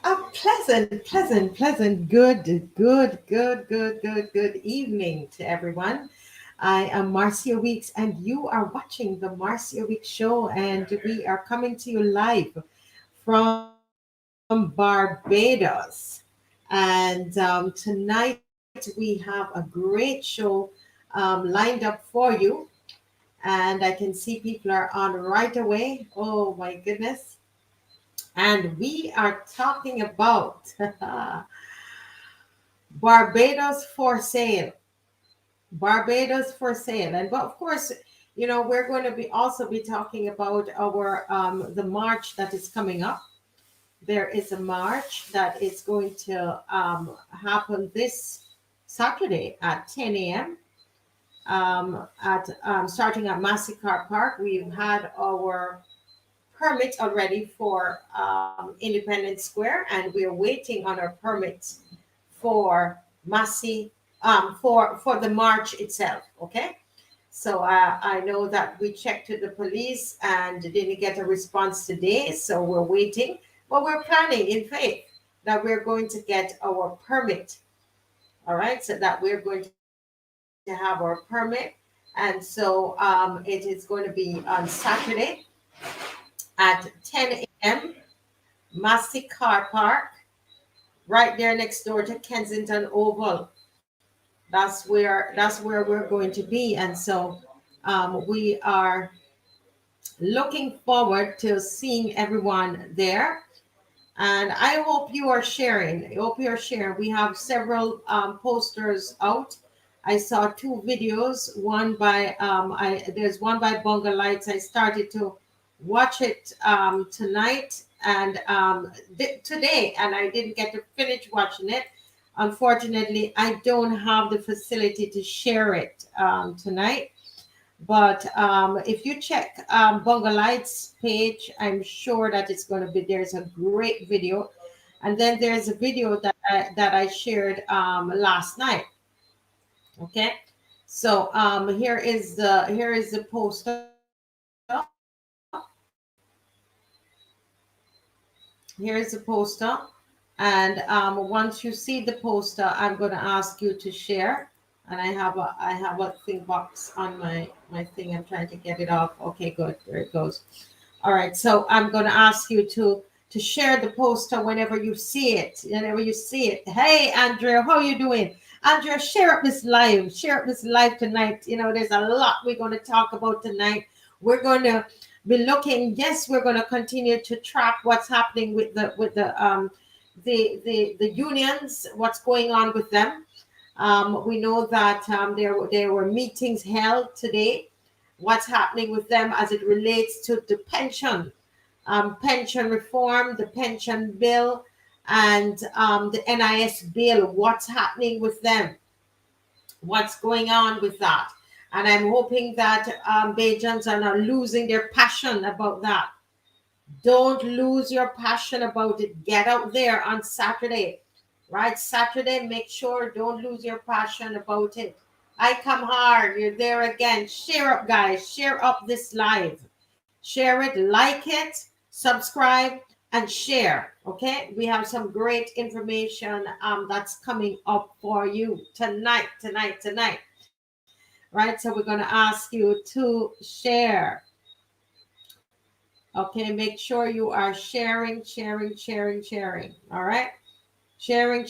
A good evening to everyone. I am Marcia Weeks, and you are watching the Marcia Weeks Show, and we are coming to you live from Barbados. And tonight we have a great show lined up for you, and I can see people are on right away. Oh my goodness. And we are talking about Barbados for sale. Barbados for sale. And but of course, we're going to be also be talking about our the march that is coming up. There is a march that is going to happen this Saturday at 10 a.m. At starting at Massacre Park. We've had our permit already for Independence Square, and we're waiting on our permit for Massey for the march itself. Okay, so I know that we checked with the police and didn't get a response today, so we're waiting, but we're planning in faith that we're going to get our permit. All right, so that we're going to have our permit, and so it is going to be on Saturday at 10 a.m. Massey Car Park, right there next door to Kensington Oval. That's where we're going to be, and so we are looking forward to seeing everyone there. And I hope you are sharing. I hope you're sharing. We have several posters out. I saw two videos. One by there's one by Bunga Lights. I started to watch it tonight and today, and I didn't get to finish watching it. Unfortunately, I don't have the facility to share it tonight. But if you check Bunga Lights page, I'm sure that it's going to be there's a great video, and then there's a video that I shared last night. Okay, so here is the poster. Here's the poster, and once you see the poster, I'm going to ask you to share. And I have a thing box on my thing. I'm trying to get it off. Okay, good. There it goes. All right. So I'm going to ask you to share the poster whenever you see it. Whenever you see it. Hey, Andrea, how you doing? Andrea, share up this live. Share up this live tonight. There's a lot we're going to talk about tonight. We're going to be looking. Yes, we're going to continue to track what's happening with the unions. What's going on with them? We know that there were meetings held today. What's happening with them as it relates to the pension reform, the pension bill, and the NIS bill? What's happening with them? What's going on with that? And I'm hoping that BAJANS are not losing their passion about that. Don't lose your passion about it. Get out there on Saturday, right? Saturday, make sure don't lose your passion about it. I come hard. You're there again. Share up, guys. Share up this live. Share it, like it, subscribe, and share. Okay, we have some great information that's coming up for you tonight. Right, so we're going to ask you to share. Okay, make sure you are sharing. All right, sharing,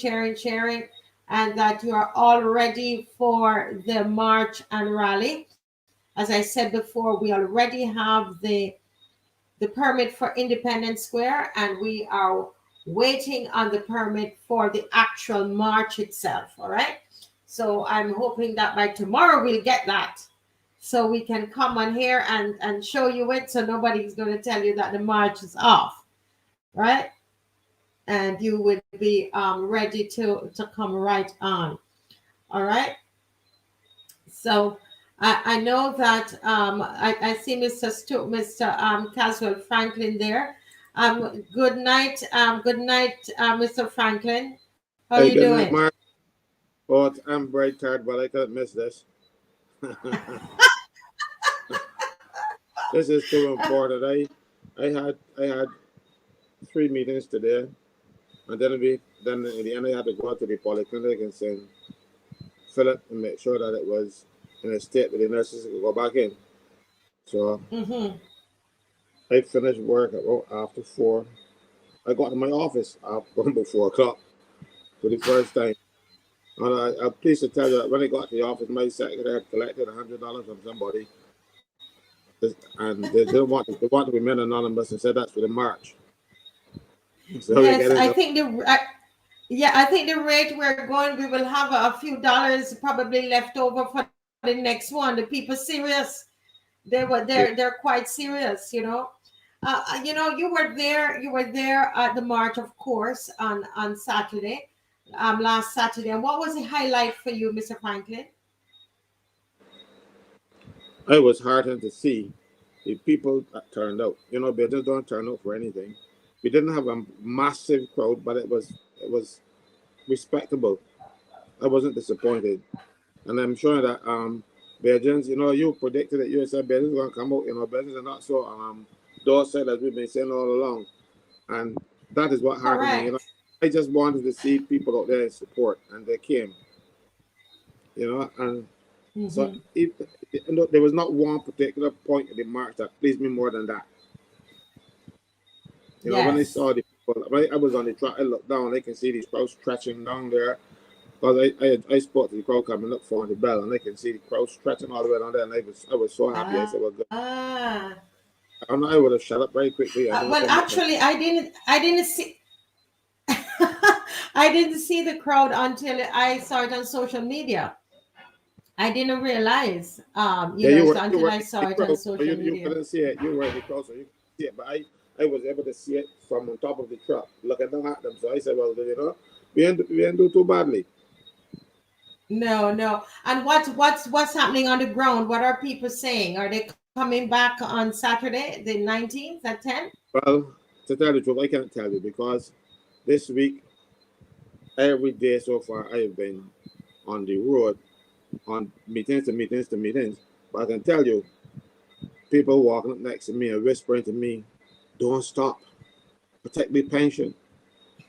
and that you are all ready for the march and rally. As I said before, we already have the permit for Independence Square, and we are waiting on the permit for the actual march itself. All right, so I'm hoping that by tomorrow we'll get that, so we can come on here and show you it, so nobody's going to tell you that the march is off, right? And you would be ready to come right on. All right, so I know that I see Mr. Caswell Franklin there. Good night, Mr. Franklin. How you Hey, good doing? night, Mark. Oh, I'm bright card, but I can't miss this. This is too important. I had three meetings today, And then in the end I had to go out to the polyclinic and send fill it and make sure that it was in a state where the nurses could go back in. So I finished work about after 4. I got to my office about 4 o'clock for the first time. And I'm pleased to tell you that when I got to the office, my secretary had collected $100 from somebody, and they want to remain anonymous and said that's for the march. So Yes, I think I think the rate we're going, we will have a few dollars probably left over for the next one. The people serious. They're quite serious, you know. You were there at the march, of course, on Saturday, last Saturday. And what was the highlight for you, Mr. Franklin? I was heartened to see the people that turned out. You know, they just don't turn out for anything. We didn't have a massive crowd, but it was respectable. I wasn't disappointed, and I'm sure that BAJANS, you know, you predicted that USA BAJANS going to come out. You know, BAJANS are not so docile as we've been saying all along, and that is what heartened me. You know, I just wanted to see people out there in support, and they came. You know, and so there was not one particular point in the march that pleased me more than that. You know, when I saw the people, I was on the track, I looked down, I can see these crowds stretching down there. Because I spotted the crowd coming up for the bell, and I can see the crowd stretching all the way down there, and I was so happy. I said, "Well, good." I don't know. I would have shut up very quickly. Well, actually, I didn't see. I didn't see the crowd until I saw it on social media. I didn't realize, until I saw it on social media. You couldn't see it. You were in the crowd, so you couldn't see it. But I was able to see it from on top of the truck, looking down at them. So I said, "Well, you know, we didn't do too badly." No. And what's happening on the ground? What are people saying? Are they coming back on Saturday, the 19th at 10? Well, to tell the truth, I can't tell you because this week, every day so far, I have been on the road, on meetings to meetings to meetings. But I can tell you, people walking up next to me and whispering to me, "Don't stop, protect the pension."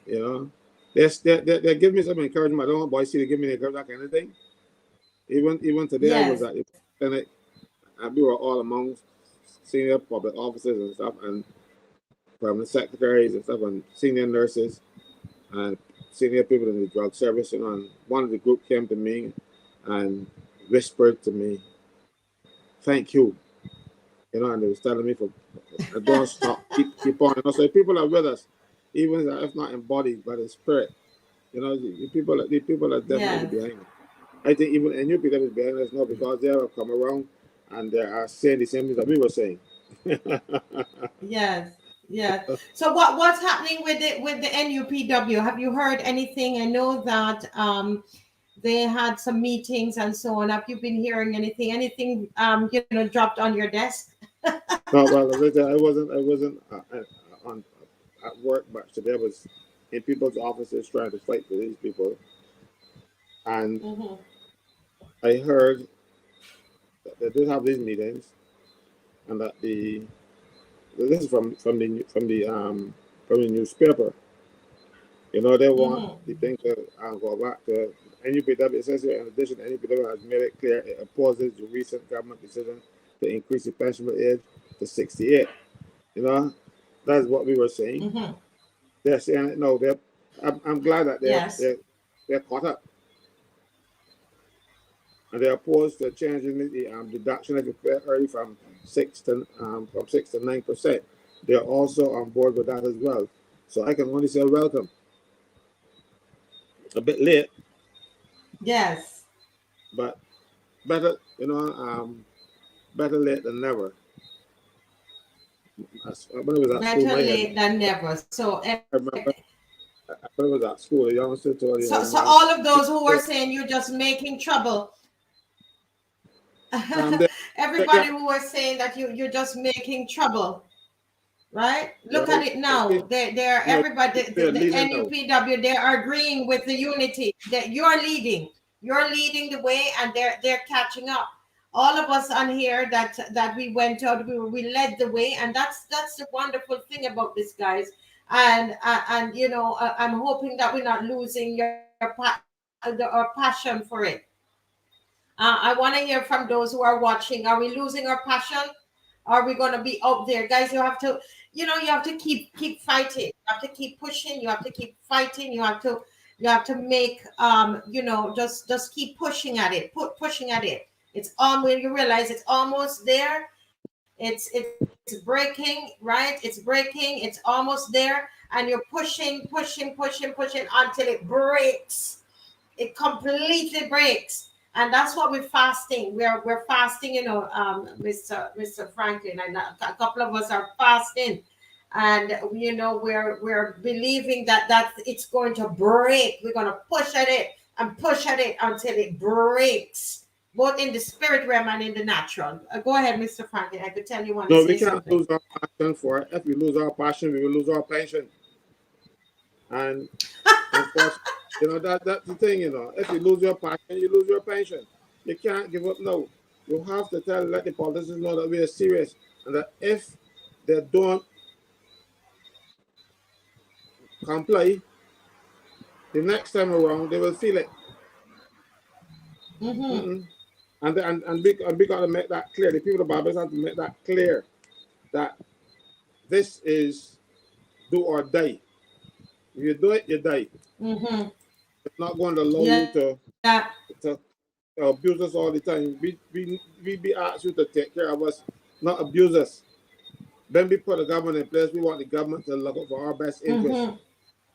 You know, they give me some encouragement. I don't want boys to give me encouragement, that kind of thing. Even today, I was at the clinic, and we were all among senior public officers and stuff, and permanent secretaries and stuff, and senior nurses and senior people in the drug service. You know, and one of the group came to me and whispered to me, "Thank you." You know, and they was telling me don't stop, keep on. You know, so people are with us, even if not in body, but in spirit. You know, the people are definitely behind us. I think even NUPW is behind us now because they have come around and they are saying the same things that we were saying. Yes. So what's happening with the NUPW? Have you heard anything? I know that they had some meetings and so on. Have you been hearing anything? Anything dropped on your desk? No, well, as I said, I wasn't at work much today. I was in people's offices trying to fight for these people, and I heard that they did have these meetings, and that this is from the newspaper. You know, they want the thing to go back to NUPW. It says here, in addition, NUPW has made it clear it opposes the recent government decision to increase the pensionable age to 68. You know, that's what we were saying. They're saying no. I'm glad that they're caught up, and they're opposed to changing the deduction of the pay early from 6 to 9%. They're also on board with that as well. So I can only say welcome. A bit late. Yes. But better, better late than never. When it was at better school, late than never. So I remember when it was at school, the youngster told you. So all of those who were saying you're just making trouble. Everybody who was saying that you're just making trouble. Right? Look at it now. They're everybody, the NUPW, they are agreeing with the unity that you're leading. You're leading the way, and they're catching up. All of us on here that we went out, we led the way, and that's the wonderful thing about this, guys. and I'm hoping that we're not losing our passion for it. I want to hear from those who are watching. Are we losing our passion? Are we going to be out there, guys? You have to keep fighting. You have to keep pushing. You have to keep fighting. You have to make just keep pushing at it. Pushing at it. It's when you realize it's almost there. It's breaking, right? It's breaking. It's almost there, and you're pushing until it breaks. It completely breaks. And that's what we're fasting. We're fasting, Mr. Franklin, and a couple of us are fasting, and we're believing that it's going to break. We're going to push at it and push at it until it breaks, both in the spirit realm and in the natural. Go ahead, Mr. Franklin. I could tell you want to No, say we can't something. lose our passion for it. If we lose our passion, we will lose our pension. And unfortunately, that's the thing, If you lose your passion, you lose your pension. You can't give up now. You have to let the politicians know that we are serious, and that if they don't comply, the next time around they will feel it. Mm-hmm. And we got to make that clear. The people of Barbados have to make that clear that this is do or die. If you do it, you die. Mm-hmm. It's not going to allow Yeah. you to abuse us all the time. We be asked you to take care of us, not abuse us. Then we put the government in place. We want the government to look out for our best interests. Mm-hmm.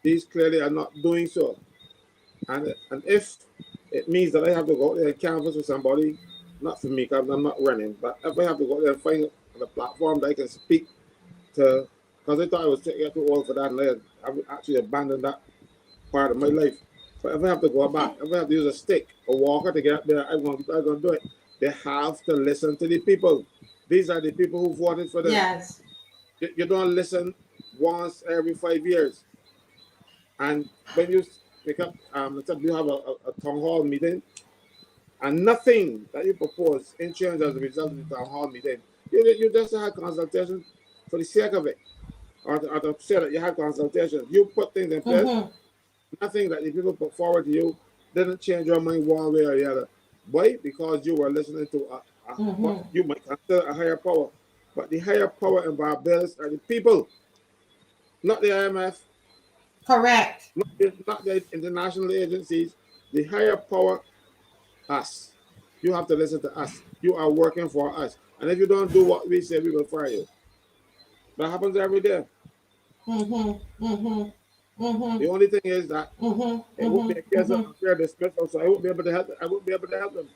These clearly are not doing so. And if it means that I have to go out there and canvass with somebody, not for me, because I'm not running, but if I have to go out there and find a platform that I can speak to, because I thought I was too old for that, and I would actually abandon that part of my life. But if I have to go back, if I have to use a stick, a walker to get up there, I'm going to do it. They have to listen to the people. These are the people who voted for them. Yes. You don't listen once every 5 years. And when you pick up, you have a town hall meeting, and nothing that you propose in change as a result of the town hall meeting, you just had consultation for the sake of it, or to say that you had consultation. You put things in place. Mm-hmm. Nothing that the people put forward to you didn't change your mind one way or the other. Why? Because you were listening to what you might consider a higher power. But the higher power in Barbados are the people, not the IMF, Correct. not the international agencies. The higher power, us. You have to listen to us. You are working for us. And if you don't do what we say, we will fire you. That happens every day. Mm-hmm. Mm-hmm. Mm-hmm. The only thing is that Mm-hmm. it won't be a case of Mm-hmm. unfair dismissal, so I won't be able to help. I won't be able to help them.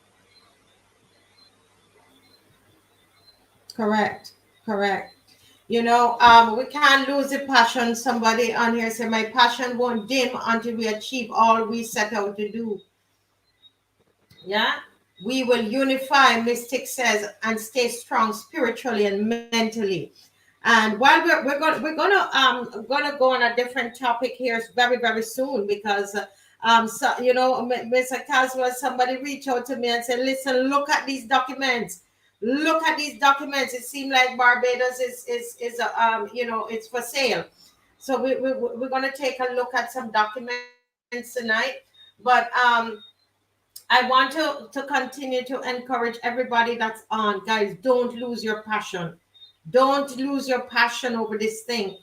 Correct. Correct. We can't lose the passion. Somebody on here said, my passion won't dim until we achieve all we set out to do. Yeah. We will unify, Mystic says, and stay strong spiritually and mentally. And while we're gonna go on a different topic here very very soon, because Mr. Caswell, somebody reached out to me and said, listen, look at these documents. Look at these documents. It seems like Barbados it's for sale. So we're gonna take a look at some documents tonight. But I want to continue to encourage everybody that's on. Guys, don't lose your passion. Don't lose your passion over this thing.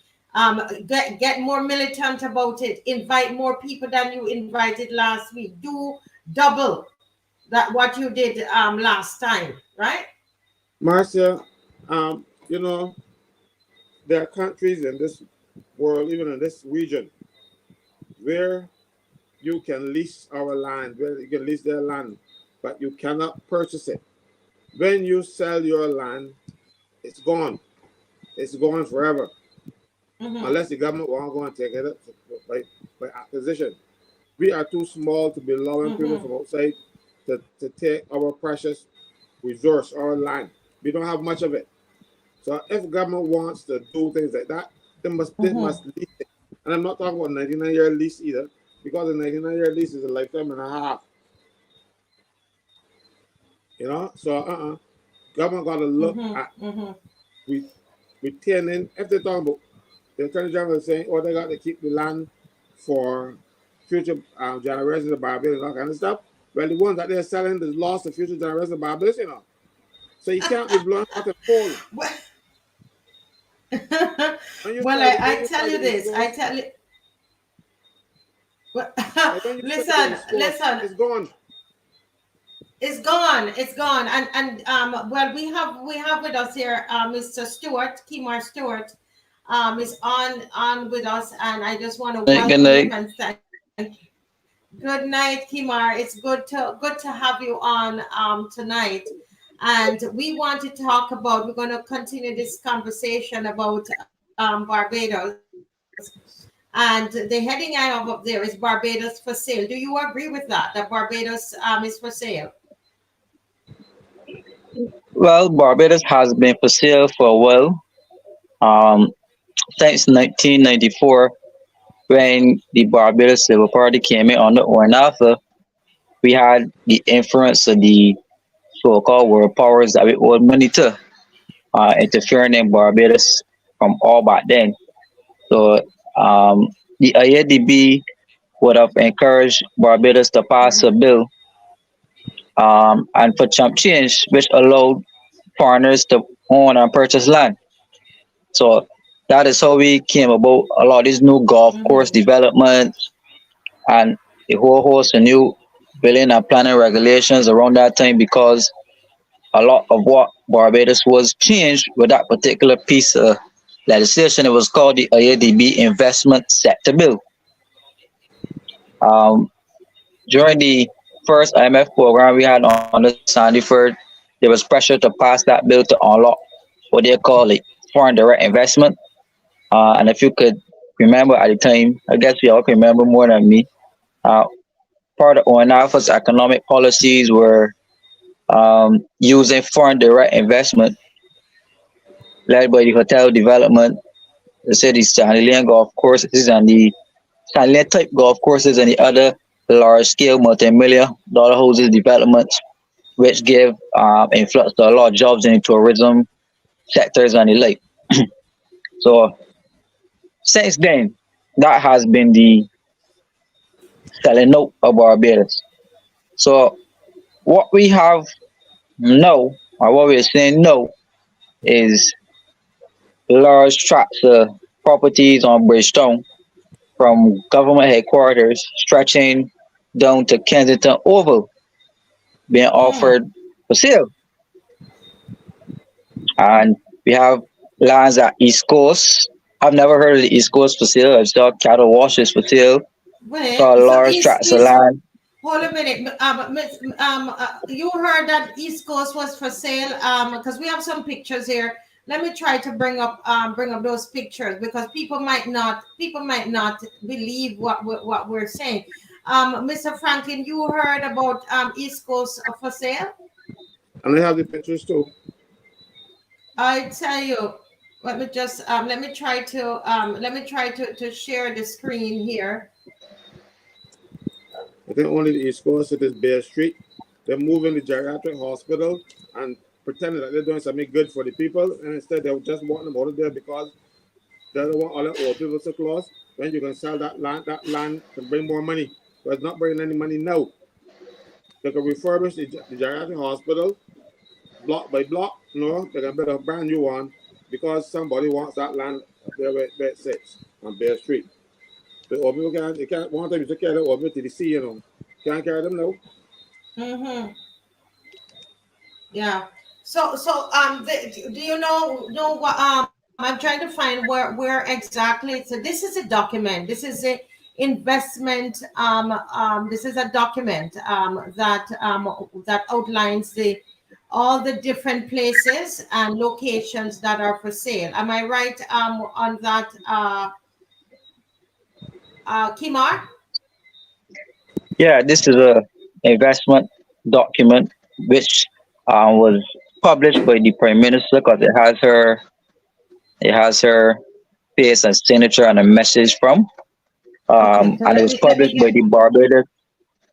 Get more militant about it. Invite more people than you invited last week. Do double that what you did last time, right? Marcia, there are countries in this world, even in this region, where you can lease our land, where you can lease their land, but you cannot purchase it. When you sell your land, it's gone. It's gone forever, unless the government won't go and take it up by acquisition. We are too small to be allowing people from outside to take our precious resource, our land. We don't have much of it. So if government wants to do things like that, they must lease it. And I'm not talking about 99-year lease either, because a 99-year lease is a lifetime and a half. So government got to look at retaining. If they're talking about The attorney general is saying, oh, they got to keep the land for future generations of Barbados and all kind of stuff. Well, the ones that they're selling is lost to future generations of Barbados, you know. So you can't be blowing out and coal. Well, When you well, try to I bring it tell by you the East this. I Coast, tell you. Well, when you try to the listen, East Coast, listen. it's gone. It's gone. It's gone. And well, we have with us here, Mr. Stewart, Kimar Stewart, is on with us, and I just want to Good welcome him night. and thank. Good night, Kimar. It's good to have you on tonight. And we want to talk about. We're going to continue this conversation about Barbados, and the heading I have up there is Barbados for sale. Do you agree with that? That Barbados is for sale? Well, Barbados has been for sale for a while, um, since 1994, when the Barbados Civil Party came in on the Ornafa. We had the influence of the so-called world powers that we owed money to, interfering in Barbados from all back then. So the IADB would have encouraged Barbados to pass a bill, and for chump change, which allowed foreigners to own and purchase land. So that is how we came about a lot of these new golf course Mm-hmm. developments and a whole host of new building and planning regulations around that time, because a lot of what Barbados was changed with that particular piece of legislation. It was called the IADB Investment Sector Bill. Um, During the first IMF program we had on the Sandyford, there was pressure to pass that bill to unlock what they call like foreign direct investment. And if you could remember at the time, I guess you all can remember more than me. Uh, Part of ONAFA's economic policies were using foreign direct investment led by the hotel development, the city's Chandelier golf courses and the Chandelier type golf courses and the other large scale multi-million dollar houses developments, which give influx to a lot of jobs in the tourism sectors and the like. So since then, that has been the selling out of Barbados. So what we have now, or what we're saying now, is large tracts of properties on Bridgetown from government headquarters stretching down to Kensington Oval being Mm. offered for sale. And we have lands at East Coast. I've never heard of the East Coast for sale. I saw cattle washes for sale. Saw Wait, so large tracts of land. hold a minute. You heard that East Coast was for sale. Because we have some pictures here. Let me try to bring up those pictures because people might not believe what we're saying. Mr. Franklin, you heard about East Coast for sale? And I have the pictures too. I tell you, let me try to share the screen here. I think only the East Coast, it is Bear Street. They're moving the geriatric hospital and pretending that they're doing something good for the people, and instead they just want them out of there because they don't want all the old people to close. Then you can sell that land can bring more money. But it's not bringing any money now. They can refurbish the geriatric hospital block by block. No, they can build a brand new one because somebody wants that land up there where it sits on Bear Street. The old people can't, you can't, one time you took care of the old people to the sea, you know. Can't carry them now. Mm-hmm. Yeah. Do you know what I'm trying to find where exactly. So this is a document. This is a investment. This is a document that outlines the all the different places and locations that are for sale. Am I right on that, Kimar? Yeah, this is a investment document which was published by the Prime Minister, because it has her face and signature and a message from. Okay. So And it was let me published by get. the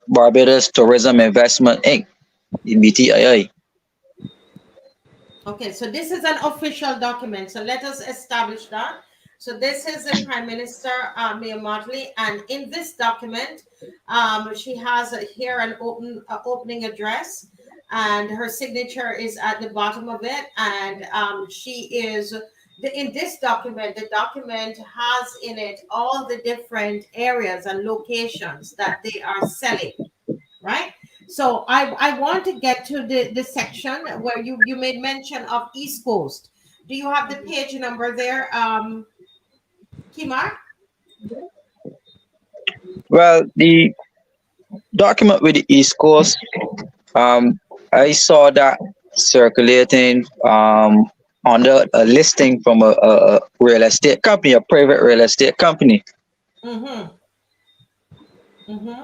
Barbados Tourism Investment Inc., the BTII. Okay, so this is an official document. So let us establish that. So this is the Prime Minister, Mia Motley, and in this document, she has here an opening address, and her signature is at the bottom of it. And she is in this document. The document has in it all the different areas and locations that they are selling, right? So I want to get to the section where you made mention of East Coast. Do you have the page number there, Kimar? Well, the document with the East Coast, I saw that circulating under a listing from a real estate company, a private real estate company. Mm-hmm. Mm-hmm.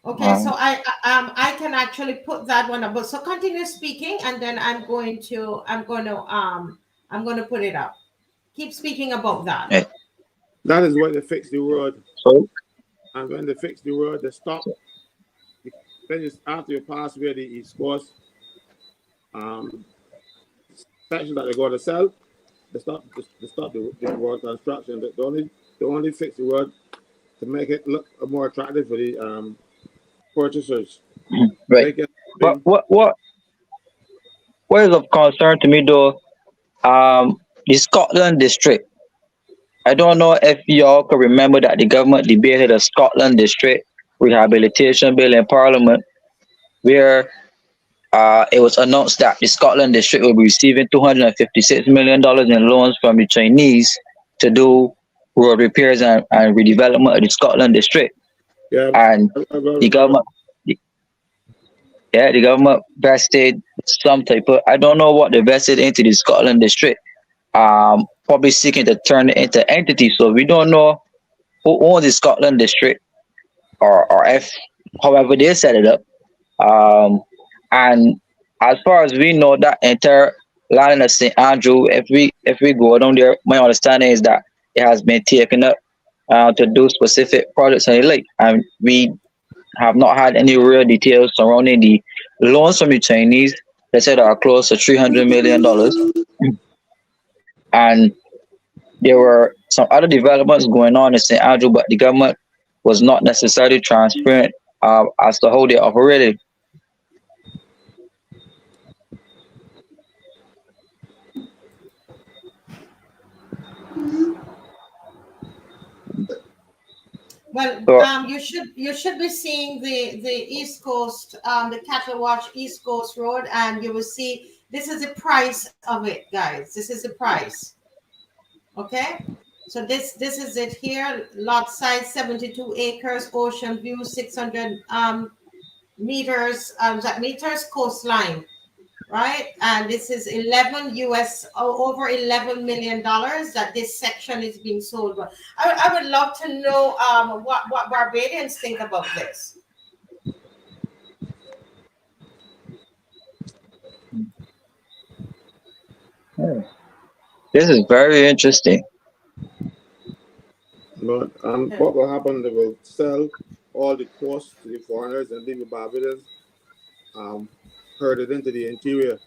Okay, so Um, I can actually put that one up. But so continue speaking, and then I'm going to put it up. Keep speaking about that. eh, That is where they fix the road. so, And when they fix the road, they stop. Then just after you pass where the East Coast section that they go to sell, they stop the road construction. They only fix the road to make it look more attractive for the purchasers. right. They get But what is of concern to me though, the Scotland district. I don't know if y'all can remember that the government debated a Scotland district rehabilitation bill in Parliament, where it was announced that the Scotland district will be receiving $256 million in loans from the Chinese to do road repairs and redevelopment of the Scotland district. yeah. And I the remember. government, yeah, the government vested some type of, I don't know what they vested into the Scotland district. Probably seeking to turn it into entity. So we don't know who owns the Scotland district, or if however they set it up. And as far as we know, that entire line of St. Andrew, if we go down there, my understanding is that it has been taken up to do specific projects and the like. And we have not had any real details surrounding the loans from the Chinese. They said are close to $300 million, and there were some other developments going on in St. Andrew, but the government was not necessarily transparent as to how they operated. Well, So, you should be seeing the East Coast, the Cattle Watch East Coast Road, and you will see this is the price of it, guys. This is the price. Okay. So this is it here. Lot size 72 acres, ocean view 600 meters, coastline, right? And this is 11 US, over $11 million that this section is being sold. But I would love to know what Barbadians think about this. this is very interesting. But what will happen? They will sell all the coast to the foreigners and leave the Barbadians herded into the interior.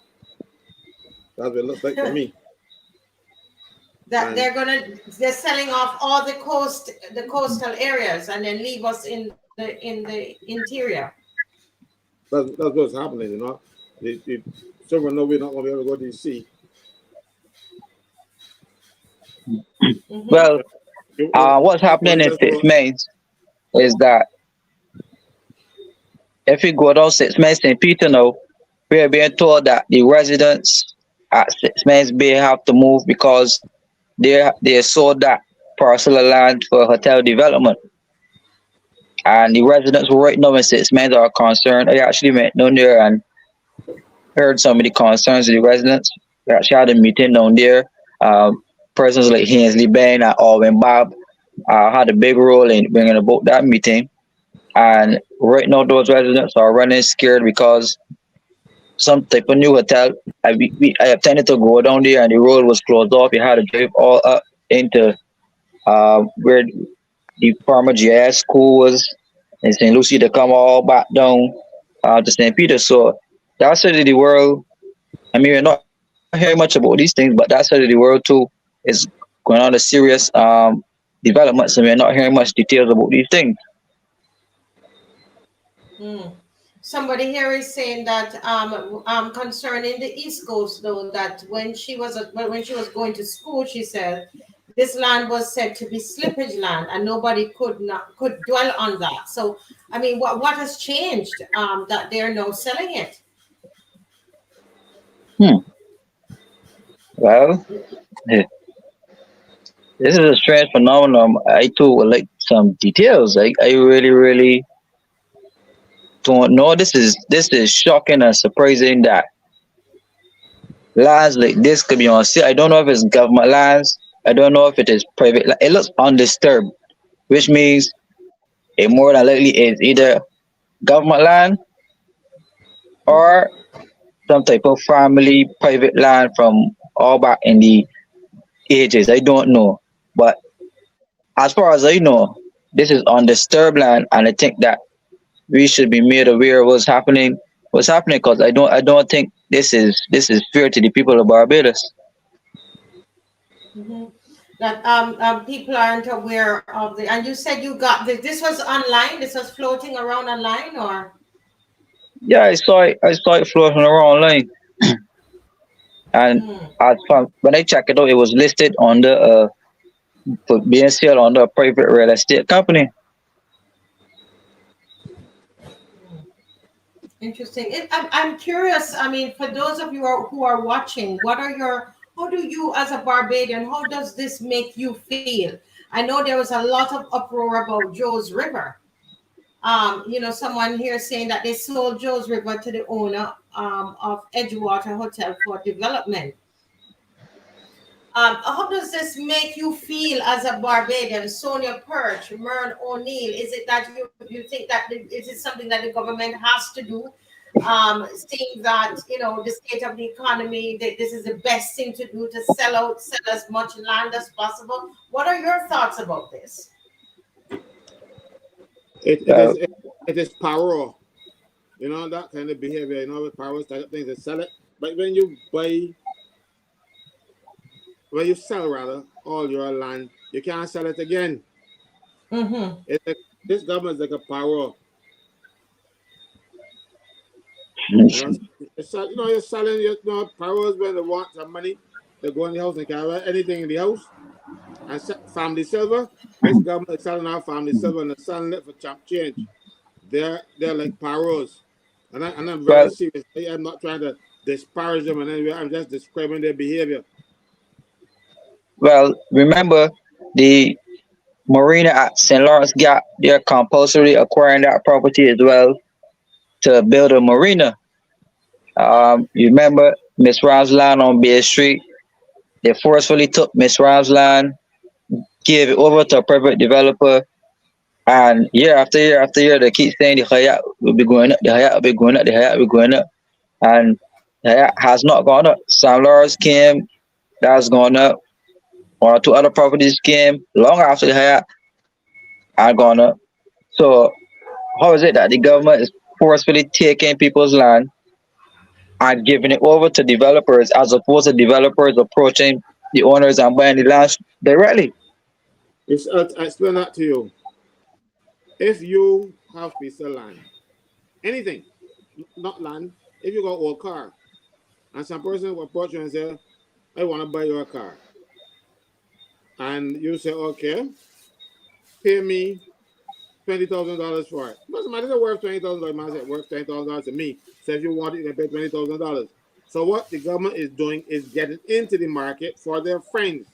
That's what it looks like to me. That And they're selling off all the coastal areas, and then leave us in the interior. that's what's happening, you know. The children know we're not going to be able to go to the sea. Mm-hmm. Well, what's When happening we in just Six go, Mains is that if we go down Six Mains St. Peter now, we are being told that the residents at Six Mains Bay have to move because they sold that parcel of land for hotel development. And the residents who right now in Six Mains are concerned. I actually went down there and heard some of the concerns of the residents. We actually had a meeting down there. Persons like Hensley Bain and Alwyn Bob had a big role in bringing about that meeting. And right now, those residents are running scared because some type of new hotel. I attempted to go down there and the road was closed off. You had to drive all up into where the former GIS school was in St. Lucie to come all back down to St. Peter. So that side of the world, I mean, we're not hearing much about these things, but that side of the world too is going on a serious developments, and we're not hearing much details about these things. Hmm. Somebody here is saying that concerning the East Coast, though, that when she was going to school, she said this land was said to be slippage land, and nobody could dwell on that. So, I mean, what has changed that they're now selling it? Hmm. Well, eh, this is a strange phenomenon. I too would like some details. I really, really don't know. This is shocking and surprising that lands like this could be on sale. I don't know if it's government lands. I don't know if it is private. It looks undisturbed, which means it more than likely is either government land Mhm. or some type of family private land from all back in the ages. I don't know. But as far as I know, this is undisturbed land, and I think that we should be made aware of what's happening because I don't think this is fair to the people of Barbados. Mhm. That people aren't aware of the. And you said you got this was online. This was floating around online, or? Yeah, I saw it floating around online, and Mm. when I checked it out, it was listed on the for being sold under a private real estate company. Interesting. I'm curious. I mean, for those of you who are watching, how do you, as a Barbadian, how does this make you feel? I know there was a lot of uproar about Joe's River. Someone here saying that they sold Joe's River to the owner of Edgewater Hotel for development. How does this make you feel as a Barbadian? Sonia Perch, Mern O'Neill, is it that you think that is it something that the government has to do? Seeing that the state of the economy, that this is the best thing to do to sell as much land as possible. What are your thoughts about this? It, it Well, is it, it is power, that kind of behavior, with power type of things to sell it. But when you sell rather all your land, you can't sell it again. Mm-hmm. It's like, this government is like a power, you know. You're selling powers when they want some money. They go in the house and carry anything in the house and family silver. This government is selling our family silver and they're selling it for chump change. They're like powers. And I'm very well, serious. I'm not trying to disparage them in any way. I'm just describing their behavior. well. Remember the marina at St. Lawrence Gap? They're compulsory acquiring that property as well to build a marina. You remember Miss Ram's land on Bay Street? They forcefully took Miss Ram's land, gave it over to a private developer, and year after year after year, they keep saying the Hayat will be going up, the Hayat will be going up, the Hayat will be going up, and the Hayat has not gone up. St. Lawrence came, that's gone up. One or two other properties came long after the Hayat had gone up. So how is it that the government is forcefully taking people's land and giving it over to developers as opposed to developers approaching the owners and buying the land directly? I explain that to you. If you have piece of land, anything, not land, if you got old car, and some person will approach you and say, I want to buy your car. And you say, okay, pay me $20,000 for it. Doesn't matter if it's worth $20,000, man said worth $10,000 to me. So if you want it, you can pay $20,000. So what the government is doing is getting into the market for their friends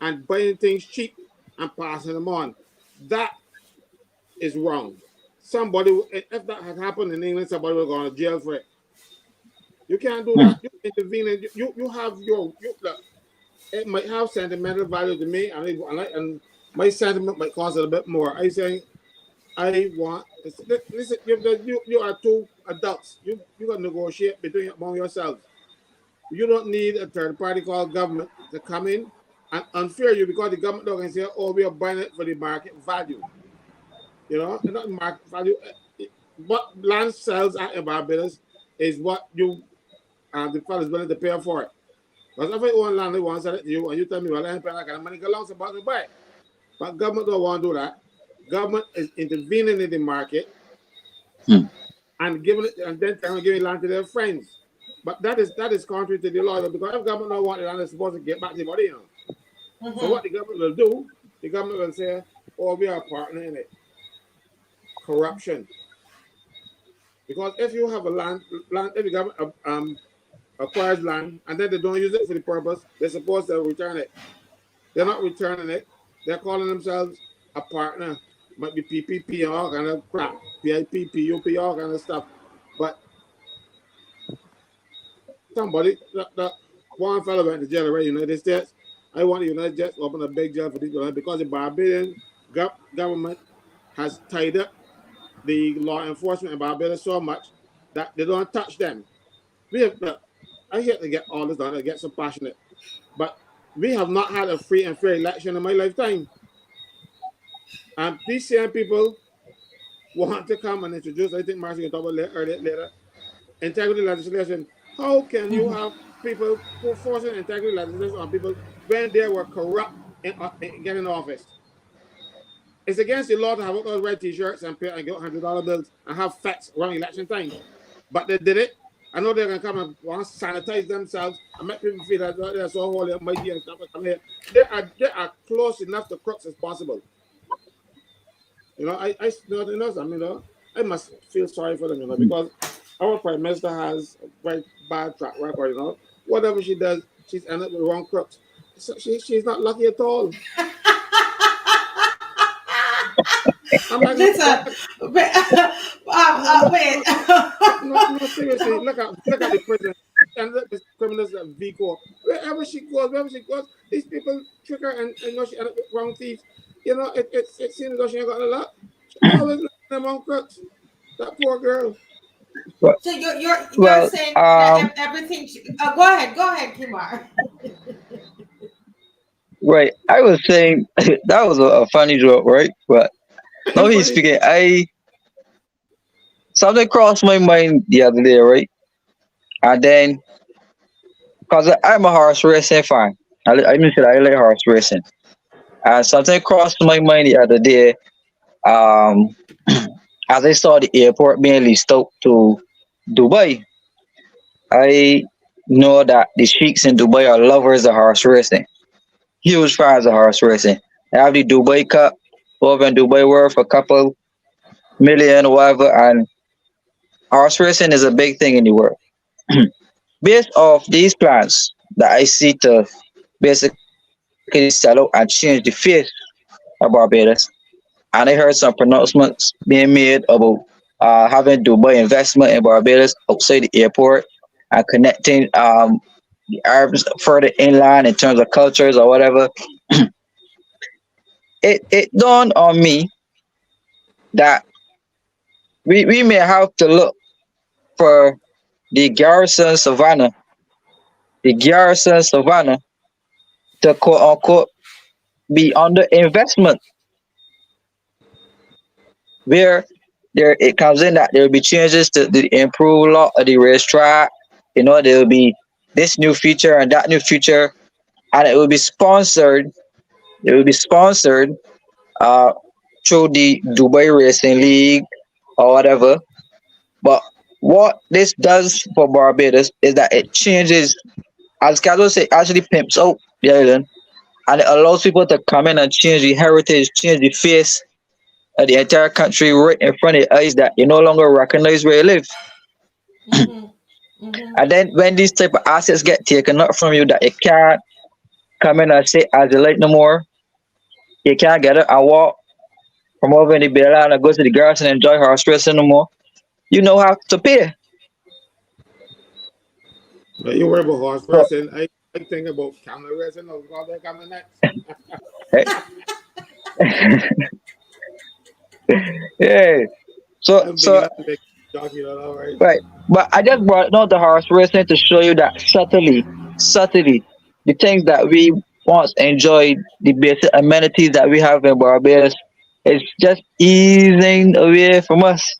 and buying things cheap and passing them on. That is wrong. Somebody, if that had happened in England, somebody would go to jail for it. You can't do Hmm. that. You intervene. You have look, it might have sentimental value to me, and my sentiment might cost a little bit more. I saying I want. Listen, you are two adults. You got to negotiate among yourselves. You don't need a third party called government to come in and unfair you because the government can say, "Oh, we are buying it for the market value." And not market value. What land sells at in Barbados is what the fellas willing to pay for it. Because if I own land, they want to sell it to you, and you tell me, well, I ain't paying that kind of money, go along, so about to buy it. But government don't want to do that. Government is intervening in the market and giving it, and then trying to give it land to their friends. But that is contrary to the law, because if government don't want it, land, it's supposed to get back to the body, you know. So what the government will do, the government will say, oh, we are a partner in it. Corruption. Because if you have a land, if the government acquires land and then they don't use it for the purpose, they're supposed to return it. They're not returning it. They're calling themselves a partner. Might be PPP and all kind of crap, PIP, PUP, all kind of stuff. But somebody, that one fellow went to jail in the United States. I want the United States to open a big jail for these people because the Barbadian government has tied up the law enforcement in Barbados so much that they don't touch them. I hate to get all this done, I get so passionate, but we have not had a free and fair election in my lifetime. And these same people want to come and introduce, I think Marcy can talk about later, integrity legislation. How can you have people forcing integrity legislation on people when they were corrupt in getting office? It's against the law to have all those red t-shirts and get $100 bills and have facts around election time. But they did it. I know they're going to come and want to sanitize themselves and make people feel that they're so holy and mighty and stuff. Here. They are close enough to crooks as possible. You know, I must feel sorry for them, you know, because our Prime Minister has a very bad track record, you know. Whatever she does, she's ended up with the wrong crooks. So she's not lucky at all. I'm like, listen, wait. No, seriously, look at the prison and look at the criminals at Vico. Wherever she goes, these people trick her and you know she ended up with wrong thieves. You know, it seems as though she ain't got a lot. She always looking at them on crooks. That poor girl. So you're saying that everything. Go ahead, Kimar. Right. I was saying that was a funny joke, right? But no, he's speaking. Something crossed my mind the other day, right? And then, cause I'm a horse racing fan, I mean, I like horse racing, and something crossed my mind the other day. Um, as I saw the airport being leased out to Dubai, I know that the sheiks in Dubai are lovers of horse racing, huge fans of horse racing. They have the Dubai Cup over in Dubai worth a couple million or whatever, and horse racing is a big thing in the world. Based off these plans that I see to basically sell out and change the face of Barbados, and I heard some pronouncements being made about having Dubai investment in Barbados outside the airport and connecting the Arabs further inland in terms of cultures or whatever. It dawned on me that we may have to look for the Garrison Savannah, the Garrison Savannah to quote unquote be under investment, where there it comes in that there will be changes to the improved law of the racetrack. You know, there will be this new feature and that new feature, and it will be sponsored. It will be sponsored uh, through the Dubai Racing League or whatever. But what this does for Barbados is that it changes, as Carlos said, actually pimps out the island, and it allows people to come in and change the heritage, change the face of the entire country right in front of your eyes, that you no longer recognize where you live. And then when these type of assets get taken up from you, that you can't come in and say as you like no more, you can't get it and walk from over in the Bella and go to the grass and enjoy horse racing no more, you know have to pay. But you worry about horse So, racing. I think about camel racing. All that coming next. yeah. I'm big So enough to make jockey, all right. right. But I just brought out the horse racing to show you that subtly, the things that we once enjoyed, the basic amenities that we have in Barbados, is just easing away from us.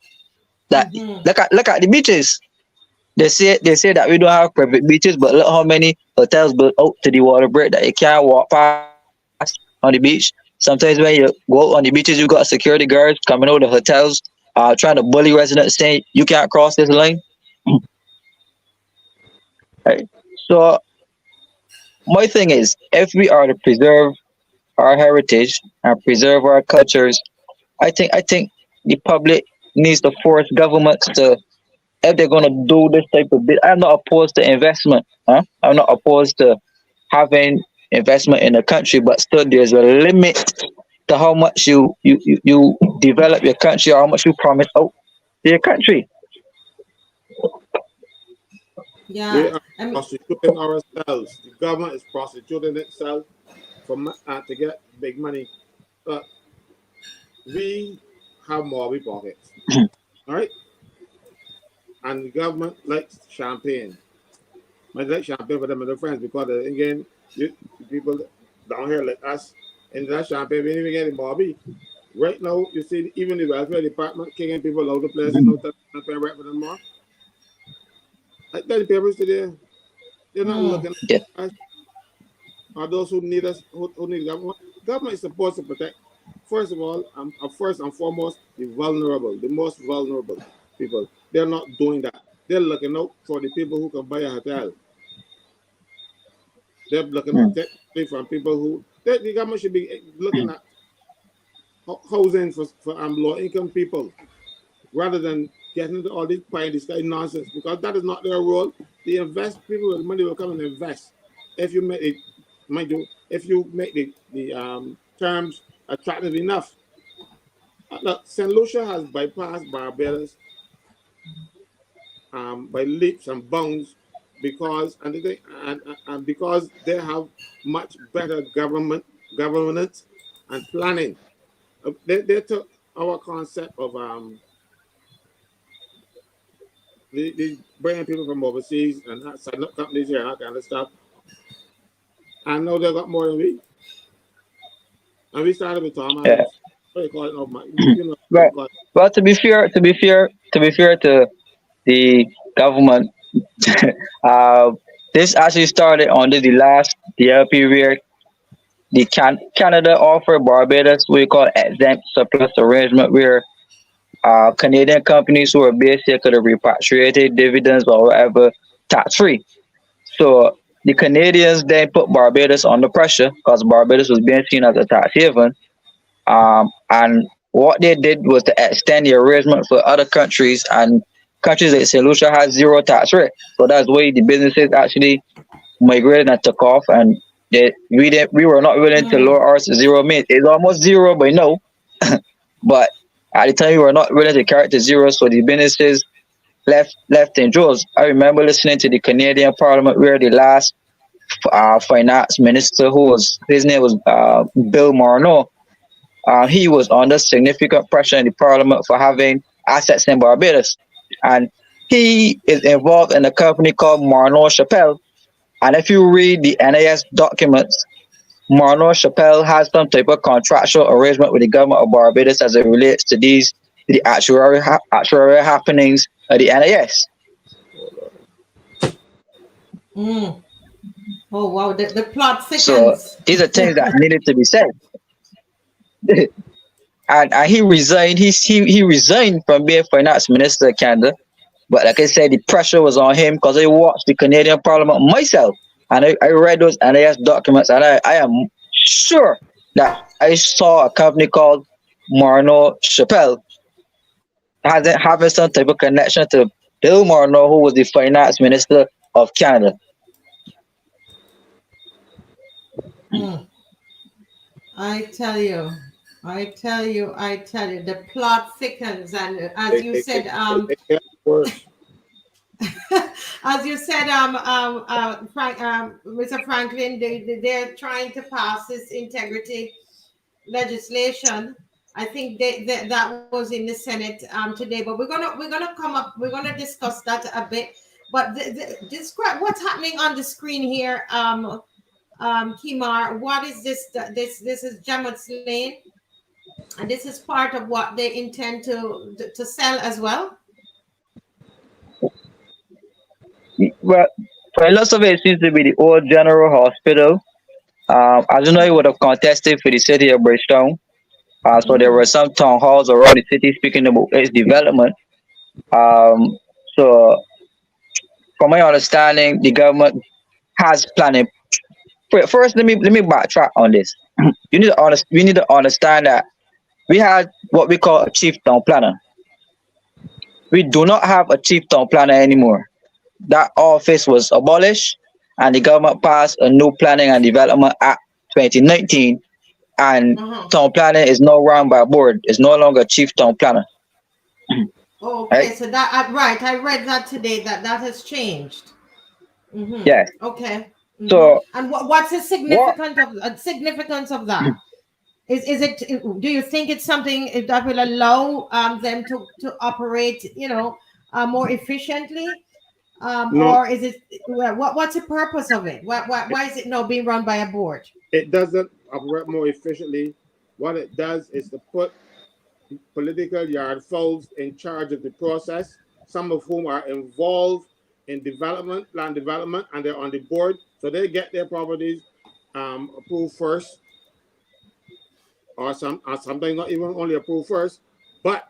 That look at the beaches. they say that we don't have private beaches, but look how many hotels built out to the water break that you can't walk past on the beach. Sometimes when you go out on the beaches, you got security guards coming out of the hotels, trying to bully residents, saying you can't cross this line. Right? So my thing is, if we are to preserve our heritage and preserve our cultures, I think the public needs to force governments to, if they're gonna do this type of bit. I'm not opposed to investment. Huh? I'm not opposed to having investment in the country, but still there's a limit to how much you develop your country or how much you promise out to your country. We Yeah, are I mean, prostituting ourselves. The government is prostituting itself to get big money. But we have more we pockets, all right? And the government likes champagne. Might like champagne for them and their friends because again, people down here like us in that champagne, we ain't even getting Bobby. Right now, you see, even the welfare department kicking people out of places, no champagne right for them more. I tell the papers today, they're not mm, looking Yeah. at us or those who need us, who need government. Government is supposed to protect, first of all, first and foremost, the vulnerable, the most vulnerable people. They're not doing that. They're looking out for the people who can buy a hotel. They're looking Mm. at technically from people who the government should be looking at housing for low income people rather than getting into all this pie in the sky nonsense because that is not their role. They invest people with money will come and invest. If you make it, mind you, if you make the terms attractive enough. Look, St. Lucia has bypassed Barbados by leaps and bounds because and because they have much better governance and planning. They took our concept of they bringing people from overseas and setting up companies here and that kind of stuff. I know they got more than we, and we started with Tom Yeah. Adams. What do you call it? No, you know, Right. because Well, to be fair to the government, uh, this actually started under the last DLP where Canada offered Barbados what we call exempt surplus arrangement, where Canadian companies who are based here could have repatriated dividends or whatever tax free. So the Canadians then put Barbados under pressure because Barbados was being seen as a tax haven. And what they did was to extend the arrangement for other countries, and countries like St. Lucia has zero tax rate. So that's why the businesses actually migrated and took off, and we were not willing to mm, lower ours to zero. Mean it's almost zero by now, but at the time we were not willing to carry it to zero. So the businesses left in droves. I remember listening to the Canadian Parliament where the last finance minister, who was his name was Bill Morneau, he was under significant pressure in the Parliament for having assets in Barbados, and he is involved in a company called Morneau Chappelle. And if you read the NAS documents, Morneau Chappelle has some type of contractual arrangement with the government of Barbados as it relates to the actuarial happenings of the NAS. mm. Oh wow, the plot So thickens. these are things that needed to be said. And he resigned. He resigned from being finance minister of Canada. But like I said, the pressure was on him because I watched the Canadian Parliament myself, and I read those NAS documents, and I am sure that I saw a company called Morneau Chappelle having some type of connection to Bill Morneau, who was the finance minister of Canada. Mm. I tell you, I tell you, the plot thickens, and as it, you it, it, said, it gets worse. as you said, Mr. Franklin, they're trying to pass this integrity legislation. I think that was in the Senate today, but we're gonna come up, we're gonna discuss that a bit. But describe what's happening on the screen here, Kimar. What is this? This is Jammuts Lane, and this is part of what they intend to sell as well. well, for lots of it seems to be the old General Hospital. As you know, it would have contested for the city of Bridgetown. So there were some town halls around the city speaking about its development. Um, so from my understanding, the government has planning. First, let me backtrack on this. We need to understand that we had what we call a chief town planner. We do not have a chief town planner anymore. That office was abolished, and the government passed a new Planning and Development Act 2019, and town planning is now run by a board. It's no longer chief town planner. Okay, Right? so that right, I read that today that has changed. Yes. Okay. So And what's the what? significance of that? Is it? Do you think it's something that will allow them to operate, more efficiently, No, or is it? What's the purpose of it? Why is it not being run by a board? it doesn't operate more efficiently. What it does is to put political yard fouls in charge of the process, some of whom are involved in development, land development, and they're on the board. So they get their properties approved first, or sometimes not even only approved first, but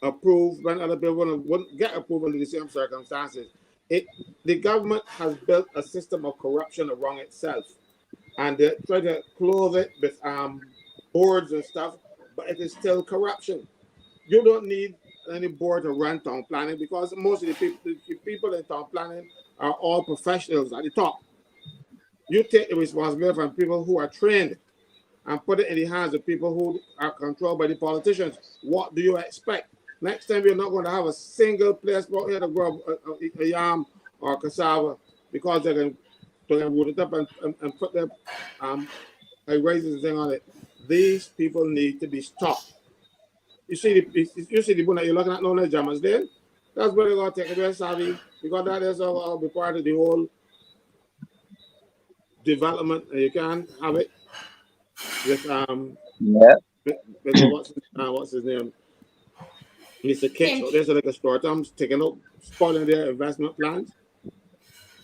approved when other people wouldn't get approved under the same circumstances. The government has built a system of corruption around itself, and they try to clothe it with boards and stuff, but it is still corruption. You don't need any board to run town planning because most of the people in town planning are all professionals at the top. You take the responsibility from people who are trained and put it in the hands of people who are controlled by the politicians. What do you expect? Next time, we're not going to have a single place out here to grow a yam or cassava because they're going to root it up and put their raisins and thing on it. These people need to be stopped. You see the one that you're looking at now, the Jammers there? That's where they're going to take it very savvy because that is all be part of the whole development, and you can't have it with Yeah. with what's his name, Mr. Kinch'S. There's like a store terms taking up spoiling their investment plans.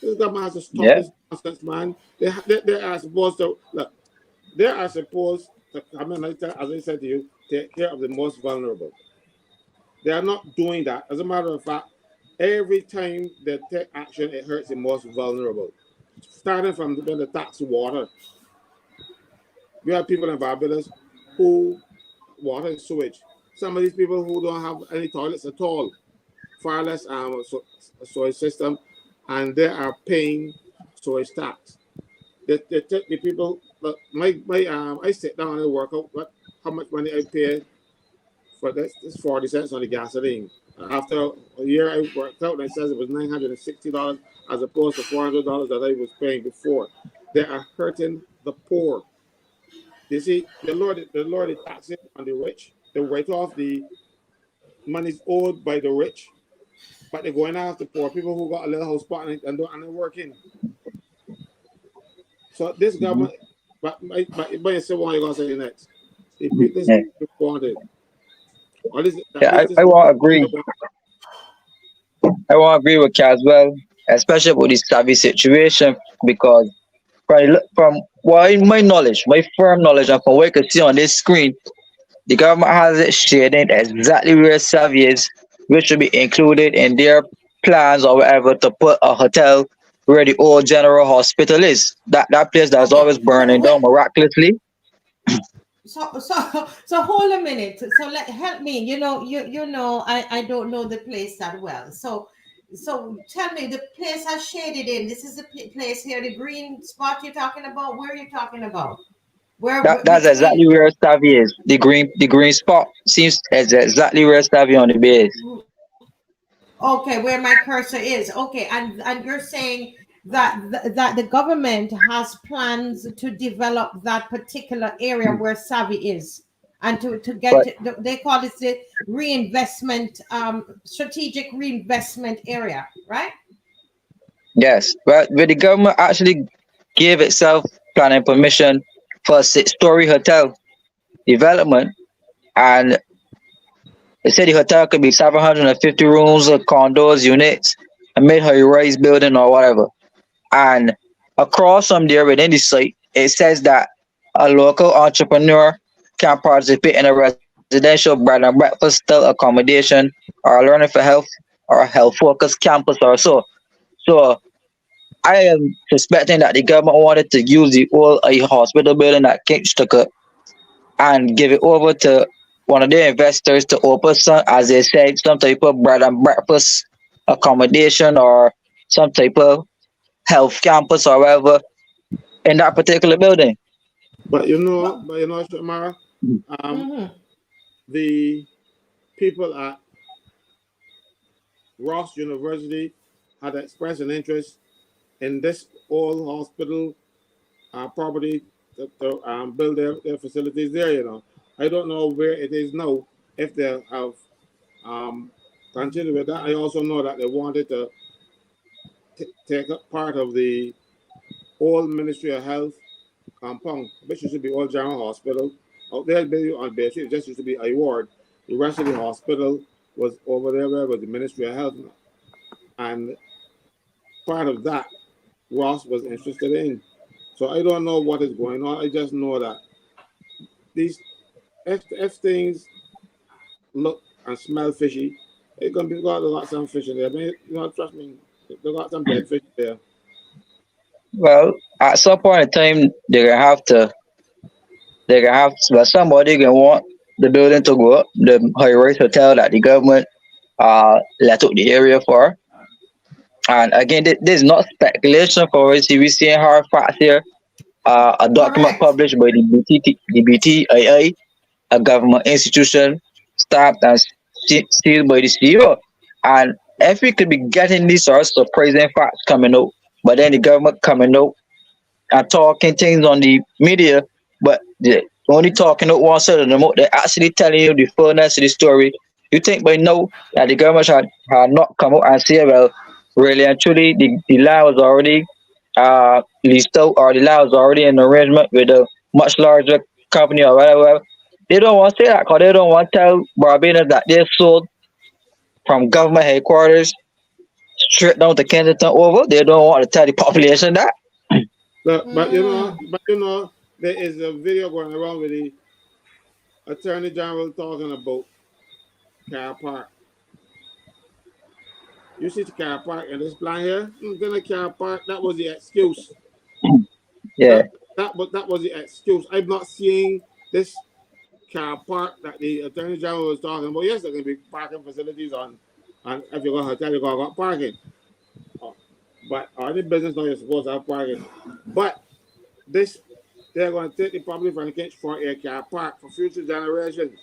This government has to stop Yeah. this nonsense, man. They are supposed to look. They are supposed to come in, as I said to you, take care of the most vulnerable. They are not doing that. As a matter of fact, every time they take action, it hurts the most vulnerable. Starting from when they tax water. We have people in Barbados who water and sewage. Some of these people who don't have any toilets at all, far less sewage system, and they are paying sewage tax. They take the people. But I sit down and work out how much money I pay for this. It's 40 cents on the gasoline. After a year, I worked out and it says it was $960 as opposed to $400 that I was paying before. They are hurting the poor. You see, the Lord is taxing on the rich. They write off the monies owed by the rich, but they're going after poor people who got a little house spot and they're working. So this government, but you say what you're gonna say next. This Yeah. wanted. Or this, Yeah, this I won't agree. I won't agree with Caswell, especially with this savvy situation, because from my knowledge, my firm knowledge, and from what I can see on this screen, the government has it shaded exactly where Savvy is, which should be included in their plans or whatever to put a hotel where the old General Hospital is. That place that's Okay. always burning down miraculously. So hold a minute. So help me. I don't know the place that well. So tell me, the place has shaded in. This is the place here, the green spot you're talking about. Where are you talking about? That's Which exactly where Savvy is. The green spot seems as exactly where Savvy on the base. Okay, where my cursor is. Okay, and you're saying that the government has plans to develop that particular area where Savvy is, and to get But they call it the reinvestment, strategic reinvestment area, right? yes, but the government actually gave itself planning permission for a six-story hotel development, and they said the hotel could be 750 rooms, condos, units, a mid-high-rise building or whatever. And across from there within the site, it says that a local entrepreneur can participate in a residential bread and breakfast style accommodation or a learning for health or a health focused campus or so. So I am suspecting that the government wanted to use the old hospital building at Kinch'S and give it over to one of their investors to open some, as they said, some type of bread and breakfast accommodation or some type of health campus or whatever in that particular building. Well, Shamara, um, mhm. the people at Ross University had expressed an interest in this old hospital property to build their facilities there. I don't know where it is now, if they have um, continued with that. I also know that they wanted to take up part of the old Ministry of Health compound, which used to be Old General Hospital. Out there, on Bay Street, it just used to be a ward. The rest of the hospital was over there where was the Ministry of Health. And part of that, Ross was interested in. So I don't know what is going on. I just know that these if things look and smell fishy, it's gonna be got some fish in there. I mean, trust me, they got some dead fish there. Well, at some point in time, well, somebody gonna want the building to go up, the high-rise hotel that the government let out the area for. And again, this is not speculation for us. We seeing hard facts here. A document Correct. published by the BTII, a government institution, staffed and sealed by the CEO. And if we could be getting these sort of surprising facts coming out, but then the government coming out and talking things on the media, but they only talking out one side of the mouth, they're actually telling you the fullness of the story. You think by now that the government had not come out and say, well, really and truly, the land was already leased out or the land was already in arrangement with a much larger company or whatever. They don't want to say that because they don't want to tell Barbados that they sold from government headquarters straight down to Kensington over. They don't want to tell the population that. Mm. But there is a video going around with the Attorney General talking about car park. You see the car park in this plan here? Then a car park, that was the excuse. Yeah. That was the excuse. I'm not seeing this car park that the Attorney General was talking about. Yes, there can be parking facilities on, and if you're going to hotel, you're going to got parking. But any business now you're supposed to have parking. But this, they're going to take the property from the Kinch'S for a car park for future generations.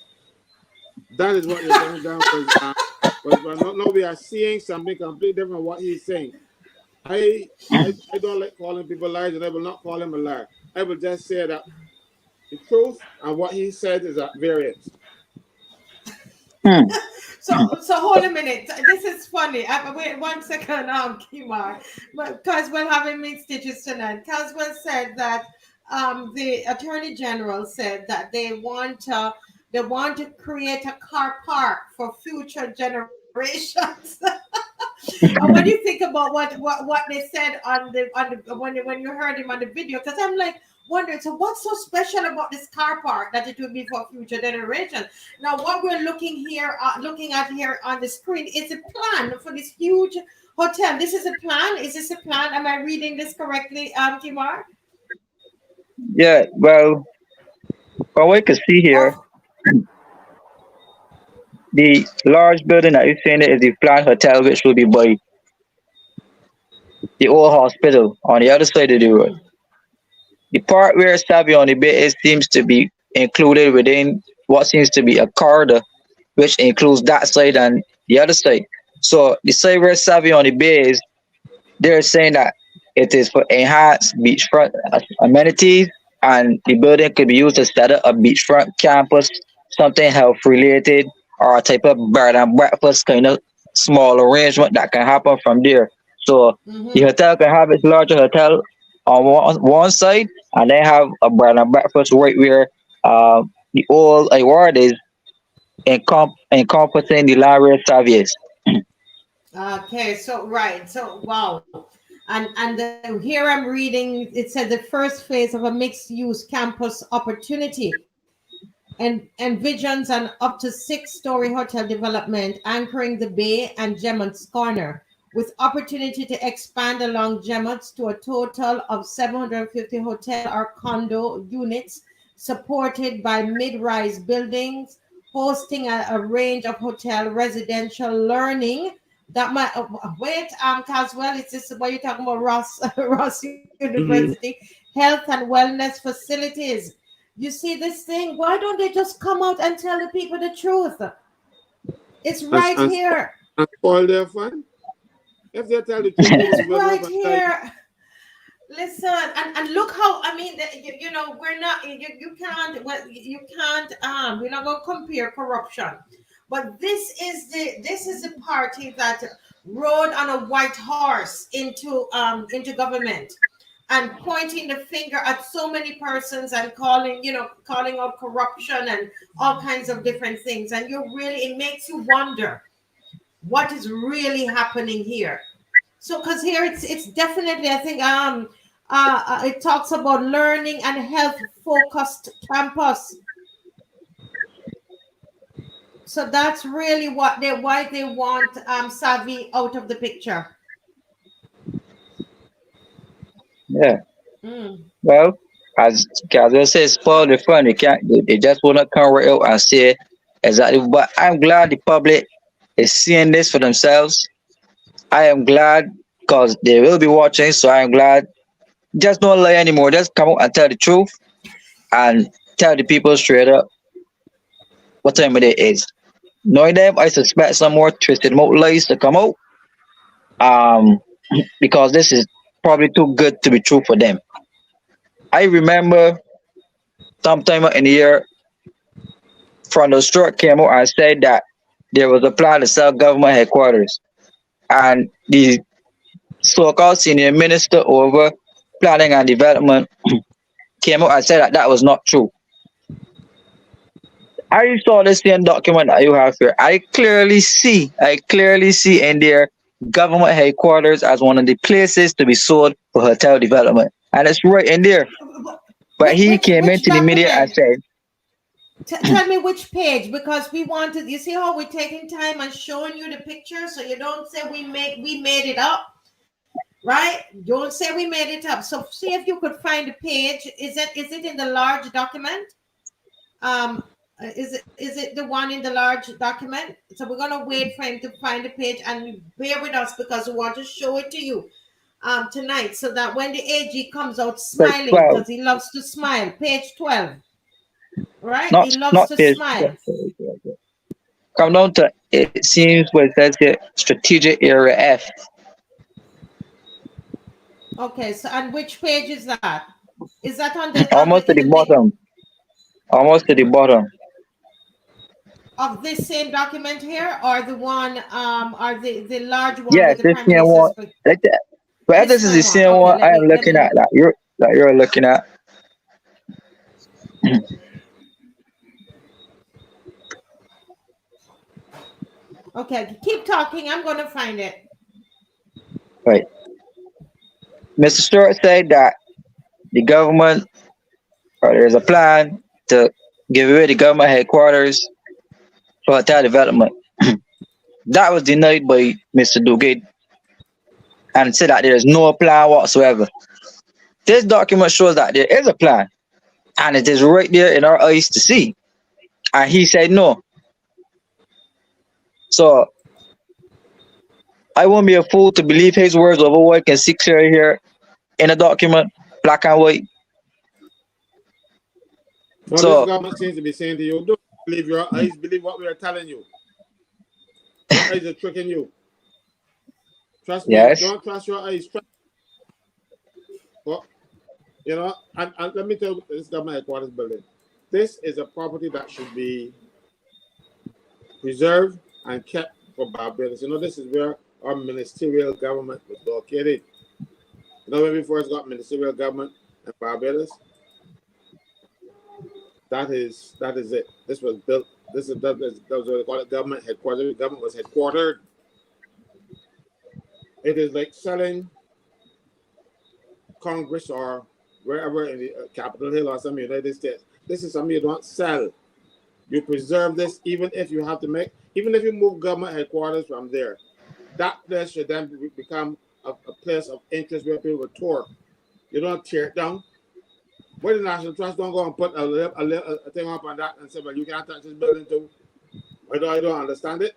That is what the Attorney General was. No, we are seeing something completely different from what he's saying. I don't like calling people liars, and I will not call him a liar. I will just say that the truth and what he said is at variance. Hmm. So hold a minute. This is funny. Wait 1 second, Kimar, because we're having mixed stitches tonight. Caswell said that the Attorney General said that they want to create a car park for future generations. And when you think about what they said when you heard him on the video, because I'm like wondering, so what's so special about this car park that it will be for future generations? Now, what we're looking at here on the screen is a plan for this huge hotel. This is a plan. Is this a plan? Am I reading this correctly, Kimar? Yeah. Well, from what we can see here, Or the large building that you're seeing is the planned hotel, which will be by the old hospital on the other side of the road. Mhm. The part where Savvy on the Bay is seems to be included within what seems to be a corridor, which includes that side and the other side. So the side where Savvy on the Bay is, they're saying that it is for enhanced beachfront amenities, and the building could be used to set up a beachfront campus, something health related, or a type of bed and breakfast kind of small arrangement that can happen from there. So the Mhm. hotel can have its larger hotel on one side, and then have a bed and breakfast right where the old award is encompassing the Larry Saviers. Okay, so right, so wow, here I'm reading. It said the first phase of a mixed-use campus opportunity and envisions an up to six-story hotel development anchoring the bay and Gemmont's Corner, with opportunity to expand along Gemmont's to a total of 750 hotel or condo units, supported by mid-rise buildings, hosting a range of hotel, residential, learning. That might wait, Caswell, is this what you're talking about, Ross Ross Mhm. University? Health and wellness facilities. You see this thing? Why don't they just come out and tell the people the truth? It's and, right and, here. and spoil their fun. If they tell the truth, It's nobody will go up right and tell you. here. Listen, and look how, I mean, you know, we're not, you can't, well, you can't, we're not going to compare corruption. But this is the party that rode on a white horse into government and pointing the finger at so many persons and calling, you know, calling out corruption and all kinds of different things. And you really, it makes you wonder what is really happening here. So because here it's definitely, I think, it talks about learning and health focused campus. So that's really what they why they want Savvy out of the picture. Yeah. Mm. Well, as Gazel says, spoil the fun. They can't. They just wanna come right out and say exactly. But I'm glad the public is seeing this for themselves. I am glad because they will be watching. So I am glad. Just don't lie anymore. Just come out and tell the truth and tell the people straight up what time of day it is. Knowing them, I suspect some more twisted mouth lies to come out. Um, because this is probably too good to be true for them. I remember sometime in the year, from the store came out and said that there was a plan to sell government headquarters, and the so-called senior minister over planning and development came out and said that that was not true. I saw the same document that you have here. I clearly see in there government headquarters as one of the places to be sold for hotel development. And it's right in there. But he came Which into the media and document? said, Tell me which page, because we wanted. You see how we're taking time and showing you the picture, so you don't say we made it up, right? Don't say we made it up. So see if you could find the page. Is it in the large document? Um, is it the one in the large document? So we're gonna wait for him to find the page, and bear with us because we want to show it to you tonight, so that when the AG comes out page smiling, 12, because he loves to smile. Page 12, right? not, He loves not to page smile. 12. Come down to, it seems where it says here, strategic area F, Okay, so and which page is that? Is that on the almost to in the the main bottom, almost to the bottom. of this same document here, or the one or the large one Yes, with the this prime same minister's one. Like that. But if this this is the one? same Okay, one I am let looking me at, that you're looking at, okay, keep talking. I'm gonna find it. right? Mr. Stewart said that the government, or there's a plan to give away the government headquarters for hotel development. That was denied by Mr. Dugate and said that there is no plan whatsoever. This document shows that there is a plan and it is right there in our eyes to see. And he said no. So I won't be a fool to believe his words over what I can see clearly here in a document, black and white. Now, this So government seems to be saying to you, don't believe your eyes, believe what we are telling you. Your eyes are tricking you. Trust me, yes, don't trust your eyes. Well, you know, and let me tell you, this government headquarters building. This is a property that should be preserved and kept for Barbados. You know, this is where our ministerial government was located. You know, when we first got ministerial government in Barbados, that is it. This was built. This is that was what they call it, government headquarters. The government was headquartered. It is like selling Congress or wherever in the Capitol Hill or some United States. This is something you don't sell. You preserve this, even if you have to even if you move government headquarters from there, that place should then become a place of interest where people will tour. You don't tear it down. Where the National Trust don't go and put a thing up on that and say, well, you can't touch this building too. I don't understand it.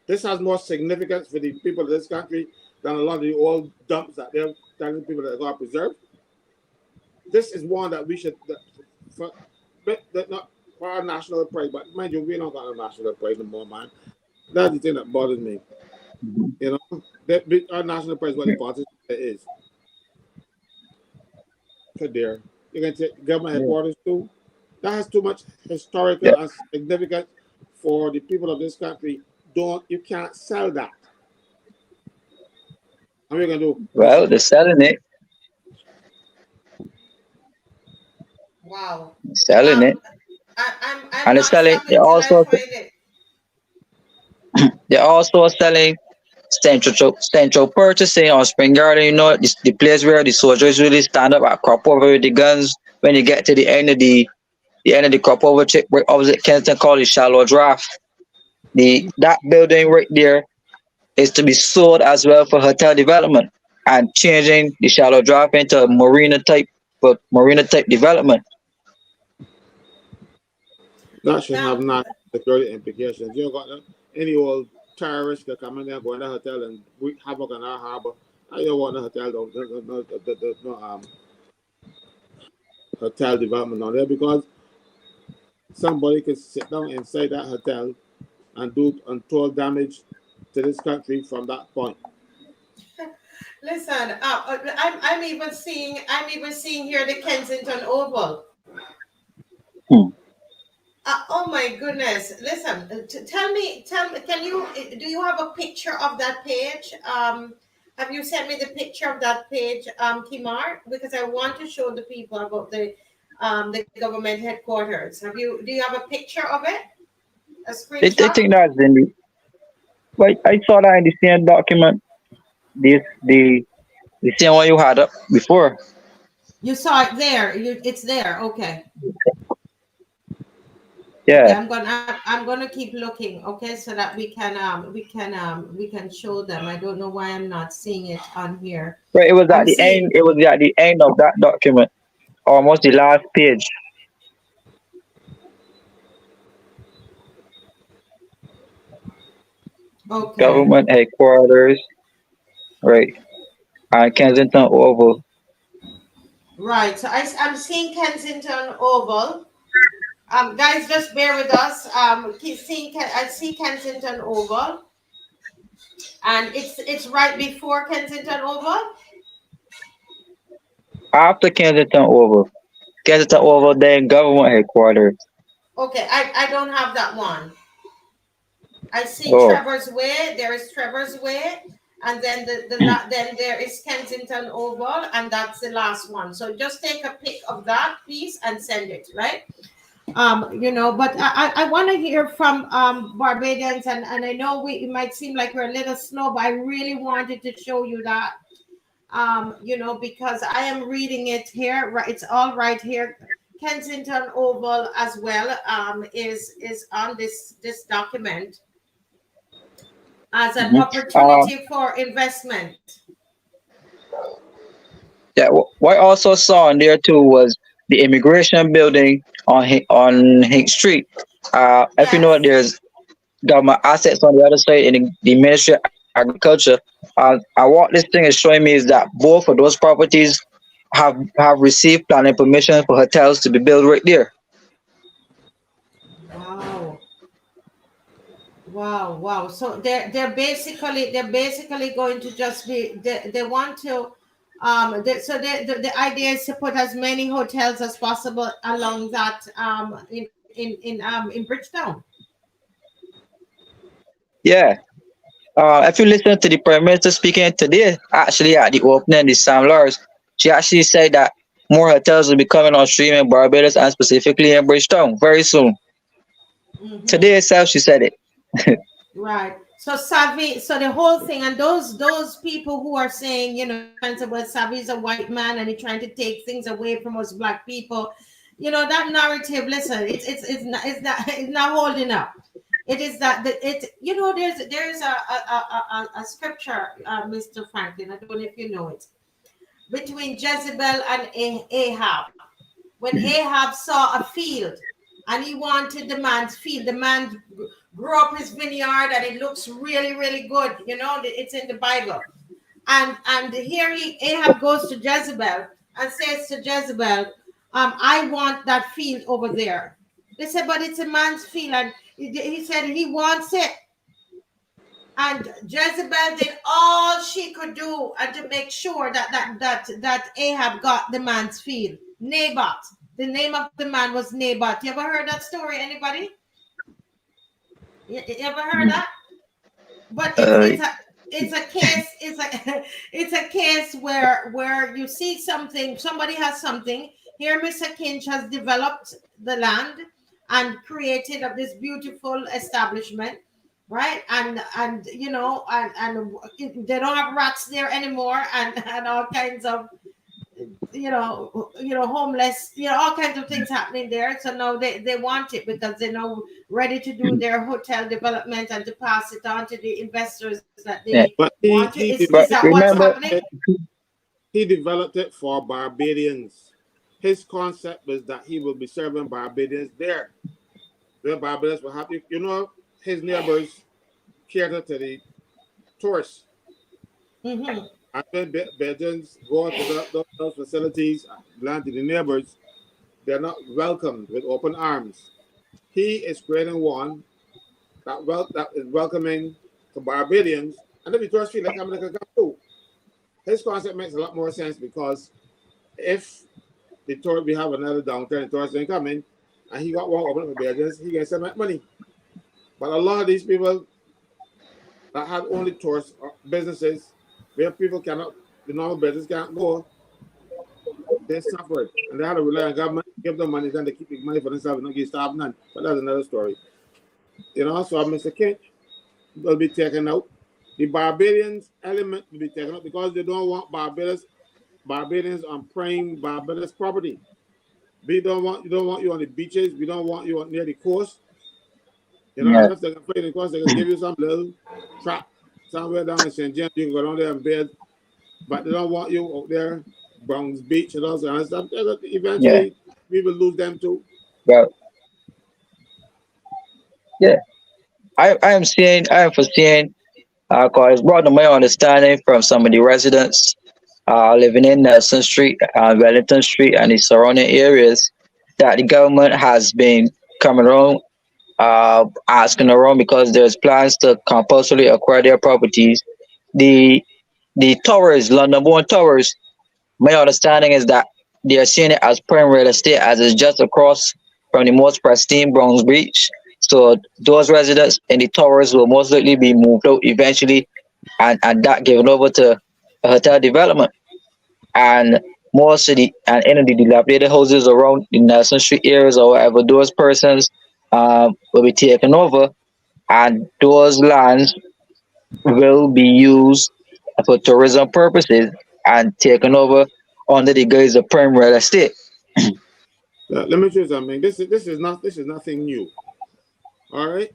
This has more significance for the people of this country than a lot of the old dumps that they're telling people that got preserved. This is one that we should, not for our national pride, but mind you, we don't got a national pride no more, man. That's the thing that bothers me. You know, our national pride is what the politics is. So there, you can take government headquarters too. That has too much historical and significance for the people of this country. You can't sell that. What are you gonna do? Well, they're selling it. Wow. Selling it. I'm And they're not selling. stopping till I find it. They're also selling central purchasing on Spring Garden. You know, the place where the soldiers really stand up and crop over with the guns. When you get to the end of the crop over check, opposite Kensington College shallow draft. That building right there is to be sold as well for hotel development and changing the shallow draft into marina type development. That should have not security implications. You don't got any old terrorist that come in there, go in the hotel and wreak havoc on our harbor. I don't want a hotel, no hotel development on there because somebody could sit down inside that hotel and do untold damage to this country from that point. Listen, I'm even seeing here the Kensington Oval. Oh my goodness! Listen, tell me, do you have a picture of that page? Have you sent me the picture of that page, Kimar? Because I want to show the people about the government headquarters. Do you have a picture of it? A screenshot? I think that's in the. Wait, I saw that in the same document. The same one you had up before. You saw it there. It's there. Okay. Yeah. Okay, I'm gonna keep looking. Okay, so that we can show them. I don't know why I'm not seeing it on here. Right. It was at I'm the seeing. end. It was at the end of that document, almost the last page. Okay. Government headquarters. Right. Kensington Oval. Right. So I'm seeing Kensington Oval. Guys, just bear with us. I see Kensington Oval, and it's right before Kensington Oval. After Kensington Oval. Kensington Oval, then government headquarters. Okay, I don't have that one. I see Oh. Trevor's Way. There is Trevor's Way, and then then there is Kensington Oval, and that's the last one. So just take a pic of that, please, and send it. Right. But I want to hear from Barbadians, and I know it might seem like we're a little slow, but I really wanted to show you that, because I am reading it here. Right, it's all right here. Kensington Oval as well is on this document as an opportunity for investment. Yeah, what I also saw in there too was the immigration building on Hink Street. If you know, there's government assets on the other side in the Ministry of Agriculture. What this thing is showing me is that both of those properties have received planning permission for hotels to be built right there. Wow. So they're basically going to just be they want to the idea is to put as many hotels as possible along that in Bridgetown. Yeah. If you listen to the Prime Minister speaking today, actually at the opening, the Sam Lars, she actually said that more hotels will be coming on stream in Barbados and specifically in Bridgetown very soon. Today itself, she said it. Right. So Savvy, so the whole thing, and those people who are saying, trying to, well, Savvy is a white man and he's trying to take things away from us black people, that narrative. Listen, it's not holding up. It is that there's a scripture, Mr. Franklin. I don't know if you know it, between Jezebel and Ahab. When Ahab saw a field and he wanted the man's field, the man grew up his vineyard and it looks really, really good. It's in the Bible. And here Ahab goes to Jezebel and says to Jezebel, I want that field over there. They said, but it's a man's field. And he said he wants it. And Jezebel did all she could do and to make sure that Ahab got the man's field. Naboth. The name of the man was Naboth. You ever heard that story? Anybody? You ever heard that? But it's a case. It's a case where you see something. Somebody has something. Here, Mr. Kinch has developed the land and created this beautiful establishment. Right, and they don't have rats there anymore, and all kinds of homeless, all kinds of things happening there. So now they want it because they're now ready to do their hotel development and to pass it on to the investors that Yeah. they But want to. he Is But that what's remember, happening? he developed it for Barbadians. His concept was that he will be serving Barbadians there. The Barbadians were happy. His neighbors cater to the tourists. Mm-hmm. And when BAJANS go to those facilities, land to the neighbors, they're not welcomed with open arms. He is creating one that is welcoming to Barbadians, and then the tourists feel like America can come too. His concept makes a lot more sense because if we have another downturn, the tourists ain't coming, and he got one open for BAJANS, he can send that money. But a lot of these people that have only tourist businesses where people cannot, the normal business can't go, they suffered. And they had to rely on government, give them money, then they keep the money for themselves and not get starved none. But that's another story. So Mr. Kinch will be taken out. The Barbadians element will be taken out because they don't want Barbadians on prime Barbados property. We don't want you on the beaches. We don't want you near the coast. yeah, If they can play the coast, they can give you some little trap somewhere down in St. James. You can go down there and bed, but they don't want you out there, Bronx Beach and all that kind of stuff. yeah, Eventually, we will lose them too. well, yeah. I am foreseeing, because it's brought to my understanding from some of the residents living in Nelson Street, Wellington Street, and the surrounding areas, that the government has been coming around, asking around because there's plans to compulsorily acquire their properties. The the towers, London born towers, my understanding is that they are seeing it as prime real estate as it's just across from the most pristine Bronx Beach. So those residents in the towers will most likely be moved out eventually, and that given over to a hotel development. And most of the dilapidated houses around the Nelson Street areas or whatever, those persons will be taken over, and those lands will be used for tourism purposes and taken over under the guise of prime real estate. Let me show you something. This is nothing new. All right.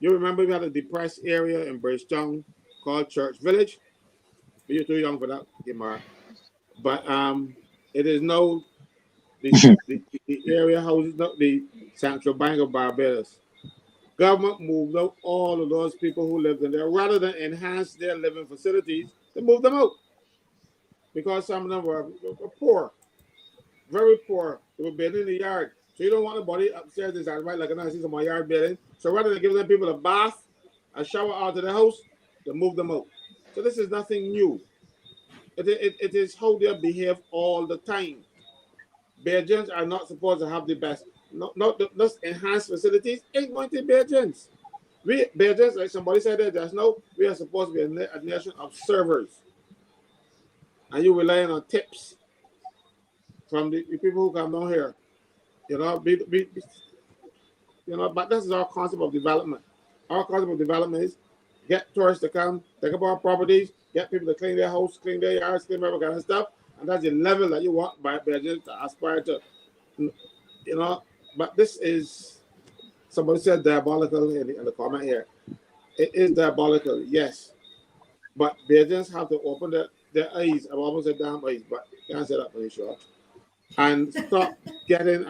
You remember we had a depressed area in Bridgetown called Church Village. You're too young for that, Gemara. But it is now the area houses, not the Central Bank of Barbados. Government moved out all of those people who lived in there rather than enhance their living facilities. They moved them out because some of them were poor, very poor. They were building in the yard. So you don't want nobody upstairs inside, right? Like I see some of my yard building. So rather than giving them people a bath, a shower out of the house, they move them out. So this is nothing new. It is how they behave all the time. BAJANS are not supposed to have the best, not enhanced facilities. Ain't going to be BAJANS. BAJANS, like somebody said there just now, we are supposed to be a nation of servers. And you relying on tips from the people who come down here. But this is our concept of development. Our concept of development is get tourists to come, take up our properties, get people to clean their house, clean their yards, clean every kind of stuff, and that's the level that you want by BRIDGETOWN to aspire to, you know. But this is, somebody said diabolical in the comment here. It is diabolical, yes. But BRIDGETOWNs have to open their eyes. I've almost said damn eyes, but can't say that for sure. And stop getting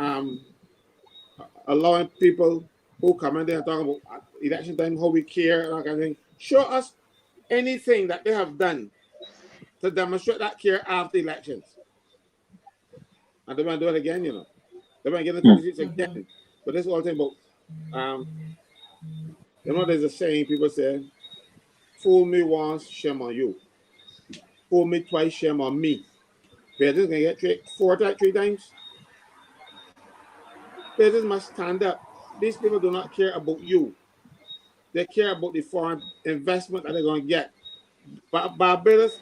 allowing people who come in there and talk about election time, how we care and all kind of thing. Show us anything that they have done to demonstrate that care after elections. And they might do it again, you know. They might get the 26 again. But this is all thing about, you know, there's a saying people say, fool me once, shame on you. Fool me twice, shame on me. BRIDGETOWN's gonna get three times. BRIDGETOWN must stand up. These people do not care about you. They care about the foreign investment that they're going to get. Barbados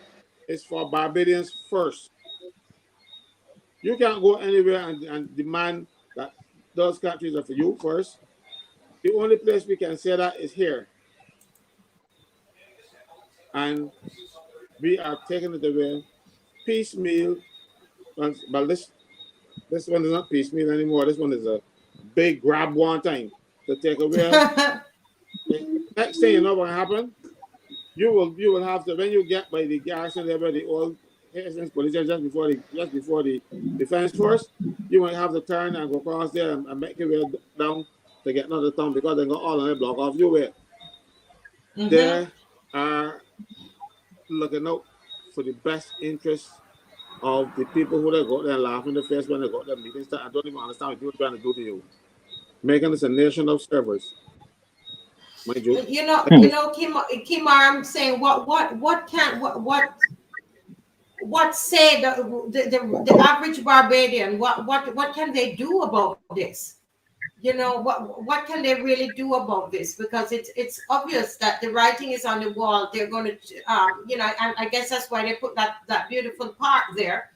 is for Barbadians first. You can't go anywhere and demand that those countries are for you first. The only place we can say that is here. And we are taking it away piecemeal. But this one is not piecemeal anymore. This one is a big grab one time to take away. Next thing you know what will happen, you will have to, when you get by the garrison there by the old police just before the defense force, you might have to turn and go across there and make your way down to get another town because they got all on the block off your way. They are looking out for the best interests of the people who they go there and laugh in the face when they go there meetings. I don't even understand what people are trying to do to you. Making us a nation of servers. Mind you. You know, Kim, I'm saying what say the average Barbadian? What can they do about this? You know, what can they really do about this? Because it's obvious that the writing is on the wall. They're going to, you know, and I guess that's why they put that beautiful park there,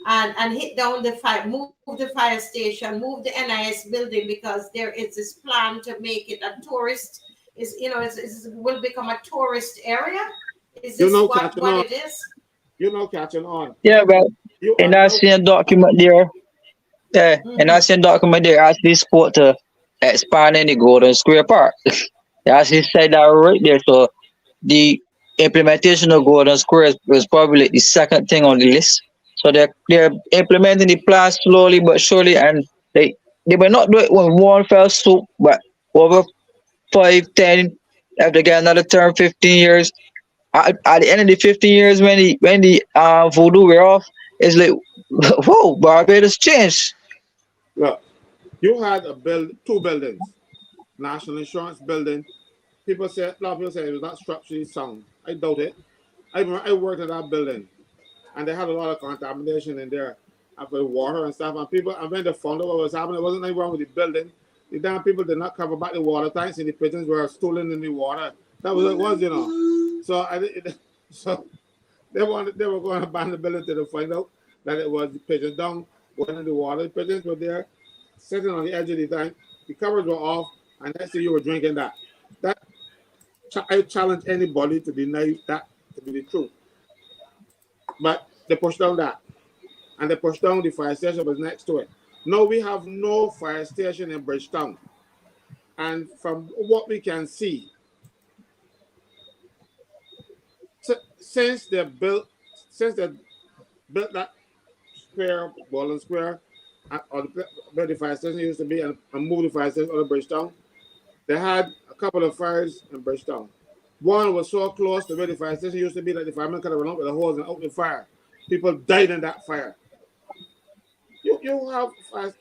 and hit down the fire, move the fire station, move the NIS building, because there is this plan to make it a tourist. Will become a tourist area. Is this what it is? You know, catching on. Yeah, but in that same document there, in that same document there, actually spoke to expanding the Golden Square Park. They actually said that right there. So the implementation of Golden Square was probably the second thing on the list. So they're implementing the plan slowly but surely, and they may not do it with one fell swoop, but over 5, 10, if they get another term, 15 years. At the end of the 15 years, when the voodoo wear off, it's like, whoa, Barbados changed. Look, you had two buildings, National Insurance Building. A lot of people say it was not structurally sound. I doubt it. I worked at that building, and they had a lot of contamination in there after the water and stuff. And when they found out what was happening, it wasn't anything wrong with the building. The damn people did not cover back the water tanks, and the pigeons were stolen in the water. That was what it was, you know. So they were going to ban the building to find out that it was the pigeons down going in the water. The pigeons were there, sitting on the edge of the tank. The covers were off, and next thing you were drinking that. I challenge anybody to deny that to be the truth. But they pushed down that, and they pushed down the fire station was next to it. Now we have no fire station in BRIDGETOWN, and from what we can see, since they built that square, Golden Square, or where the fire station used to be, and moved the fire station out of BRIDGETOWN, they had a couple of fires in BRIDGETOWN. One was so close to where the fire station used to be that the firemen could have run out with the hose and out the fire. People died in that fire. You have fires.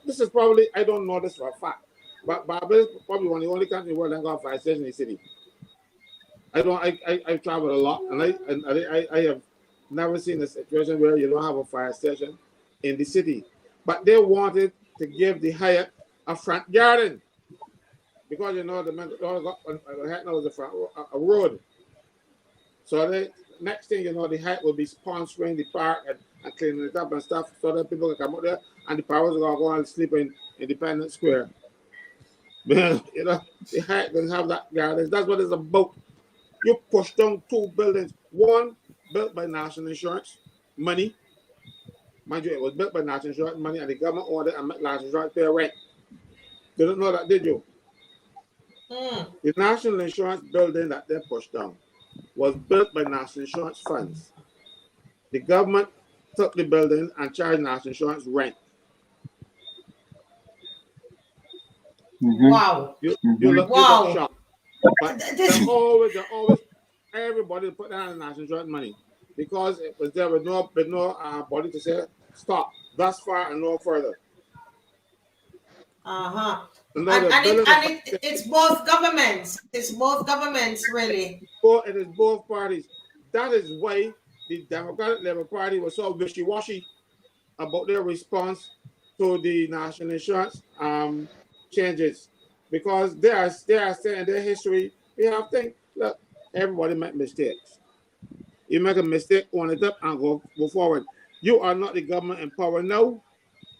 This is probably, I don't know this for a fact, but Barbados is probably one of the only countries in the world that got a fire station in the city. I travel a lot, and I have never seen a situation where you don't have a fire station in the city. But they wanted to give the Hyatt a front garden, because you know the Hyatt now is a road. So next thing you know, the Hyatt will be sponsoring the park and cleaning it up and stuff, so that people can come out there, and the powers are going to go and sleep in Independence Square. You know, the height doesn't have that guidance. That's what it's about. You push down 2 buildings. One built by national insurance money. Mind you, it was built by national insurance money, and the government ordered and national insurance pay rent. Didn't know that, did you? The national insurance building that they pushed down was built by national insurance funds. The government took the building and charged national insurance rent. Wow. You look Wow. shocked. But This, they're always everybody put down the national insurance money because it was there with no body to say stop thus far and no further. And it's both governments. It's both governments, really. It is both parties. That is why the Democratic Labour Party was so wishy-washy about their response to the national insurance changes, because they are saying in their history, we have things. Look, everybody make mistakes. You make a mistake, own it up and go forward. You are not the government in power now,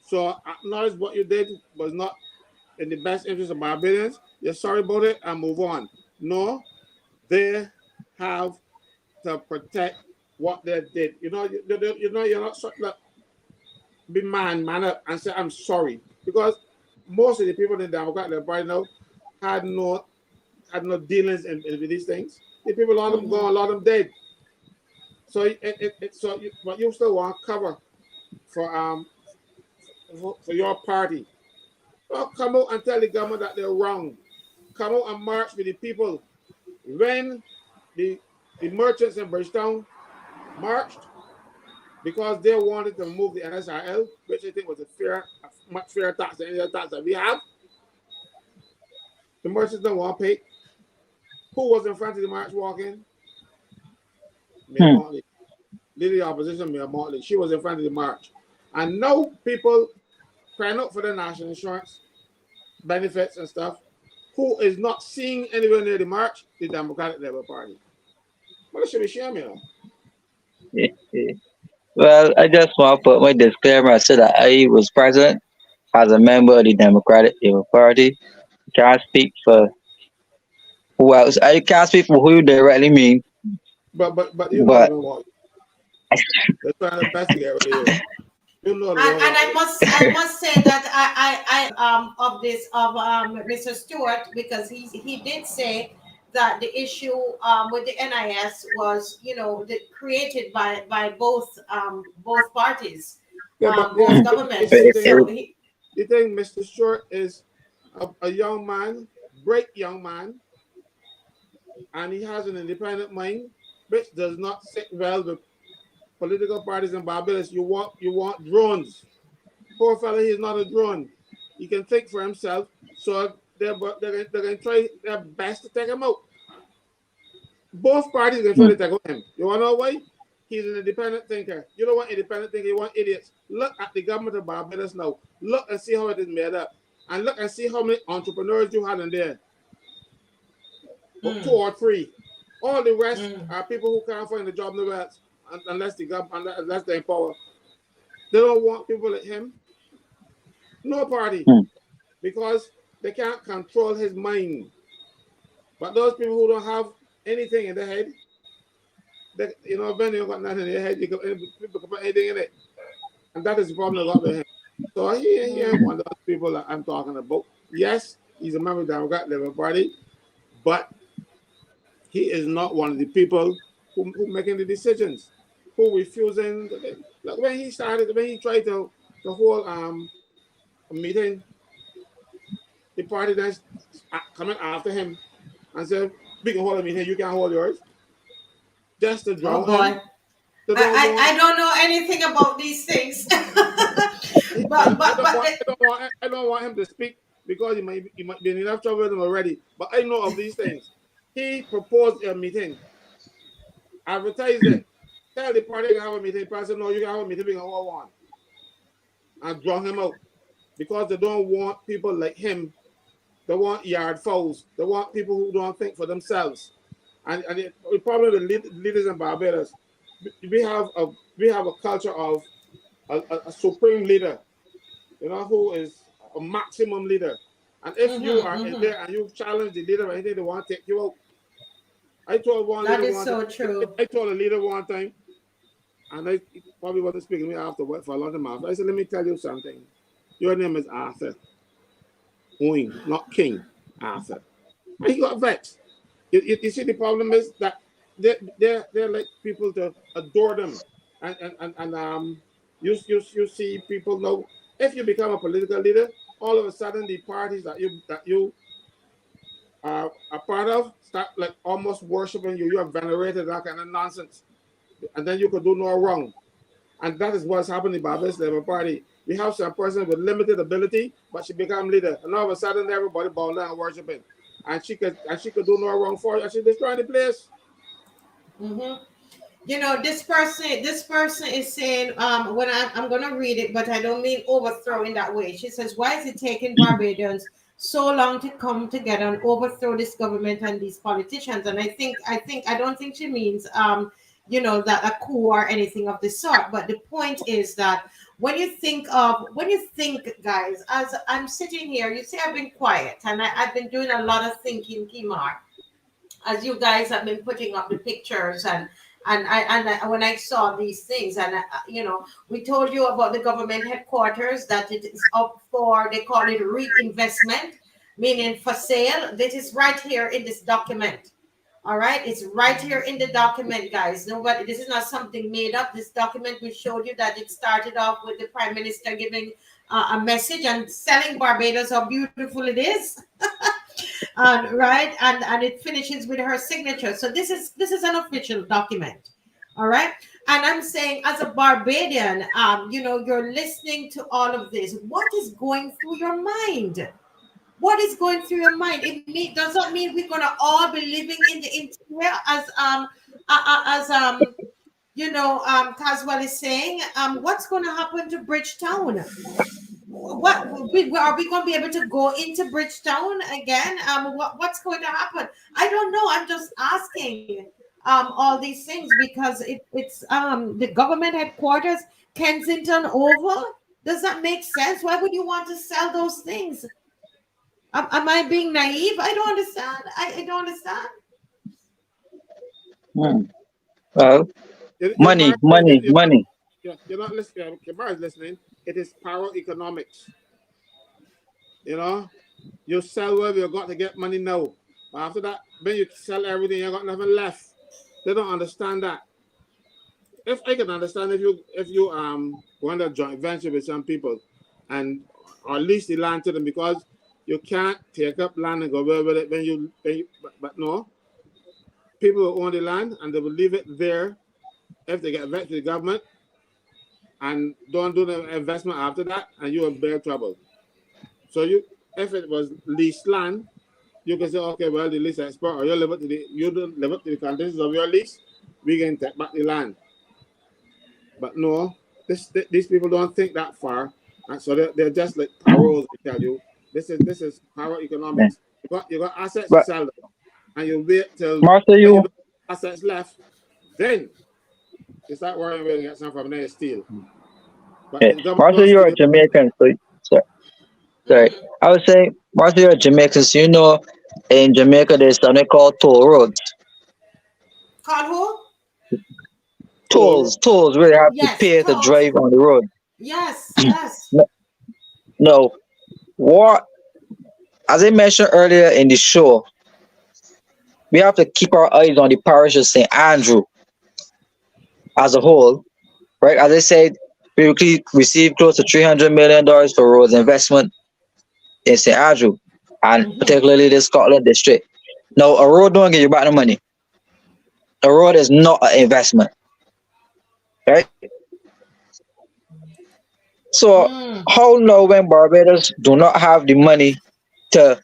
so acknowledge what you did was not in the best interest of Barbadians. You're sorry about it and move on. No, they have to protect what they did. You know, you're not like, be man up and say I'm sorry, because most of the people in the Democratic Party now had no dealings in these things. The people, a lot of them gone, a lot of them dead. So but you still want cover for your party. Well, come out and tell the government that they're wrong. Come out and march with the people. When the merchants in Bridgetown marched because they wanted to remove the NSRL, which I think was a much fairer tax than any other tax that we have. The merchants don't want to pay. Who was in front of the march walking? Mayor Motley. Leader of the opposition, Mayor Motley. She was in front of the march. And now people crying out for the national insurance benefits and stuff, who is not seeing anywhere near the march? The Democratic Labour Party. Well, it should be shame, you know. Well, I just want to put my disclaimer so that I was present as a member of the Democratic Labour Party. Can't speak for who else. I can't speak for who you directly mean. But you know what? They're trying to investigate what it is. You know and I must say that I of this of Mr. Stewart, because he did say that the issue with the NIS was, you know, created by both parties, both governments. So you think Mr. Stewart is a young man, great young man, and he has an independent mind, which does not sit well with political parties in Barbados. You want drones. Poor fella, he's not a drone. He can think for himself. So they're going to try their best to take him out. Both parties are going to try to take out him. You want to know why? He's an independent thinker. You don't want independent thinker. You want idiots. Look at the government of Barbados now. Look and see how it is made up. And look and see how many entrepreneurs you had in there. 2 or 3. All the rest are people who can't find a job nowhere else unless they're in power. They don't want people like him. No party. Because they can't control his mind. But those people who don't have anything in their head, when you got nothing in your head, people can put anything in it. And that is the problem I got with him. So he ain't one of those people that I'm talking about. Yes, he's a member of the Democratic Labour Party, but he is not one of the people who making the decisions, who refusing. Like when he tried to hold a meeting, the party that's coming after him and said, we can hold a meeting, you can't hold yours. Just to drown him. I don't know anything about these things. I don't want him to speak because he might be in enough trouble with him already. But I know of these things. He proposed a meeting, advertised it, tell the party you can have a meeting. The person, no, you can have a meeting, we can hold one. And drown him out. Because they don't want people like him. They want yard fouls. They want people who don't think for themselves. And the problem with leaders in Barbados, we have a culture of a supreme leader, who is a maximum leader. And if you Mm-hmm, are in mm-hmm. there and you challenge the leader or anything, they want to take you out. I told one That leader is one time, so true. I told a leader one time, and I he probably wasn't speaking to me after for a long time after. I said, let me tell you something. Your name is Arthur. Owen, not King. Arthur. And he got vexed. You see, the problem is that they're like people to adore them. And you see people now, if you become a political leader, all of a sudden the parties that you are a part of start like almost worshiping you. You are venerated, that kind of nonsense. And then you could do no wrong. And that is what's happening by this Labour Party. We have some person with limited ability, but she become leader. And all of a sudden everybody bow down and worshiping. And she could do no wrong for it. And she's destroying the place. Mm-hmm. You know, this person is saying, when I'm gonna read it, but I don't mean overthrow in that way. She says, why is it taking Barbadians so long to come together and overthrow this government and these politicians? And I don't think she means that a coup or anything of the sort. But the point is that when you think, guys, as I'm sitting here, you see I've been quiet and I've been doing a lot of thinking, Kimar, as you guys have been putting up the pictures when I saw these things, and we told you about the government headquarters, that it is up for, they call it reinvestment, meaning for sale. This is right here in this document. All right, it's right here in the document, guys. Nobody, this is not something made up. This document, we showed you that it started off with the prime minister giving a message and selling Barbados how beautiful it is. Right, and it finishes with her signature. So this is an official document. All right, and I'm saying, as a Barbadian, you're listening to all of this. What is going through your mind? What is going through your mind? Does that mean we're gonna all be living in the interior, as Caswell is saying? What's going to happen to Bridgetown? Are we going to be able to go into Bridgetown again? What's going to happen? I don't know. I'm just asking all these things because it's the government headquarters, Kensington Oval. Does that make sense? Why would you want to sell those things? Am I being naive? I don't understand. I don't understand. Hmm. Well, You money, Mark, money, money. you're not listening. Kibar is listening. It is power economics. You know, you sell where you got to get money now. But after that, when you sell everything, you got nothing left. They don't understand that. If I can understand, if you want a joint venture with some people and or lease the land to them, because you can't take up land and go away with it but no, people will own the land and they will leave it there if they get back to the government and don't do the investment after that, and you will bear trouble. So if it was leased land, you can say, okay, well, the lease expert, or you live up to the conditions of your lease, we can take back the land. But no, these people don't think that far, and so they're just like paroles. I tell you, this is power Yeah. economics. You got assets to But sell them, and you wait till Martha, when you you, don't have assets left, then you start worrying where you get some from there steal. But yeah. the government Martha, don't you're a steal. Jamaican, so sorry. Mm-hmm. I would say, Martha, you're a Jamaican. So in Jamaica, there's something called toll roads. Call who? Toll. Tolls where you have to Yes, pay to tolls. drive on the road. Yes, yes. No, no. What, as I mentioned earlier in the show, we have to keep our eyes on the parish of St. Andrew as a whole, right? As I said, we received close to $300 million for roads investment in St. Andrew, and Mm-hmm. particularly the Scotland district. Now, a road don't give you back the money. A road is not an investment, right? So, Mm. how now when Barbados do not have the money to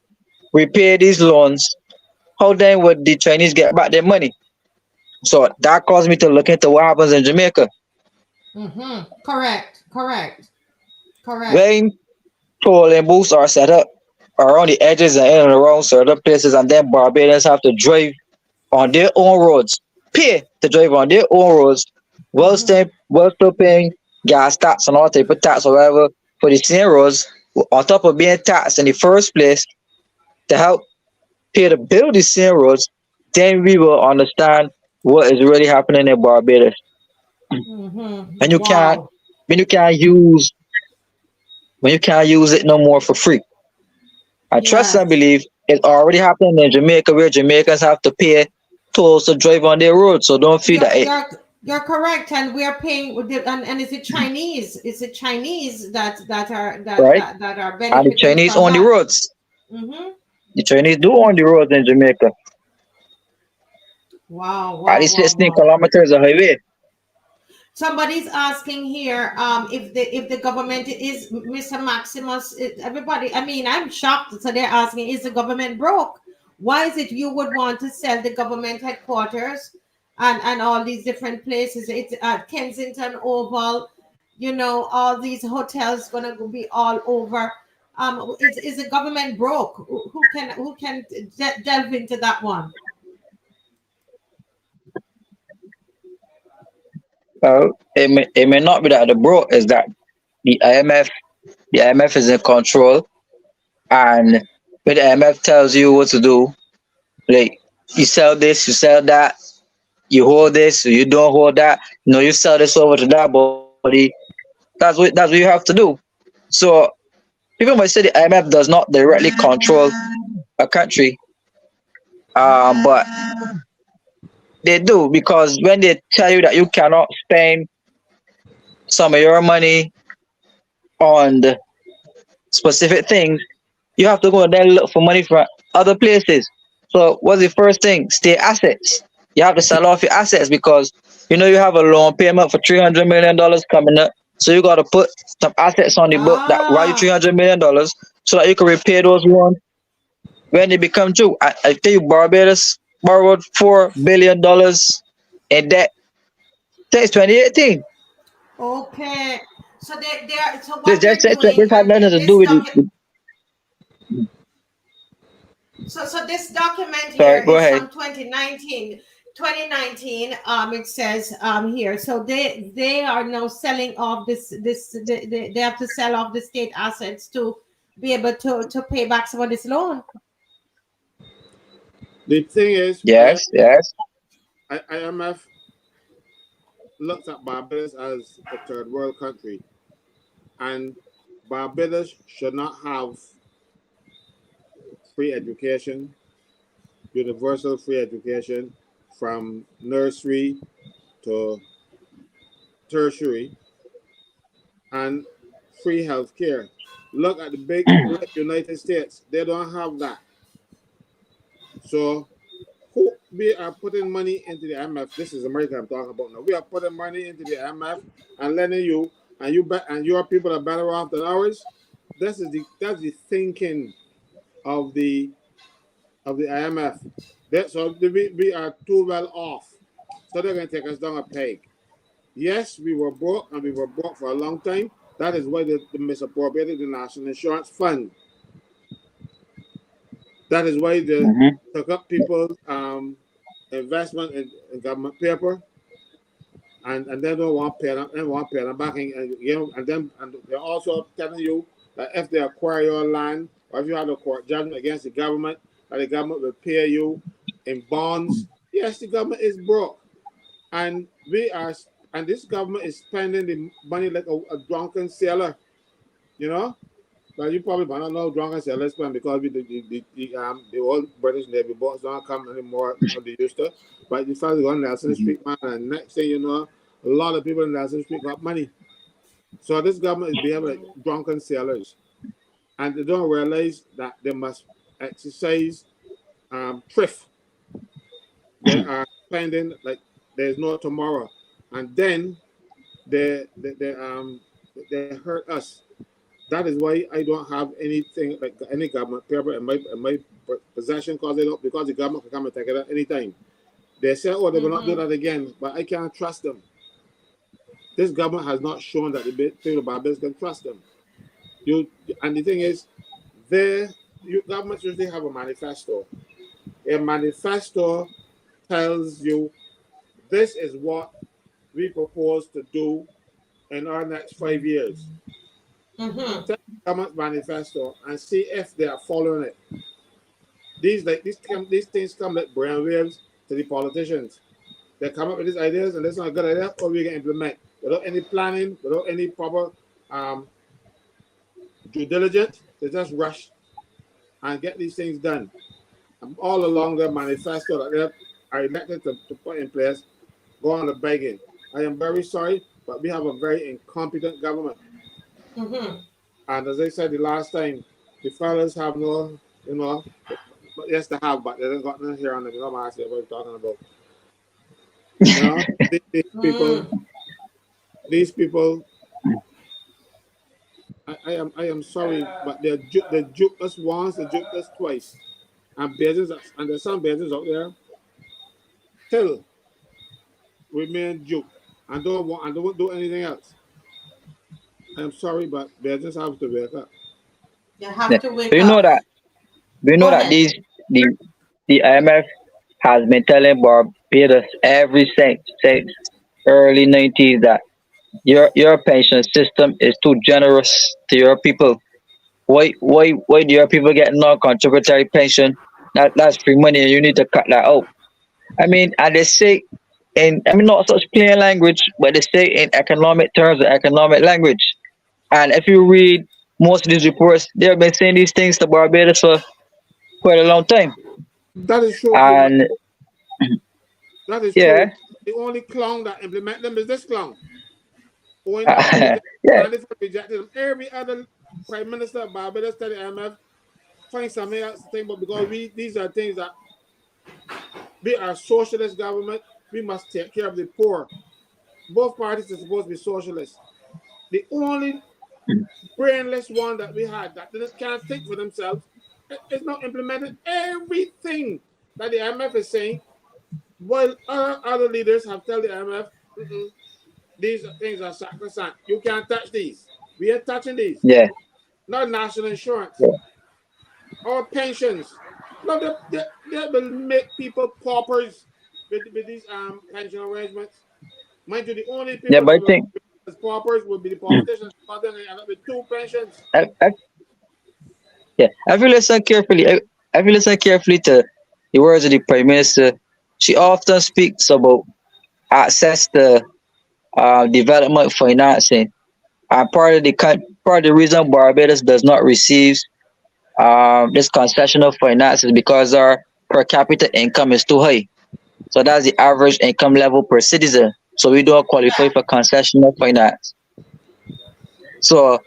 repay these loans, how then would the Chinese get back their money? So that caused me to look into what happens in Jamaica. Mm-hmm. Correct. Correct. Correct. When tolling booths are set up around the edges and in and around certain places, and then Barbadians have to drive on their own roads, pay to drive on their own roads, while Mm-hmm. still paying gas tax and all type of tax or whatever for the same roads. on top of being taxed in the first place to help pay to build these same roads, then we will understand what is really happening in Barbados. And you can't Wow. when you can't use it no more for free. I trust and Yes. believe it's already happening in Jamaica where Jamaicans have to pay tolls to drive on their road. So don't feel You're that it you're you're correct, and we are paying with and is it Chinese? Is it Chinese right. that are And the benefiting Chinese from on the that? roads. Mm-hmm. The Chinese do own the roads in Jamaica. Wow, At wow, least wow, 16 wow. kilometers of highway. Somebody's asking here, if the government is Mr. Maximus. Everybody, I mean, I'm shocked. So they're asking, is the government broke? Why is it you would want to sell the government headquarters and all these different places? It's at Kensington Oval. All these hotels gonna be all over. Is the government broke? Who can delve into that one? It may not be that the bro is that the IMF the IMF is in control, and when the IMF tells you what to do, like you sell this, you sell that, you hold this, you don't hold that. You sell this over to that body. That's what you have to do. So people might say the IMF does not directly control a country, but they do, because when they tell you that you cannot spend some of your money on the specific things, you have to go and then look for money from other places. So what's the first thing? State assets. You have to sell off your assets because you have a loan payment for $300 million coming up. So you got to put some assets on the book that value Ah. $300 million so that you can repay those loans when they become due. I tell you, Barbados borrowed $4 billion in debt since 2018. Okay. So they are, so This what just they're this doing, has and nothing to do this with document. it. So this document here Sorry, go is ahead. from 2019. 2019. It says here. So they are now selling off they have to sell off the state assets to be able to pay back some of this loan. The thing is, Yes, yes. IMF looks at Barbados as a third world country, and Barbados should not have free education, universal free education from nursery to tertiary, and free health care. Look at the big United States, they don't have that. So who we are putting money into the IMF? This is America I'm talking about now. We are putting money into the IMF and letting you, and your people are better off than ours. That's the thinking of the IMF. So we are too well off. So they're going to take us down a peg. Yes, we were broke, and we were broke for a long time. That is why they misappropriated the National Insurance Fund. That is why they Mm-hmm. took up people's investment in government paper, and they don't want pay them back, and they're also telling you that if they acquire your land, or if you have a court judgment against the government, that the government will pay you in bonds. Yes, the government is broke, and this government is spending the money like a drunken sailor, you know. But you probably might not know drunken sailors spend, because the old British Navy boats don't come anymore how they used to. But you start going Nelson Street, man, and next thing you know, a lot of people in Nelson Street got money. So this government is behaving like drunken sailors, and they don't realize that they must exercise thrift. They are spending like there's no tomorrow, and then they hurt us. That is why I don't have anything like any government paper in my possession, because the government can come and take it at any time. They say, oh, they will not do Mm-hmm. that again, but I can't trust them. This government has not shown that the people of Barbados can trust them. And the thing is, governments usually have a manifesto. A manifesto tells you this is what we propose to do in our next 5 years. Mm-hmm. government manifesto and see if they are following it. These things come like brainwaves to the politicians. They come up with these ideas, and that's not a good idea, or we can implement without any planning, without any proper due diligence. They just rush and get these things done. And all along the manifesto that they are elected to put in place, go on the begging. I am very sorry, but we have a very incompetent government. Mm-hmm. And as I said the last time, the fellas have no, but yes, they have, but they don't got nothing here on them. You know what I'm talking about. You know, these people. I am sorry, but they juked us once, they juked us twice, and there's some BAJANS out there still remain juked and don't do anything else. I am sorry, but BAJANS have to wake up. You have to Do wake you know up. that? Do you Go know that ahead. the IMF has been telling Barbados since early 90s that your pension system is too generous to your people. Why do your people get non-contributory pension? That's free money, and you need to cut that out. I mean, and they say not such plain language, but they say in economic terms or economic language. And if you read most of these reports, they have been saying these things to Barbados for quite a long time. That is true too, but And that is yeah, true. The only clown that implement them is this clown. Only that one rejected yeah, and different rejected them. Every other prime minister of Barbados tell the IMF find something else to think about because these are things that we are socialist government. We must take care of the poor. Both parties are supposed to be socialists. The only brainless one that we had that can't think for themselves is not implementing everything that the IMF is saying, while other leaders have told the IMF, these things are sacrosanct. You can't touch these. We are touching these. yeah, Not national insurance or pensions. No, they will make people paupers with these pension arrangements. Mind you, the only yeah. people But that I will think as paupers will be the politicians, but then they end up with two pensions. I, yeah, if you listen carefully to the words of the Prime Minister, she often speaks about access to development financing. And part of the reason Barbados does not receive this concessional finance is because our per capita income is too high. So that's the average income level per citizen. So we don't qualify for concessional finance. So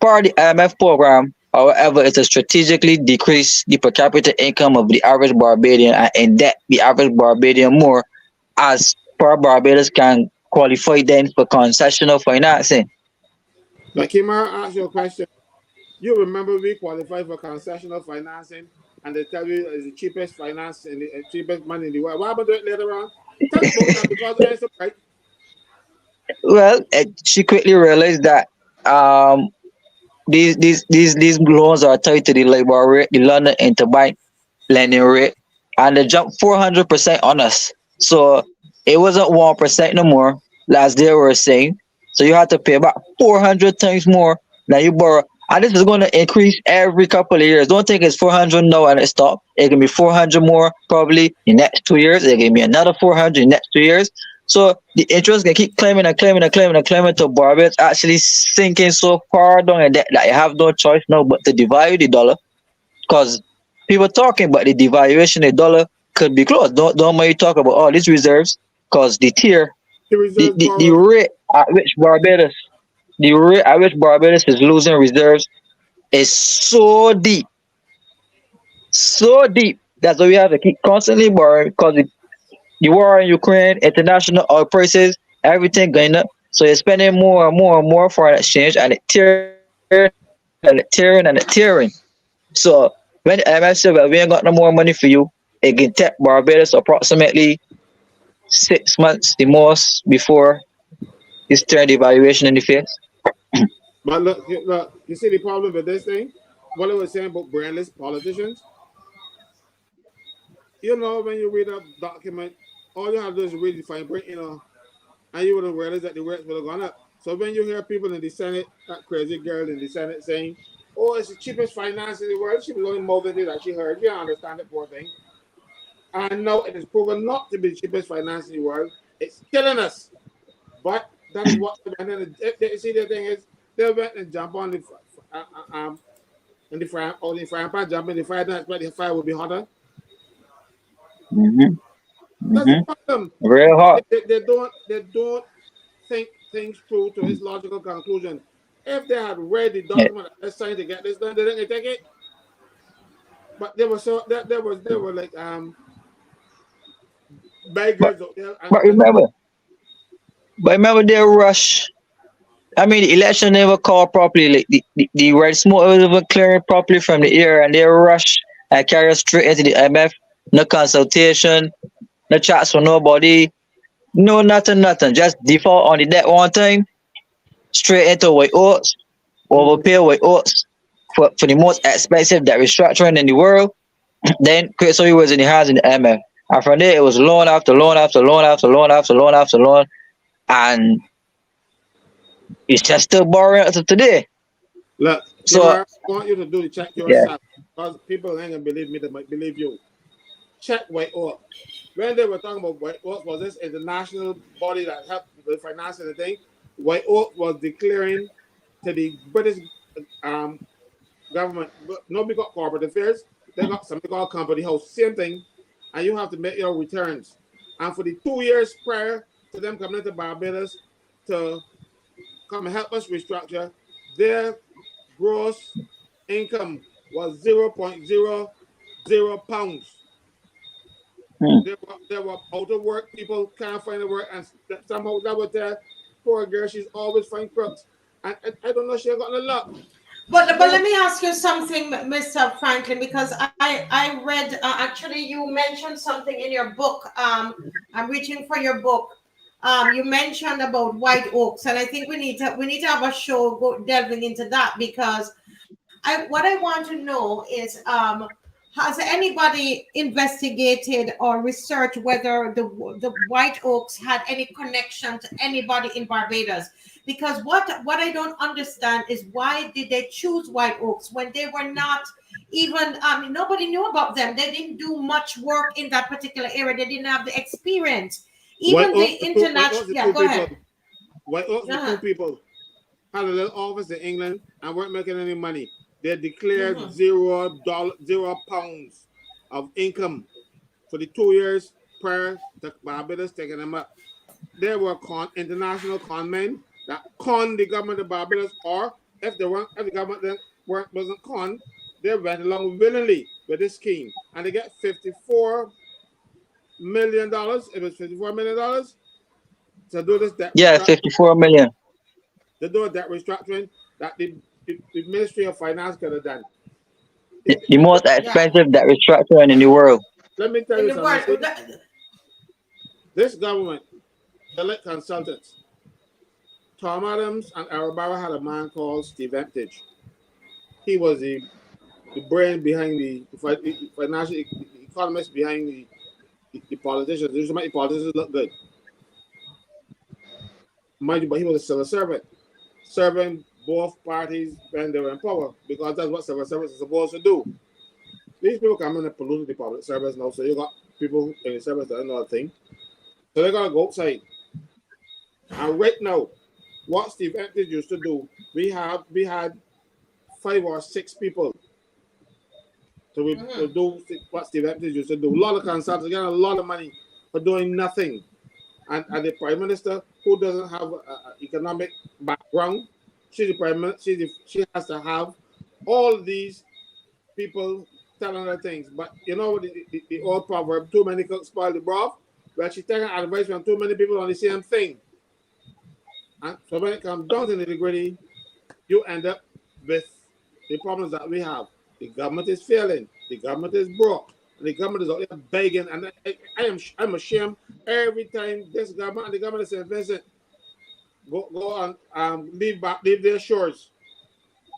part of the IMF program, however, is to strategically decrease the per capita income of the average Barbadian and indebt the average Barbadian more, as per Barbados can qualify then for concessional financing. Like Kimara asked you a question. You remember we qualify for concessional financing and they tell you it's the cheapest finance and the cheapest money in the world. What happened to it later on? Tell us about that because I answered right. Well, she quickly realized that um, these loans are tied to the labor rate, the London interbank lending rate, and they jumped 400% on us. So it wasn't 1% no more, last they were saying. So you had to pay about 400 times more than you borrow. And this is going to increase every couple of years. Don't think it's 400 now and it stop. It can be 400 more probably in the next 2 years. It can be another 400 in the next 2 years. So the interest can keep climbing and climbing and climbing and climbing to Barbados actually sinking so far down in debt that you have no choice now but to devalue the dollar, because people talking about the devaluation of the dollar could be close. Don't mind you talk about all these reserves, because the tier, The the, reserves the, the borrow. rate at which Barbados, the rate at which Barbados is losing reserves is so deep. That's why we have to keep constantly borrowing, because the war in Ukraine, international oil prices, everything going up. So you're spending more and more and more foreign exchange, and it tearing and it tearing and it tearing. So when the IMF said, well, we ain't got no more money for you, it can take Barbados approximately 6 months the most before it's turned the evaluation in the face. But look, you see the problem with this thing? What I was saying about brainless politicians? You know, when you read a document, all you have to do is read the fine print, and you would have realized that the rates would have gone up. So when you hear people in the Senate, that crazy girl in the Senate saying, "Oh, it's the cheapest finance in the world," she was only mouthing it that she heard. You don't understand it, poor thing. And now it is proven not to be the cheapest finance in the world. It's killing us. But that is what. And then see the thing is, they went and jump on the in the frying pan, jump in the fire. That's why the fire will be hotter. Mm-hmm. That's the Mm-hmm. problem. Real hot. They don't think things through to its logical conclusion. If they had read the Yeah. document that's trying to get this done, they didn't take it. But they were like But beggars out there. but remember they rush. I mean, the election never called properly. Like the red smoke was even clearing properly from the air, and they rush and carry us straight into the IMF. No consultation, no chats for nobody, no nothing. Just default on the debt one time, straight into white oats, overpay white oats for the most expensive debt restructuring in the world. Then Chris Oil was in the hands in the IMF. And from there, it was loan after loan after loan after loan after loan after loan. And it's just still borrowing up to today. Look, So, Kimar, I want you to do the check yeah. yourself because people ain't gonna believe me. They might believe you. Check White Oak. When they were talking about White Oak, was this international body that helped with financing the thing? White Oak was declaring to the British government, nobody got corporate affairs. They got something called company house, same thing, and you have to make your returns. And for the 2 years prior to them coming into Barbados to come and help us restructure, their gross income was 0.00 pounds. Hmm. They were out of work. People can't find the work, and somehow that was their poor girl. She's always find crooks, and I don't know she ain't got no luck. But let me ask you something, Mr. Franklin, because I read actually you mentioned something in your book. I'm reaching for your book. You mentioned about white oaks, and I think we need to have a show delving into that because what I want to know is has anybody investigated or researched whether the White Oaks had any connection to anybody in Barbados? Because what I don't understand is why did they choose White Oaks when they were not even nobody knew about them. They didn't do much work in that particular area. They didn't have the experience. White Even the Oaks, international. Yeah, go ahead. White Oaks, the two Uh-huh. people had a little office in England and weren't making any money. They declared Mm-hmm. £0 of income for the 2 years prior to Barbados taking them up. They were international con men that conned the government of Barbados, or if the government wasn't conned, they went along willingly with this scheme, and they get $54 million. It was $54 million to do this debt Yeah, restructuring. 54 million. To do a debt restructuring that the Ministry of Finance could have done. The most Yeah. expensive debt restructuring in the world. Let me tell In you the something. See, world. this government, they like consultants. Tom Adams and Arabara had a man called Steve Emptage. He was the brain behind the financial the economist behind the politicians. They used to make the politicians look good. Mind you, but he was a civil servant, serving both parties when they were in power, because that's what civil servants are supposed to do. These people come in and pollute the public service now, so you got people in the service that don't know a thing. So they gotta go outside. And right now, what Steve Emptage used to do, we had 5 or 6 people to do what Steve Emptage used to do. A lot of consultants getting a lot of money for doing nothing. And the prime minister, who doesn't have an economic background, she's the prime minister. She has to have all these people telling her things. But you know the old proverb, too many cooks spoil the broth? Well, she's taking advice from too many people on the same thing. And so when it comes down to the nitty-gritty, you end up with the problems that we have. The government is failing. The government is broke. And the government is out there begging. And I'm ashamed every time this government and the government is saying, Vincent, go on, leave their shores.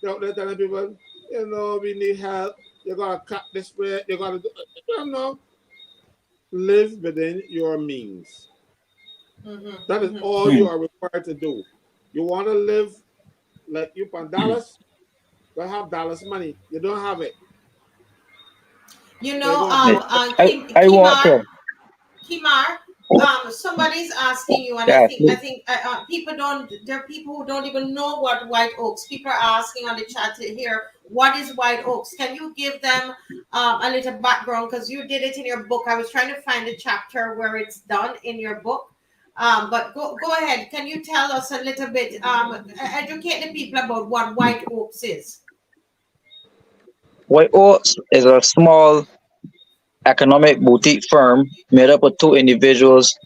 They're telling people, we need help. You gotta cut this way. You gotta live within your means. That is all you are required to do. You want to live like you from Dallas? Go have Dallas money. You don't have it. You So you're know, going to have I want to. Kimar, somebody's asking you, and Yeah, I think people don't. There are people who don't even know what white oaks. People are asking on the chat here, what is white oaks? Can you give them a little background? Because you did it in your book. I was trying to find a chapter where it's done in your book. But go ahead. Can you tell us a little bit? Educate the people about what white oaks is. White Oats is a small economic boutique firm made up of two individuals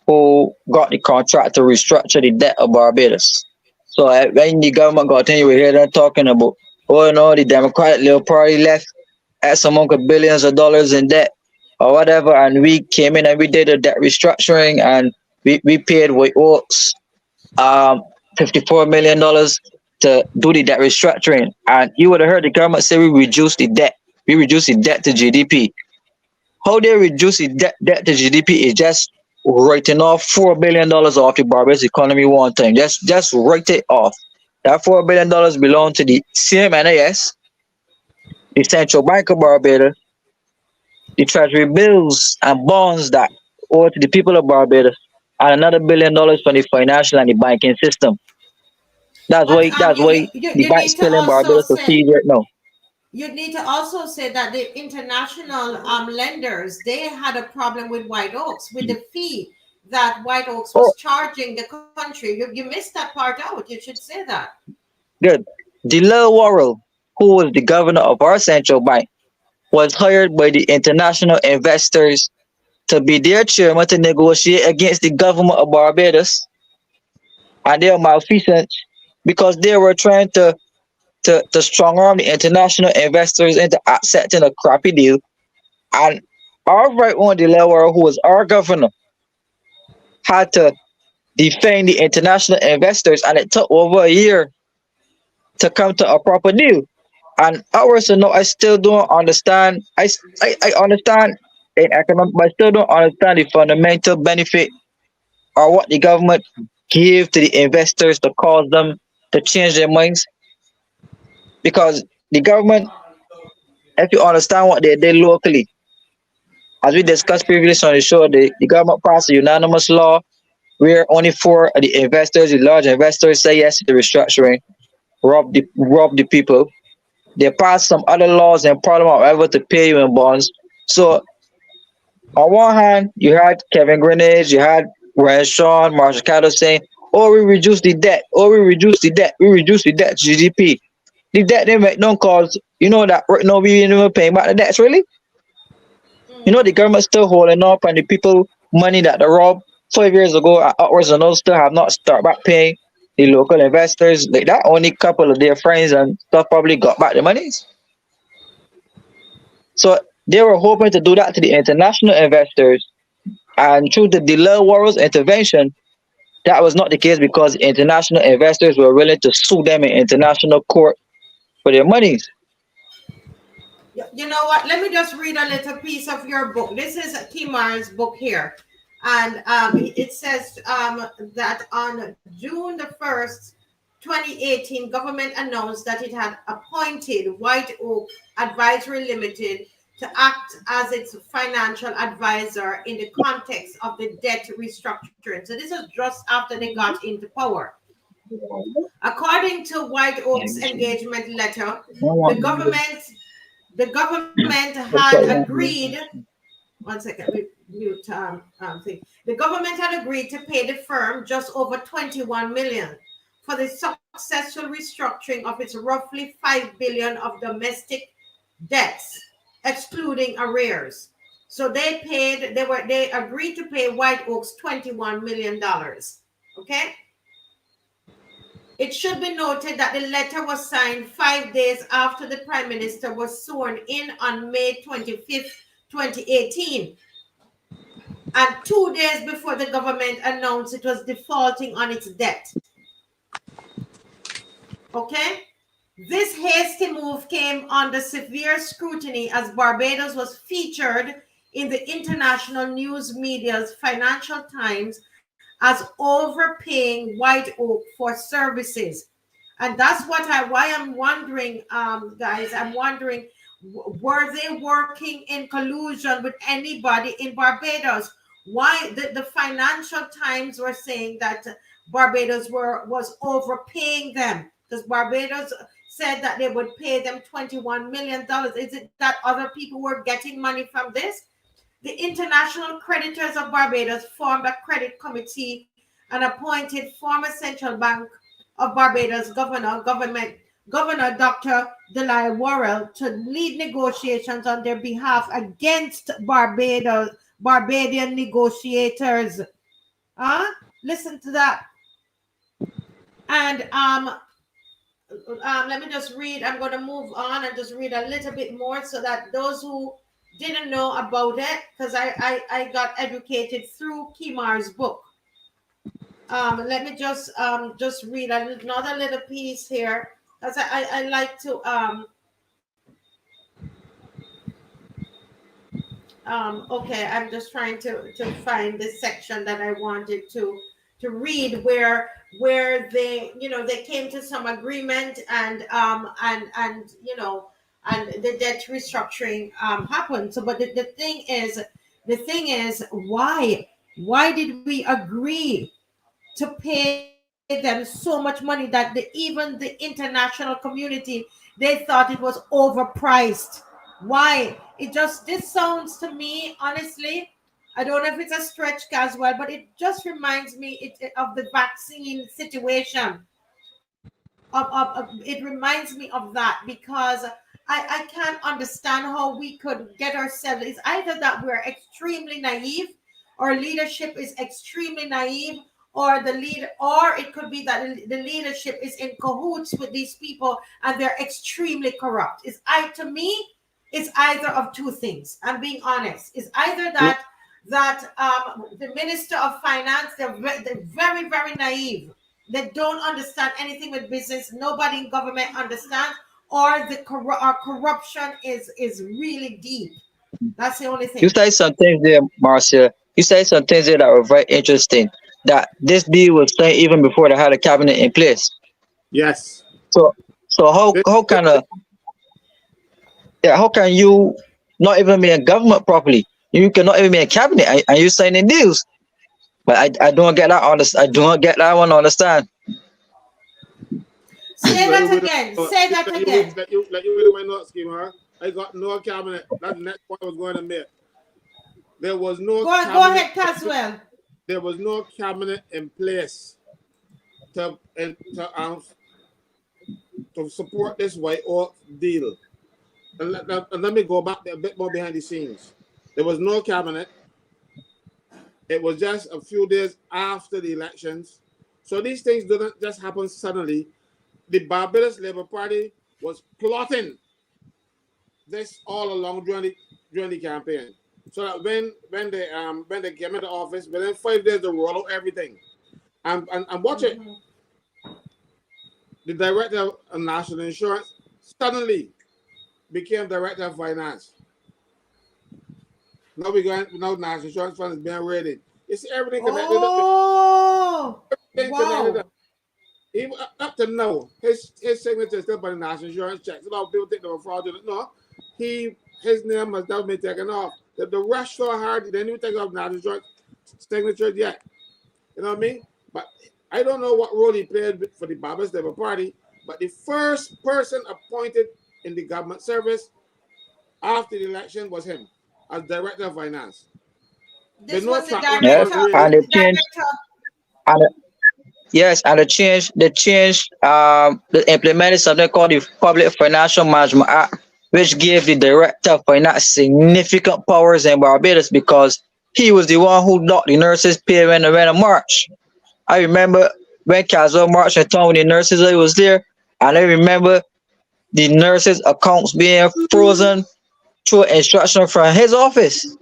who got the contract to restructure the debt of Barbados. So when the government got in, you were here talking about, oh no, the Democratic Liberal Party left X amount of billions of dollars in debt or whatever, and we came in and we did a debt restructuring and we paid White Oaks um $54 million to do the debt restructuring. And you would have heard the government say we reduced the debt. We reduced the debt to GDP. How they reduce the debt to GDP is just writing off $4 billion off the Barbados economy one time. Just write it off. That $4 billion belong to the CMNAS, the Central Bank of Barbados, the Treasury bills and bonds that owe to the people of Barbados, and another $1 billion from the financial and the banking system. That's But why that's why the you bank's need to still in also Barbados to say, see right now. you need to also say that the international lenders, they had a problem with White Oaks with the fee that White Oaks Oh, was charging the country. You missed that part out. You should say that. good. Delil Worrell, who was the governor of our central bank, was hired by the international investors to be their chairman to negotiate against the government of Barbados and their malfeasance because they were trying to strong arm the international investors into accepting a crappy deal. And our right one, Delaware, who was our governor, had to defend the international investors, and it took over a year to come to a proper deal. And ours, no, I still don't understand. I understand in economic, but I still don't understand the fundamental benefit or what the government give to the investors to cause them to change their minds. Because the government, if you understand what they did locally, as we discussed previously on the show, the government passed a unanimous law where only four of the investors, the large investors, say yes to the restructuring, rob the people. They passed some other laws in Parliament, however, to pay you in bonds. So on one hand, you had Kevin Greenidge, you had Ryan Sean, Marshall Cattle saying, "Oh, we reduce the debt. Oh, we reduce the debt. We reduce the debt to GDP." The debt they make don't cause, you know that right now we ain't even paying back the debts really. You know the Mm. government still holding up and the people money that they robbed 5 years ago and upwards and those still have not start back paying the local investors. Like that only couple of their friends and stuff probably got back the monies. So they were hoping to do that to the international investors, and through the delay World's intervention, that was not the case because international investors were willing to sue them in international court for their monies. You know what? Let me just read a little piece of your book. This is Kimar's book here. And it says that on June the 1st, 2018, government announced that it had appointed White Oak Advisory Limited to act as its financial advisor in the context of the debt restructuring. So this was just after they got into power. According to White Oak's engagement letter, the government the government had agreed. One second, mute thing. The government had agreed to pay the firm just over 21 million for the successful restructuring of its roughly 5 billion of domestic debts, excluding arrears. So they agreed to pay White Oaks $21 million. Okay. It should be noted that the letter was signed 5 days after the Prime Minister was sworn in on May 25th, 2018, and 2 days before the government announced it was defaulting on its debt. Okay? This hasty move came under severe scrutiny as Barbados was featured in the international news media's Financial Times as overpaying White Oak for services. And that's why I'm wondering, guys, I'm wondering, were they working in collusion with anybody in Barbados? Why the Financial Times were saying that Barbados was overpaying them, because Barbados said that they would pay them $21 million. Is it that other people were getting money from this? The International Creditors of Barbados formed a credit committee and appointed former Central Bank of Barbados Governor Dr. Delia Worrell to lead negotiations on their behalf against Barbadian negotiators. Listen to that. And let me just read. I'm going to move on and just read a little bit more so that those who didn't know about it, because I got educated through Kimar's book. Let me just read another little piece here, because I like to okay, I'm just trying to find this section that I wanted to read, where they, they came to some agreement, and the debt restructuring happened. So, but the thing is, why did we agree to pay them so much money that even the international community, they thought it was overpriced? Why? This sounds to me, honestly, I don't know if it's a stretch as well, but it just reminds me of the vaccine situation. It reminds me of that, because I can't understand how we could get ourselves. It's either that we're extremely naive, or leadership is extremely naive, or or it could be that the leadership is in cahoots with these people and they're extremely corrupt. To me, it's either of two things. I'm being honest. It's either that the Minister of Finance, they're very, very naive. They don't understand anything with business. Nobody in government understands, or our corruption is really deep. That's the only thing. You say some things there, Marcia. You say some things there that were very interesting. That this bill was saying even before they had a cabinet in place. Yes. So how can you not even be in government properly? You cannot even be in cabinet, and you signing deals. But I don't get that. I don't get that one. Understand? Say that again. Say that again. Let you really not scheme. I got no cabinet. That's the next point I was going to make. There was no. Go ahead, Caswell. There was no cabinet in place to support this White Oak deal. And let me go back a bit more behind the scenes. There was no cabinet. It was just a few days after the elections. So these things didn't just happen suddenly. The Barbados Labour Party was plotting this all along during the campaign. So that when they came into office, within 5 days they roll out everything. And watch it. The director of national insurance suddenly became director of finance. Now national insurance fund is being raided. You see everything connected. Oh, everything connected. Even up to now, his signature is still by the national insurance checks. A lot of people think they were fraudulent. No, his name has never been taken off. The rush so hard, they didn't even take off national insurance signatures yet. You know what I mean? But I don't know what role he played for the Barbados Labour Party, but the first person appointed in the government service after the election was him as director of finance. This was the director. And they changed. And they implemented something called the Public Financial Management Act, which gave the director of finance significant powers in Barbados, because he was the one who locked the nurses' pay when they went on march. I remember when Caswell marched in town with the nurses, I was there, and I remember the nurses' accounts being frozen through instruction from his office.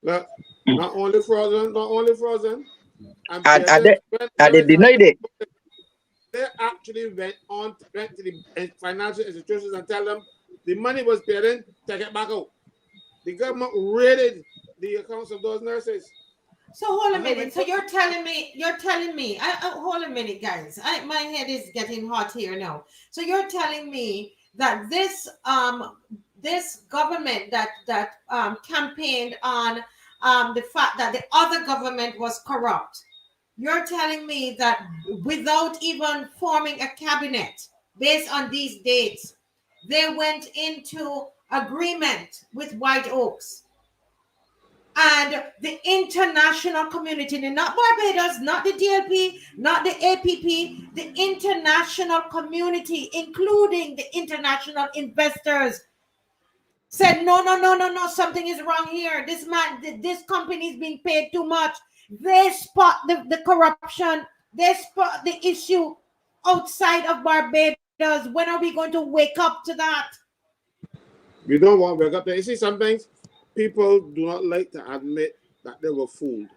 Look, not only frozen. And they denied it. They actually went to the financial institutions and tell them the money was paid in, take it back out. The government raided the accounts of those nurses. So hold a I know when minute. So you're telling me. Hold a minute, guys. My head is getting hot here now. So you're telling me that this government that campaigned on the fact that the other government was corrupt. You're telling me that without even forming a cabinet based on these dates, they went into agreement with White Oaks and the international community, not Barbados, not the DLP, not the APP, the international community, including the international investors, said, no, no, no, no, no, something is wrong here. This man, this company is being paid too much. They spot the corruption. They spot the issue outside of Barbados. When are we going to wake up to that? we don't want to wake up there. You see, sometimes people do not like to admit that they were fooled.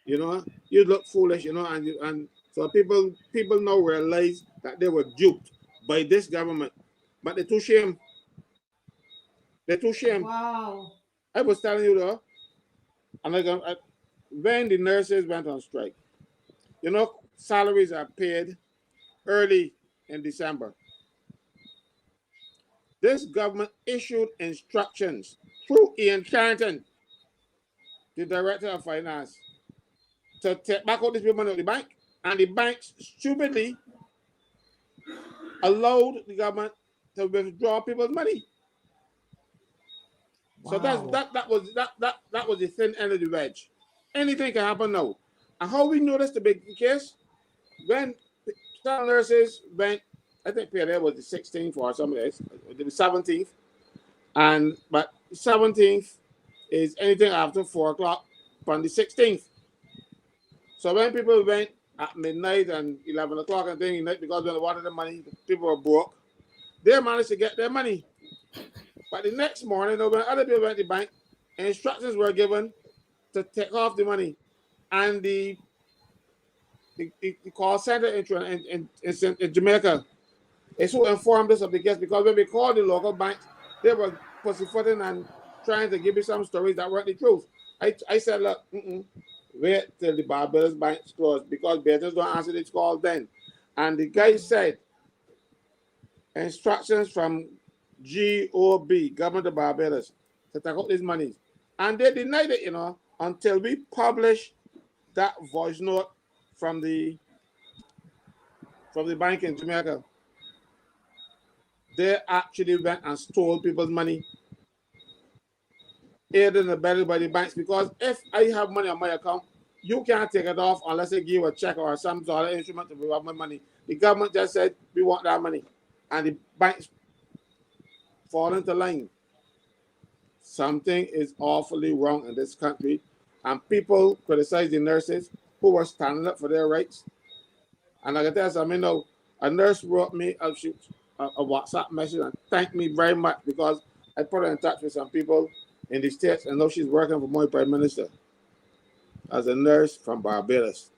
You know, you look foolish, you know, and so people now realize that they were duped by this government, but they're too shame. They're too shame. Wow. I was telling you though, and when the nurses went on strike, you know, salaries are paid early in December. This government issued instructions through Ian Carrington, the director of finance, to take back all these people money out of the bank, and the banks stupidly allowed the government to withdraw people's money. Wow. So that was the thin end of the wedge. Anything can happen now. And how we know this to be the case? When some nurses went, I think period was the 16th or something else, the 17th, but 17th is anything after 4 o'clock from the 16th. So when people went at midnight and 11 o'clock and things, because when they wanted the money, people were broke, they managed to get their money. But the next morning, when other people went to the bank, instructions were given to take off the money. And the call center in Jamaica is who informed us of the case, because when we called the local banks, they were pussyfooting and trying to give me some stories that weren't the truth. I said, look, wait till the Barbados banks close, because BAJANS don't answer this call then. And the guy said, instructions from GOB, Government of Barbados, to take out this money. And they denied it, you know, until we published that voice note from the bank in Jamaica. They actually went and stole people's money, aided and abetted by the banks, because if I have money on my account, you can't take it off unless I give you a check or some sort of instrument to provide my money. The government just said, we want that money. And the banks fall into line. Something is awfully wrong in this country, and people criticize the nurses who were standing up for their rights. And I can tell you something, you know, a nurse wrote me a WhatsApp message and thanked me very much, because I put her in touch with some people in the States, and now she's working for my Prime Minister as a nurse from Barbados.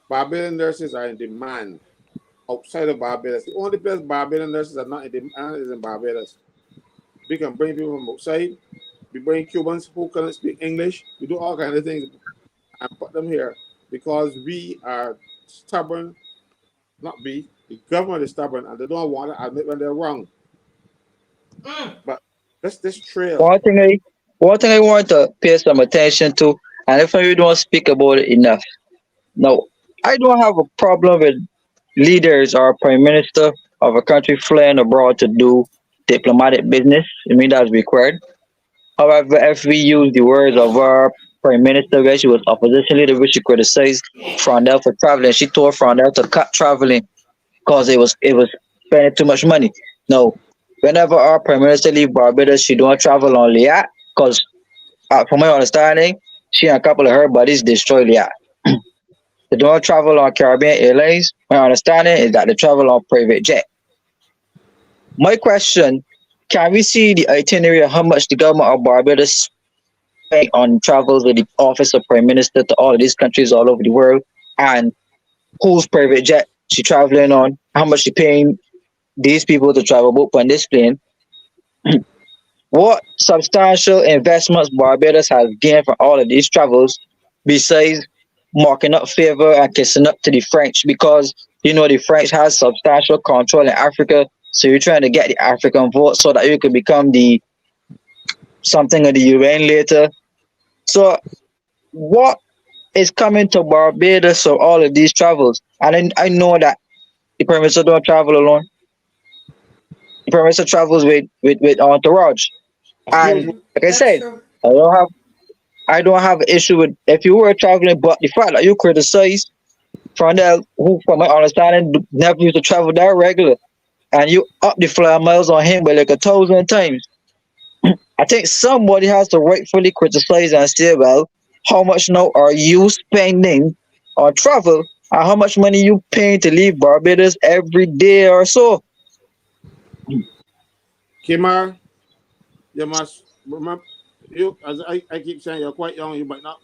Barbadian nurses are in demand outside of Barbados. The only place Barbadian nurses are not in demand is in Barbados. We can bring people from outside. We bring Cubans who cannot speak English. We do all kinds of things and put them here, because we are stubborn. Not we, the government is stubborn, and they don't want to admit when they're wrong. But this trail. One thing I want to pay some attention to, and if you don't speak about it enough. No, I don't have a problem with leaders or prime minister of a country flying abroad to do diplomatic business. I mean, that's required. However, if we use the words of our prime minister, where she was opposition leader, which she criticized Frondel for traveling, she told Frondel to cut traveling because it was spending too much money. No, whenever our prime minister leave Barbados, she don't travel on Liat because, from my understanding, she and a couple of her buddies destroy Liat. They don't travel on Caribbean Airlines. My understanding is that they travel on private jet. My question, can we see the itinerary of how much the government of Barbados spent on travels with the office of prime minister to all of these countries all over the world, and whose private jet she traveling on, how much she paying these people to travel both on this plane, what substantial investments Barbados has gained from all of these travels, besides marking up favor and kissing up to the French? Because you know the French has substantial control in Africa, so you're trying to get the African vote so that you could become the something of the UN later. So, what is coming to Barbados of all of these travels? And I know that the Prime Minister don't travel alone. The Prime Minister travels with entourage. Of course, And Mhm. like I That's said, true. I don't have I don't have an issue with if you were traveling, but the fact that you criticize Frondell, who from my understanding never used to travel that regular, and you up the fly miles on him by like 1,000 times. I think somebody has to rightfully criticize and say, well, how much now are you spending on travel and how much money you paying to leave Barbados every day or so? Kimar, you must remember. You, as I keep saying, you're quite young. You might not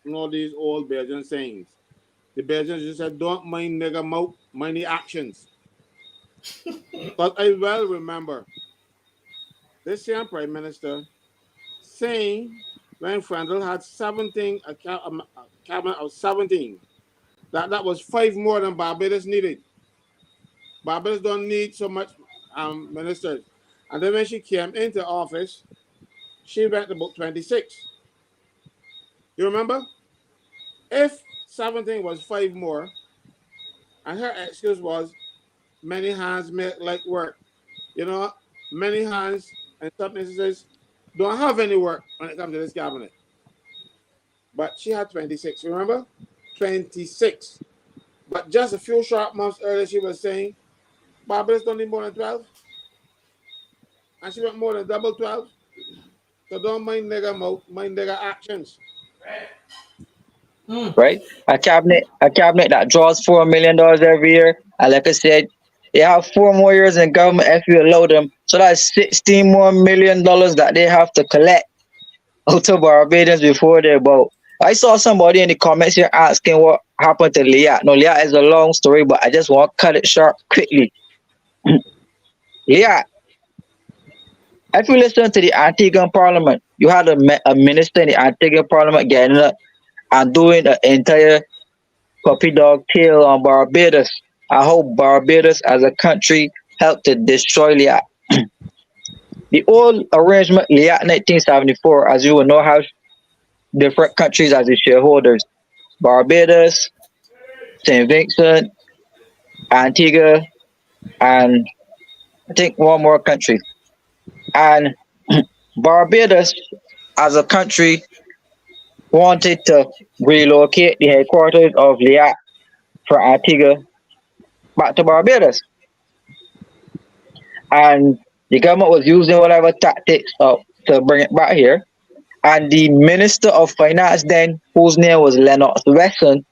know these old Belgian sayings. The Belgians just said, "Don't mind nigga mouth, mind the actions." But I well remember this same Prime Minister saying when Frandl had 17, a cabinet of 17, that was 5 more than Barbados needed. Barbados don't need so much ministers. And then when she came into office, she went to about 26. You remember? If 17 was 5 more, and her excuse was many hands make like work. You know, many hands in some instances don't have any work when it comes to this cabinet. But she had 26, remember? 26. But just a few short months earlier, she was saying, Barbados don't need more than 12. And she went more than double 12. So don't mind nigger mouth, mind nigger actions. Mm. Right? A cabinet that draws $4 million every year. And like I said, they have 4 more years in government if you allow them. So that's $16 more million that they have to collect out of Barbadians before they vote. I saw somebody in the comments here asking what happened to Leah. No, Leah is a long story, but I just want to cut it short quickly. Leah, if you listen to the Antiguan Parliament, you had a minister in the Antiguan Parliament getting up and doing an entire puppy dog tale on Barbados. I hope Barbados as a country helped to destroy Leah. The old arrangement, Leah 1974, as you will know, has different countries as the shareholders. Barbados, St. Vincent, Antigua, and I think one more country. And Barbados as a country wanted to relocate the headquarters of Leah from Antigua back to Barbados. And the government was using whatever tactics to bring it back here. And the Minister of Finance then, whose name was Lennox Wesson,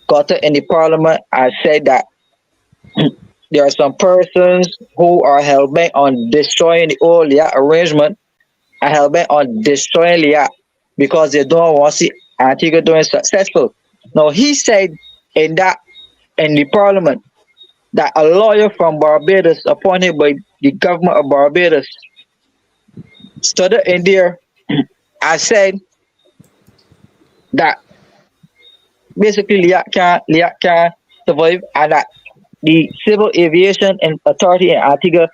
got it in the parliament and said that there are some persons who are hell bent on destroying the old Leah arrangement and hell bent on destroying Leah because they don't want to see Antigua doing successful. Now he said in the parliament that a lawyer from Barbados appointed by the government of Barbados stood in there and said that basically Leah can't survive and that the Civil Aviation and Authority in Antigua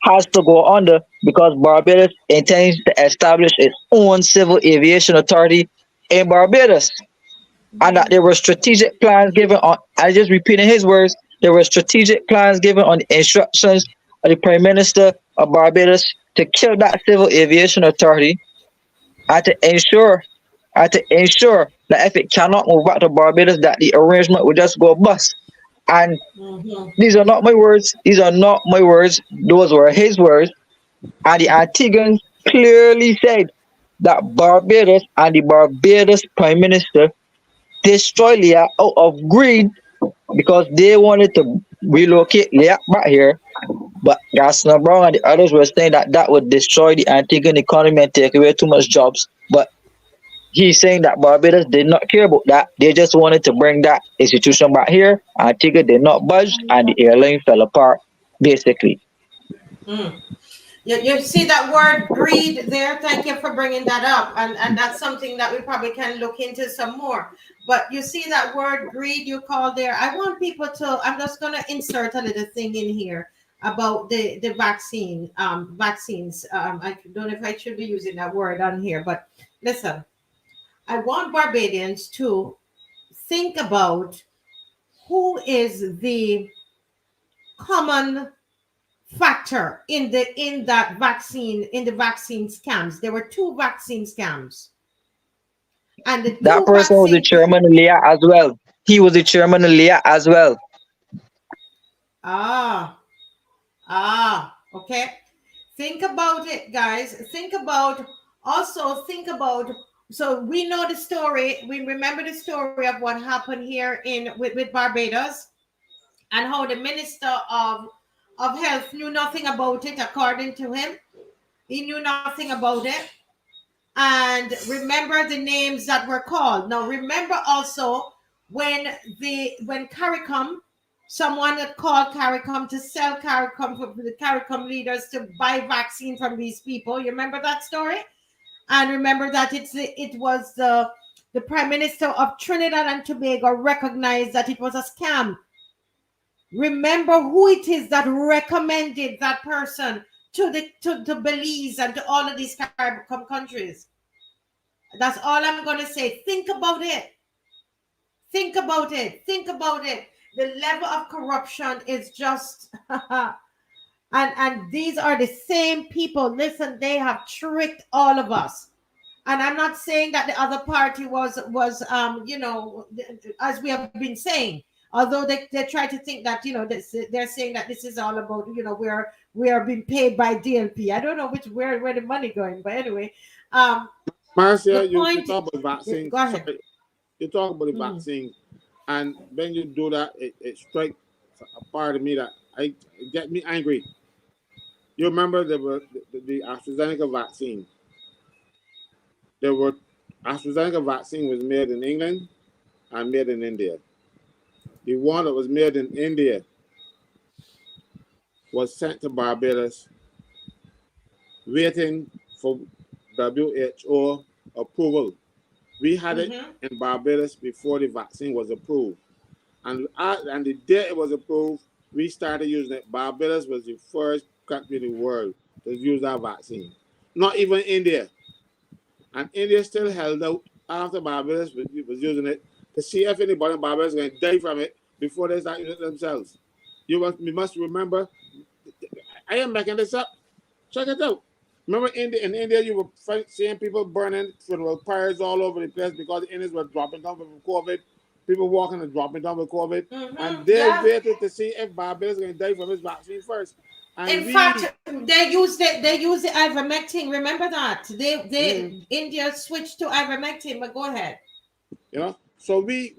has to go under because Barbados intends to establish its own civil aviation authority in Barbados. And that there were strategic plans given on, I just repeating his words, there were strategic plans given on the instructions of the Prime Minister of Barbados to kill that civil aviation authority and to ensure that if it cannot move back to Barbados, that the arrangement will just go bust. And Mhm. these are not my words. These are not my words. Those were his words. And the Antiguans clearly said that Barbados and the Barbados Prime Minister destroyed Leah out of greed because they wanted to relocate Leah back here. But Gaston Brown and the others were saying that that would destroy the Antiguan economy and take away too much jobs. But he's saying that Barbados did not care about that. They just wanted to bring that institution back here. Antigua did not budge and the airline fell apart, basically. Mm. You see that word greed there? Thank you for bringing that up. And that's something that we probably can look into some more. But you see that word greed you called there? I want people to, I'm just going to insert a little thing in here about the vaccines. I don't know if I should be using that word on here, but listen, I want Barbadians to think about who is the common factor in that vaccine, in the vaccine scams. There were two vaccine scams, and the That two person was the vaccine chairman of Leah as well. He was the chairman of Leah as well. ah okay. Think about it, guys. Think about, so we know the story, we remember the story of what happened here in with Barbados, and how the minister of health knew nothing about it. According to him, he knew nothing about it. And remember the names that were called. Now remember also when CARICOM, someone that called CARICOM to sell CARICOM for the CARICOM leaders to buy vaccine from these people. You remember that story? And remember that it was the Prime Minister of Trinidad and Tobago recognized that it was a scam. Remember who it is that recommended that person to Belize and to all of these Caribbean countries. That's all I'm going to say. Think about it. Think about it. Think about it. The level of corruption is just and these are the same people. Listen, they have tricked all of us. And I'm not saying that the other party was as we have been saying, although they try to think that they're saying that this is all about we are being paid by DLP. I don't know where the money going, but anyway, Marcia, the you point. talk about vaccines. Go ahead. Sorry, you talk about the Mm. vaccines, and when you do that, it strikes a part of me that it get me angry. You remember the AstraZeneca vaccine? There were AstraZeneca vaccine was made in England and made in India. The one that was made in India was sent to Barbados, waiting for WHO approval. We had it Mm-hmm. in Barbados before the vaccine was approved. And the day it was approved, we started using it. Barbados was the first country in the world to use that vaccine. Not even India. And India still held out after Barbados was using it to see if anybody in Barbados was going to die from it before they start using it themselves. We must remember, I am making this up. Check it out. Remember in India, you were seeing people burning funeral pyres all over the place because the Indians were dropping down with COVID. People walking and dropping down with COVID. Mm-hmm. And they Yeah. waited to see if Barbados was going to die from his vaccine first. And In fact, they used the ivermectin. Remember that India switched to ivermectin. But go ahead. So we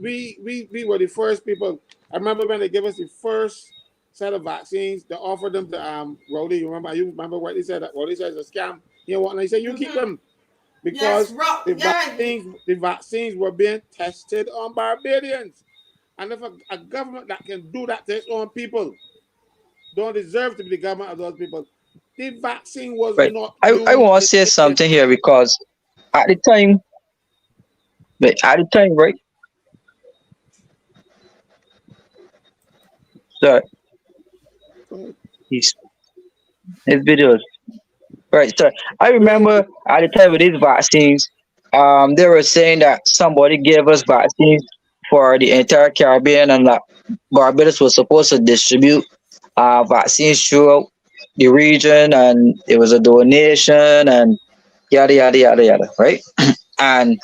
were the first people. I remember when they gave us the first set of vaccines, they offered them to Rowdy. You remember what they said? That Rowdy said it's a scam. You know what? And they said you keep them because the vaccines were being tested on Barbadians. And if a government that can do that to its own people don't deserve to be the government of those people, the vaccine was Right. not I used want to in say India. something here because at the time, right? So his his videos. Right. So I remember at the time with these vaccines, they were saying that somebody gave us vaccines for the entire Caribbean and that Barbados was supposed to distribute vaccines throughout the region and it was a donation and yada yada yada yada, right? And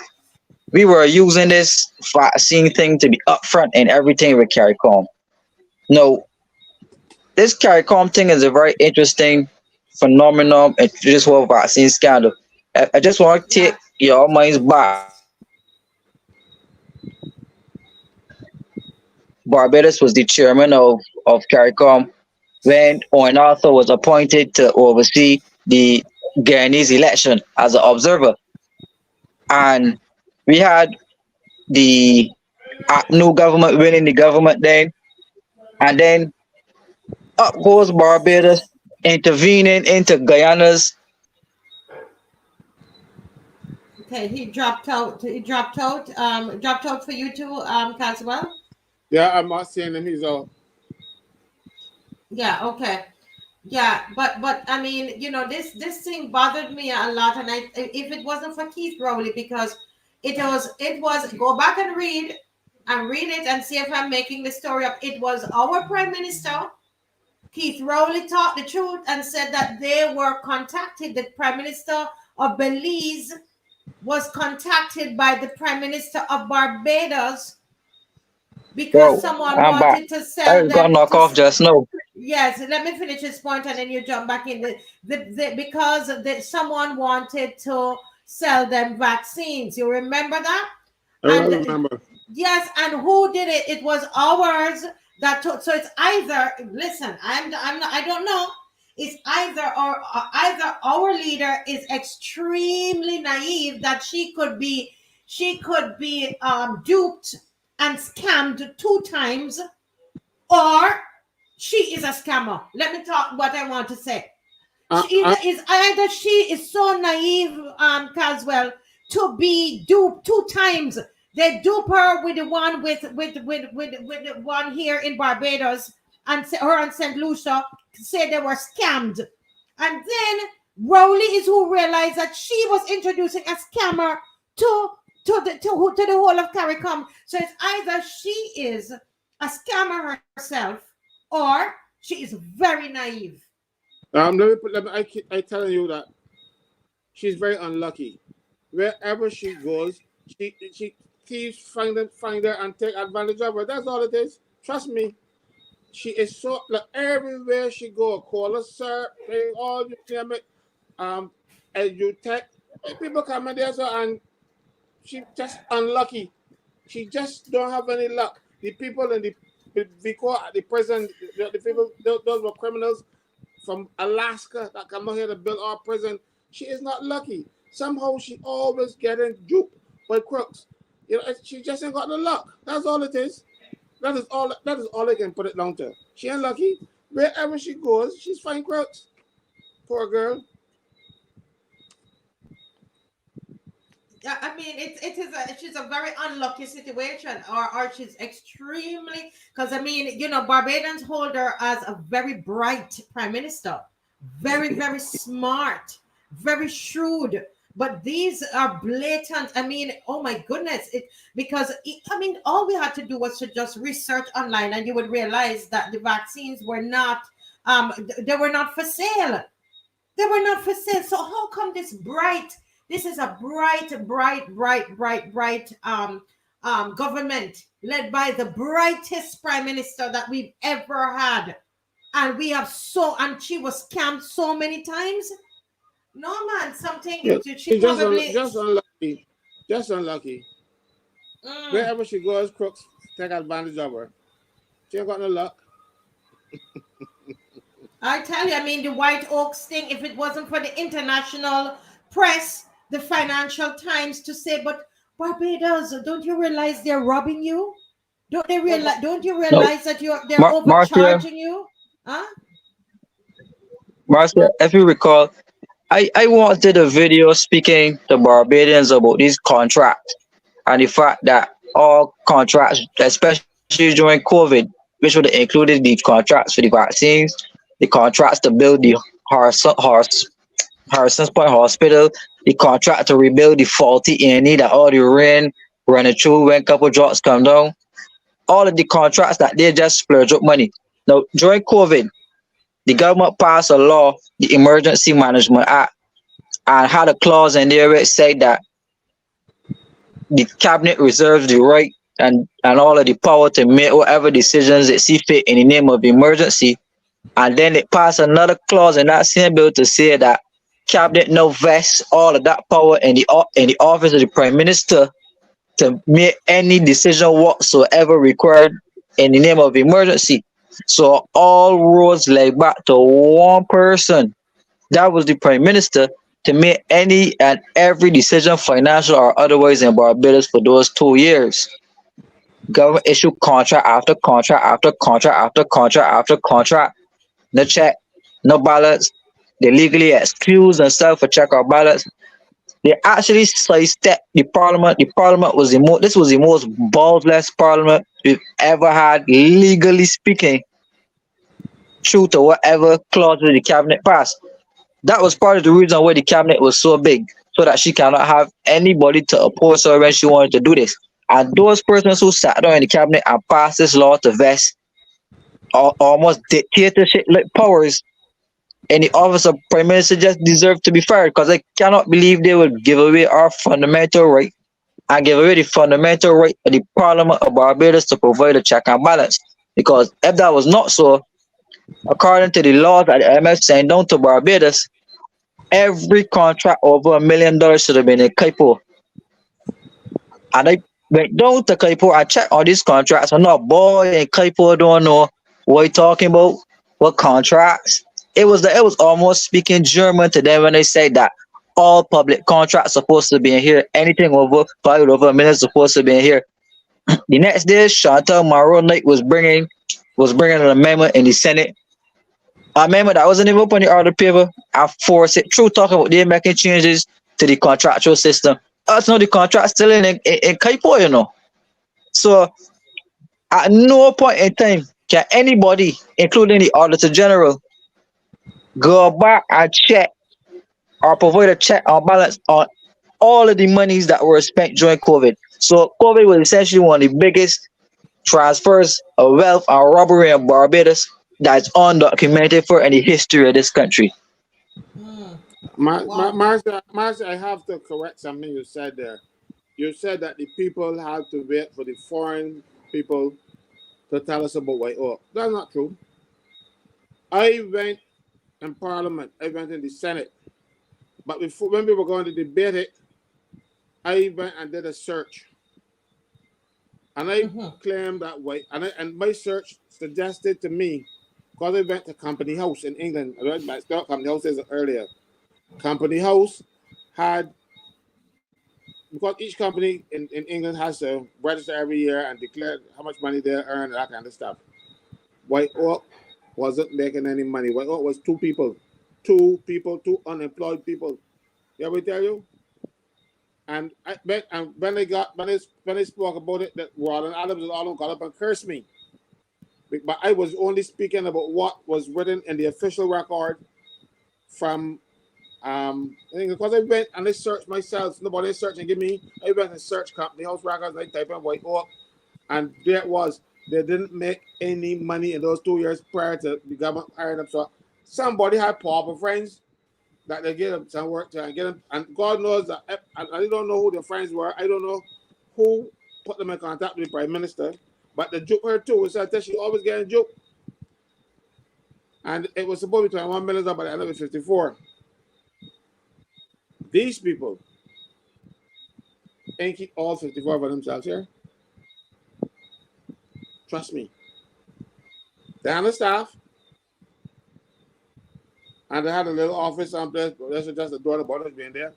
we were using this vaccine thing to be upfront in everything with CARICOM. No, this CARICOM thing is a very interesting phenomenon and this whole vaccine scandal. I just want to take Yeah. your minds back Barbados was the chairman of CARICOM when Owen Arthur was appointed to oversee the Guyanese election as an observer. And we had the new government winning the government then, and then up goes Barbados intervening into Guyana's. Okay, he dropped out. He dropped out. Dropped out for you too, Caswell. Yeah, I'm not saying him. He's all. Yeah. Okay. Yeah, but I mean, this thing bothered me a lot, and if it wasn't for Keith Rowley, because it was go back and read it and see if I'm making the story up. It was our Prime Minister Keith Rowley talked the truth and said that they were contacted. The Prime Minister of Belize was contacted by the Prime Minister of Barbados because Whoa, someone I'm back. wanted to I sell got them knocked off just now. Yes, let me finish this point and then you jump back in. Because someone wanted to sell them vaccines. You remember that? I And remember. yes, and who did it? It was ours that took. So it's either listen, I'm not, I don't know. It's either our leader is extremely naive that she could be duped and scammed 2 times, or she is a scammer. Let me talk what I want to say. Either she is so naive, Caswell, to be duped 2 times. They dupe her with the one with the one here in Barbados, and her and St. Lucia say they were scammed. And then Rowley is who realized that she was introducing a scammer to the whole of CARICOM. So it's either she is a scammer herself, or she is very naive. I telling you that she's very unlucky. Wherever she goes, she thieves find her and take advantage of her. That's all it is. Trust me. She is so like everywhere she go, call her sir, all you name it. And you take people come in there, so and she just unlucky. She just don't have any luck. The people in the prison, the people, those were criminals from Alaska that come out here to build our prison. She is not lucky. Somehow she always getting duped by crooks. She just ain't got the luck. That's all it is. That is all I can put it down to. She ain't lucky. Wherever she goes, she's finding crooks. Poor girl. Yeah, I mean, she's a very unlucky situation, or she's extremely, because I mean, Barbadians hold her as a very bright prime minister, very very smart, very shrewd. But these are blatant. I mean, oh my goodness! I mean, all we had to do was to just research online, and you would realize that the vaccines were not, they were not for sale. They were not for sale. So how come this bright? This is a bright government led by the brightest prime minister that we've ever had, and and she was scammed so many times. No man, something Yeah, she she's probably. just unlucky. Just unlucky. Mm, Wherever she goes, crooks take advantage of her. She ain't got no luck. I tell you, I mean, the White Oaks thing. If it wasn't for the international press, the Financial Times to say, but Barbados, don't you realize they're robbing you? Don't they realize? Don't you No, realize that they're Marcia, overcharging you? Huh? Marcia, if you recall, I wanted a video speaking to Barbadians about these contracts and the fact that all contracts, especially during COVID, which would have included the contracts for the vaccines, the contracts to build the Harrison's Point Hospital, the contract to rebuild the faulty A&E that all the rain running through when couple drops come down, all of the contracts that they just splurge up money. Now, during COVID, the government passed a law, the Emergency Management Act, and had a clause in there which said that the cabinet reserves the right and all of the power to make whatever decisions it see fit in the name of emergency. And then it passed another clause in that same bill to say that cabinet now vests all of that power in the office of the prime minister to make any decision whatsoever required in the name of emergency. So all roads led back to one person. That was the prime minister to make any and every decision, financial or otherwise, in Barbados for those 2 years. Government issued contract after contract after contract after contract after contract. No check, no ballots. They legally excused themselves for check our ballots. They actually sidestepped the parliament. The parliament was this was the most ballless parliament we've ever had, legally speaking, true to whatever clauses the cabinet passed. That was part of the reason why the cabinet was so big, so that she cannot have anybody to oppose her when she wanted to do this. And those persons who sat down in the cabinet and passed this law to vest almost dictatorship like powers in the office of prime minister just deserve to be fired, because I cannot believe they would give away our fundamental right and give away the fundamental right of the Parliament of Barbados to provide a check and balance. Because if that was not so, according to the laws that the IMF sent down to Barbados, every contract over $1 million should have been in Kaipo. And I went down to Kaipo and checked on these contracts. And no boy in Kaipo don't know what he talking about, what contracts. It was almost speaking German to them when they said that all public contracts supposed to be in here. Anything over $1 million supposed to be in here. The next day, Chantal Monroe Knight was bringing an amendment in the Senate. An amendment that wasn't even up on the order paper. I forced it through, talking about they making changes to the contractual system. Us know the contract still in Kaipo, you know. So at no point in time can anybody, including the Auditor General, go back and check or provide a check or balance on all of the monies that were spent during COVID. So COVID was essentially one of the biggest transfers of wealth and robbery in Barbados that's undocumented for any history of this country. Marcia, I have to correct something you said there. You said that the people have to wait for the foreign people to tell us about White Oak. That's not true. I went in Parliament. I went in the Senate. But before, when we were going to debate it, I went and did a search. And I claimed that and my search suggested to me, because I went to Company House in England. I went back to Company House earlier. Company House had, because each company in England has to register every year and declare how much money they earn and that kind of stuff. White Oak wasn't making any money. White Oak was two two unemployed people. Yeah, we tell you. And when they spoke about it, that Ron Adams and all of them got up and cursed me. But I was only speaking about what was written in the official record from I think because I went and I searched myself. Nobody searched and give me. I went and searched Company House records. And I typed in White Oak, and there it was. They didn't make any money in those 2 years prior to the government hiring them. So somebody had pauper friends that they get them some work to and get them. And God knows that I don't know who their friends were. I don't know who put them in contact with the Prime Minister. But the joke her too. So I tell she always getting joke. And it was supposed to be $21 million, but I ended up with 54. These people ain't keep all 54 for themselves here. Trust me. They're on the staff. And they had a little office someplace, but that's just the door, the borders being there.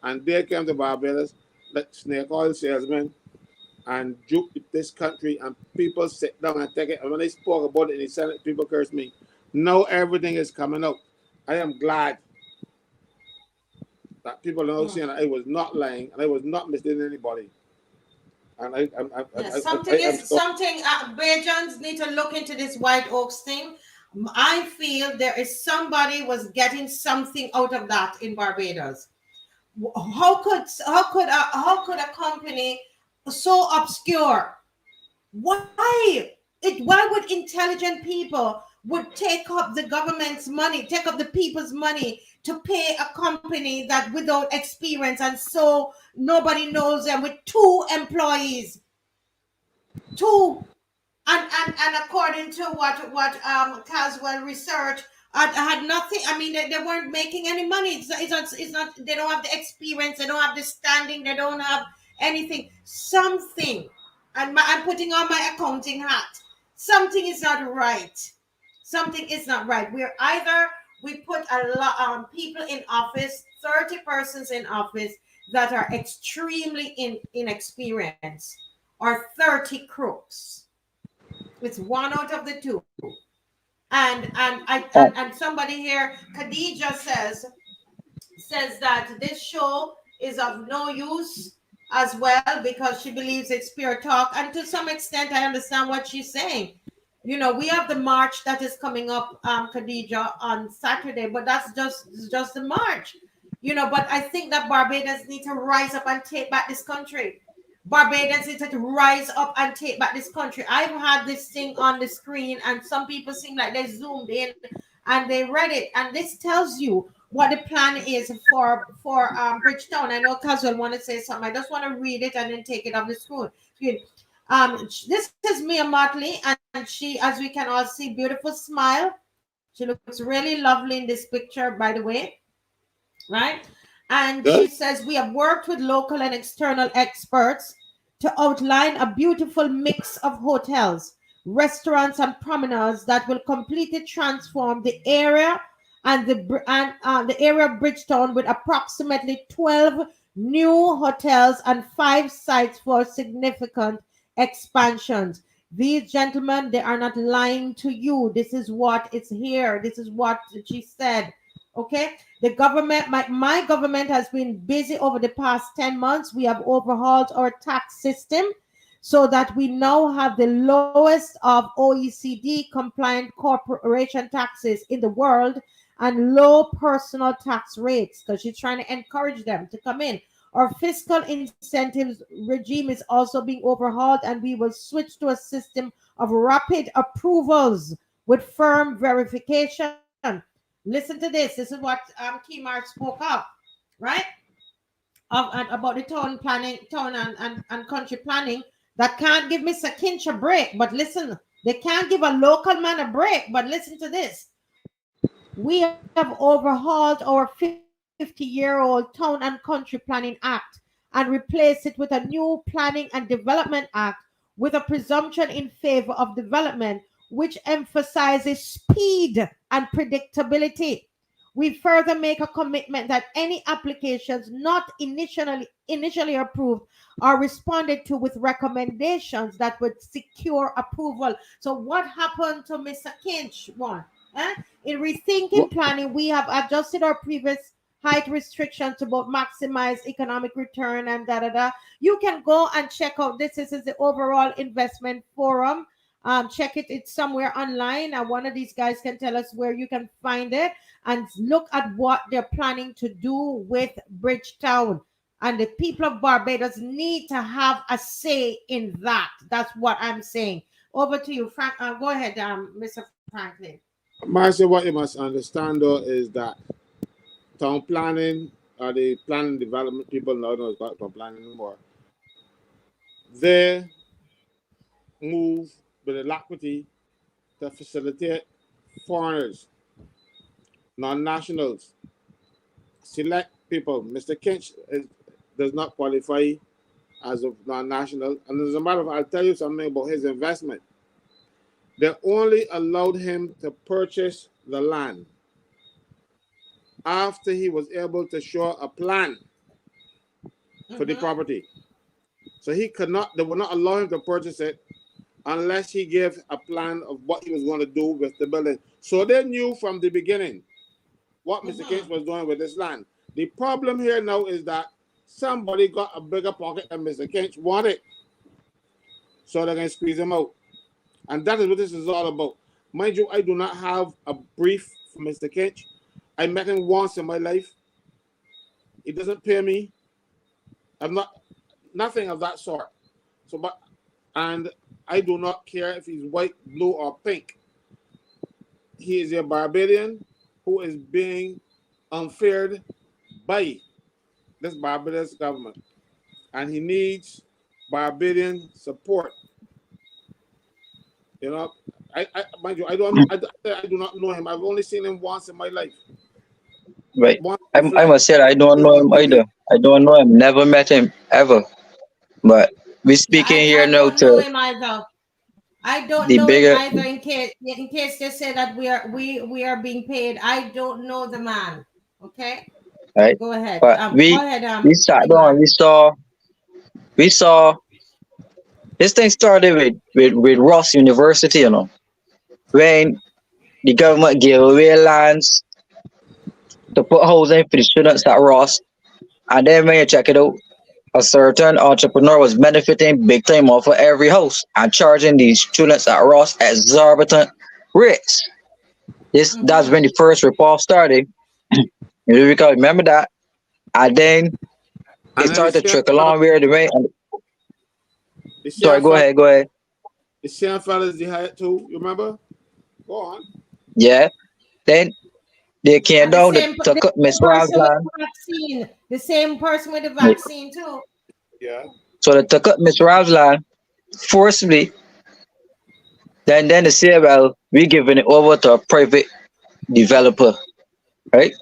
And they came to Barbados, like snake oil salesmen, and juke this country, and people sit down and take it. And when they spoke about it in the Senate, people cursed me. Now everything is coming out. I am glad that people are now seeing that I was not lying and I was not misleading anybody. And something BAJANS need to look into this White Oaks thing. I feel there is somebody was getting something out of that in Barbados. How could a company so obscure? Why would intelligent people would take up the government's money, take up the people's money to pay a company that without experience, and so nobody knows them, with 2 employees, 2, and according to what Caswell research had nothing. I mean, they weren't making any money. It's not. They don't have the experience. They don't have the standing. They don't have anything. Something. And I'm putting on my accounting hat. Something is not right. Something is not right. We're either we put a lot people in office, 30 persons in office that are extremely inexperienced, or 30 crooks. It's one out of the two. And somebody here, Khadija says that this show is of no use as well because she believes it's pure talk. And to some extent, I understand what she's saying. You know, we have the march that is coming up, Khadija, on Saturday, but that's just the march. You know, but I think that Barbadians need to rise up and take back this country. Barbadians need to rise up and take back this country. I've had this thing on the screen, and some people seem like they zoomed in and they read it. And this tells you what the plan is for Bridgetown. I know Casual want to say something. I just want to read it and then take it off the screen. This is Mia Motley, and she, as we can all see, beautiful smile. She looks really lovely in this picture, by the way, right? And she says, we have worked with local and external experts to outline a beautiful mix of hotels, restaurants, and promenades that will completely transform the area and the area of Bridgetown, with approximately 12 new hotels and 5 sites for significant expansions. These gentlemen, they are not lying to you. This is what is here. This is what she said. Okay, the government, my government has been busy over the past 10 months. We have overhauled our tax system so that we now have the lowest of OECD compliant corporation taxes in the world and low personal tax rates, because she's trying to encourage them to come in. Our fiscal incentives regime is also being overhauled, and we will switch to a system of rapid approvals with firm verification. Listen to this. This is what Kimar spoke of, right? About the town planning, town and country planning, that can't give Mr. Kinch a break. But listen, they can't give a local man a break. But listen to this. We have overhauled our 50-year-old Town and Country Planning Act and replaced it with a new Planning and Development Act with a presumption in favor of development, which emphasizes speed and predictability. We further make a commitment that any applications not initially approved are responded to with recommendations that would secure approval. So what happened to Mr. Kinch one? In rethinking planning, we have adjusted our previous height restrictions to both maximize economic return and You can go and check out this. This is the overall investment forum. Check it. It's somewhere online, and one of these guys can tell us where you can find it, and look at what they're planning to do with Bridgetown. And the people of Barbados need to have a say in that. That's what I'm saying. Over to you, Frank. Go ahead, Mr. Franklin. Marcia, what you must understand though is that town planning, or the planning development people now don't know about town planning anymore. They move with alacrity to facilitate foreigners, non-nationals, select people. Mr. Kinch does not qualify as a non-national. And as a matter of fact, I'll tell you something about his investment. They only allowed him to purchase the land after he was able to show a plan for the property. So he could not, they would not allow him to purchase it unless he gave a plan of what he was going to do with the building. So they knew from the beginning what Mr. Kinch was doing with this land. The problem here now is that somebody got a bigger pocket than Mr. Kinch wanted. So they're going to squeeze him out. And that is what this is all about. Mind you, I do not have a brief from Mr. Kinch. I met him once in my life. He doesn't pay me. I'm not, nothing of that sort. So, and I do not care if he's white, blue, or pink. He is a Barbadian who is being unfaired by this Barbados government. And he needs Barbadian support. You know, mind you, I do not know him. I've only seen him once in my life. Right. I must say I don't know him either. I don't know him. Never met him ever. But we're speaking here now I don't know to him either. I don't the know bigger. him either. In case they say that we are being paid, I don't know the man. Okay. Right. Go ahead. But Go ahead. we sat down. We saw this thing started with Ross University. You know, when the government gave away lands to put housing for the students at Ross. And then when you check it out, a certain entrepreneur was benefiting big time off of every house and charging these students at Ross exorbitant rates. That's when the first report started. You remember that? And then it And then started to trickle on where the way. Sorry, go ahead. The same fellas they had too, you remember? Go on. Yeah. Then they came And down to cut Miss Ram's land. The same person with the vaccine too. Yeah. So they took up Miss Ram's land forcibly. Then they say, well, we giving it over to a private developer, right?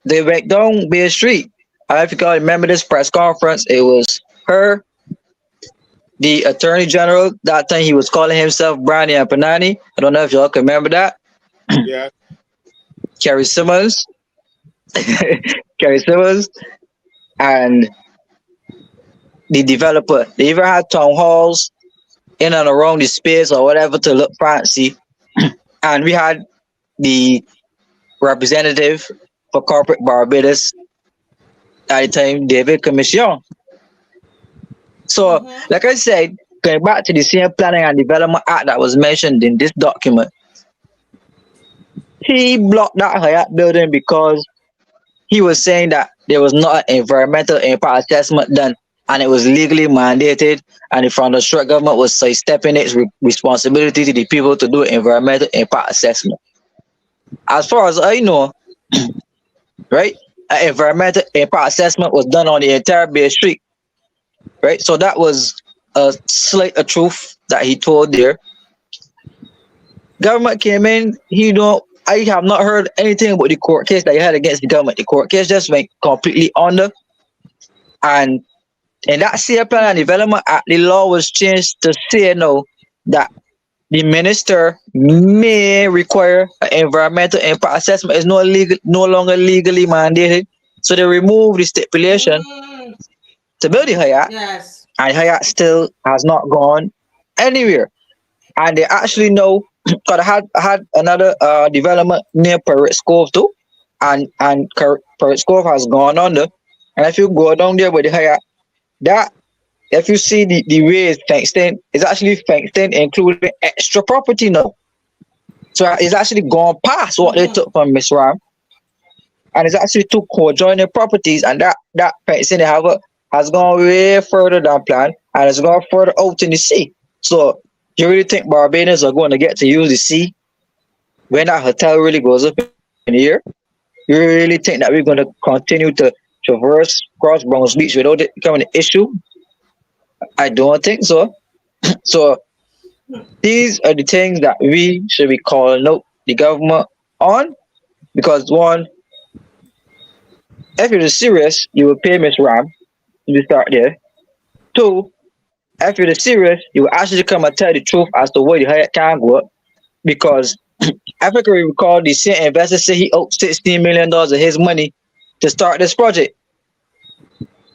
They went down Bay Street. I don't know if you can remember this press conference. It was her, the Attorney General. That time he was calling himself Brani and Panani. I don't know if y'all can remember that. Yeah. Kerry Simmons. Kerry Simmons. And the developer. They even had town halls in and around the space or whatever to look fancy. And we had the representative for corporate Barbados at the time, David Commission. So, like I said, going back to the same Planning and Development Act that was mentioned in this document, he blocked that Hyatt building because he was saying that there was not an environmental impact assessment done and it was legally mandated, and the federal district government was sidestepping its responsibility to the people to do environmental impact assessment. As far as I know, right, an environmental impact assessment was done on the entire Bay Street, right? So that was a slight of truth that he told there. Government came in, I have not heard anything about the court case that he had against the government. The court case just went completely under. And in that same Plan and Development Act, the law was changed to say now that the minister may require an environmental impact assessment. Is no longer legally mandated. So they removed the stipulation to build the Hyatt. Yes. And Hyatt still has not gone anywhere. And they actually know, because I had another development near Pirate Cove too. And Pirate Cove has gone under. And if you go down there with the Hyatt, that, if you see the way it's fenced in, it's actually fenced in, including extra property now. So it's actually gone past what they took from Miss Ram. And it's actually two co-joining properties, and that fencing they have has gone way further than planned, and it's gone further out in the sea. So you really think Barbadians are going to get to use the sea when that hotel really goes up in the air? You really think that we're going to continue to traverse cross Browns Beach without it becoming an issue? I don't think so. So these are the things that we should be calling out the government on, because one, if you're serious, you will pay Miss Ram. You start there. Two, if you're serious, you will actually come and tell the truth as to where the Hyatt can go. Because if I can recall, the same investor said he owed $16 million of his money to start this project.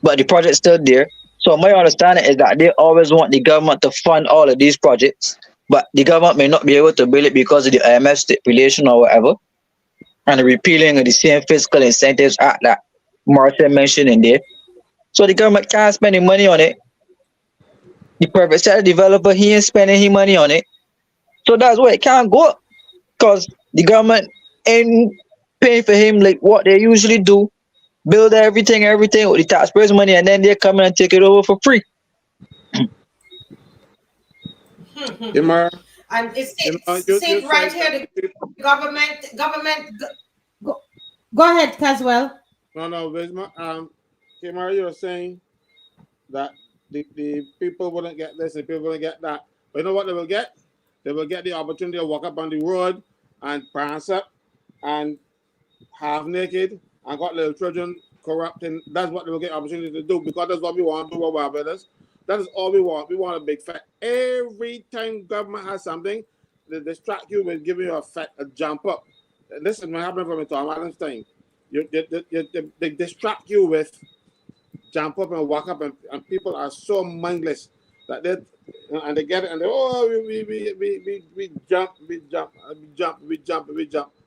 But the project's still there. So my understanding is that they always want the government to fund all of these projects, but the government may not be able to build it because of the IMF stipulation or whatever, and the repealing of the same Fiscal Incentives Act that Martin mentioned in there. So the government can't spend any money on it. The private sector developer, he ain't spending his money on it. So that's why it can't go, because the government ain't paying for him like what they usually do. Build everything with the taxpayers' money, and then they come in and take it over for free. Imar, And it's right here. The government. Go ahead, Caswell. No, Visma. Imar, you're saying that the people wouldn't get this, and people wouldn't get that. But you know what they will get? They will get the opportunity to walk up on the road and prance up and half naked and got little children corrupting. That's what they will get opportunity to do, because that's what we want to do with Barbados. That is all we want. We want a big fat. Every time government has something, they distract you with giving you a jump up. This is what happened from Tom Adams' time. They distract you with jump up and walk up, and people are so mindless that and they get it, and they we jump,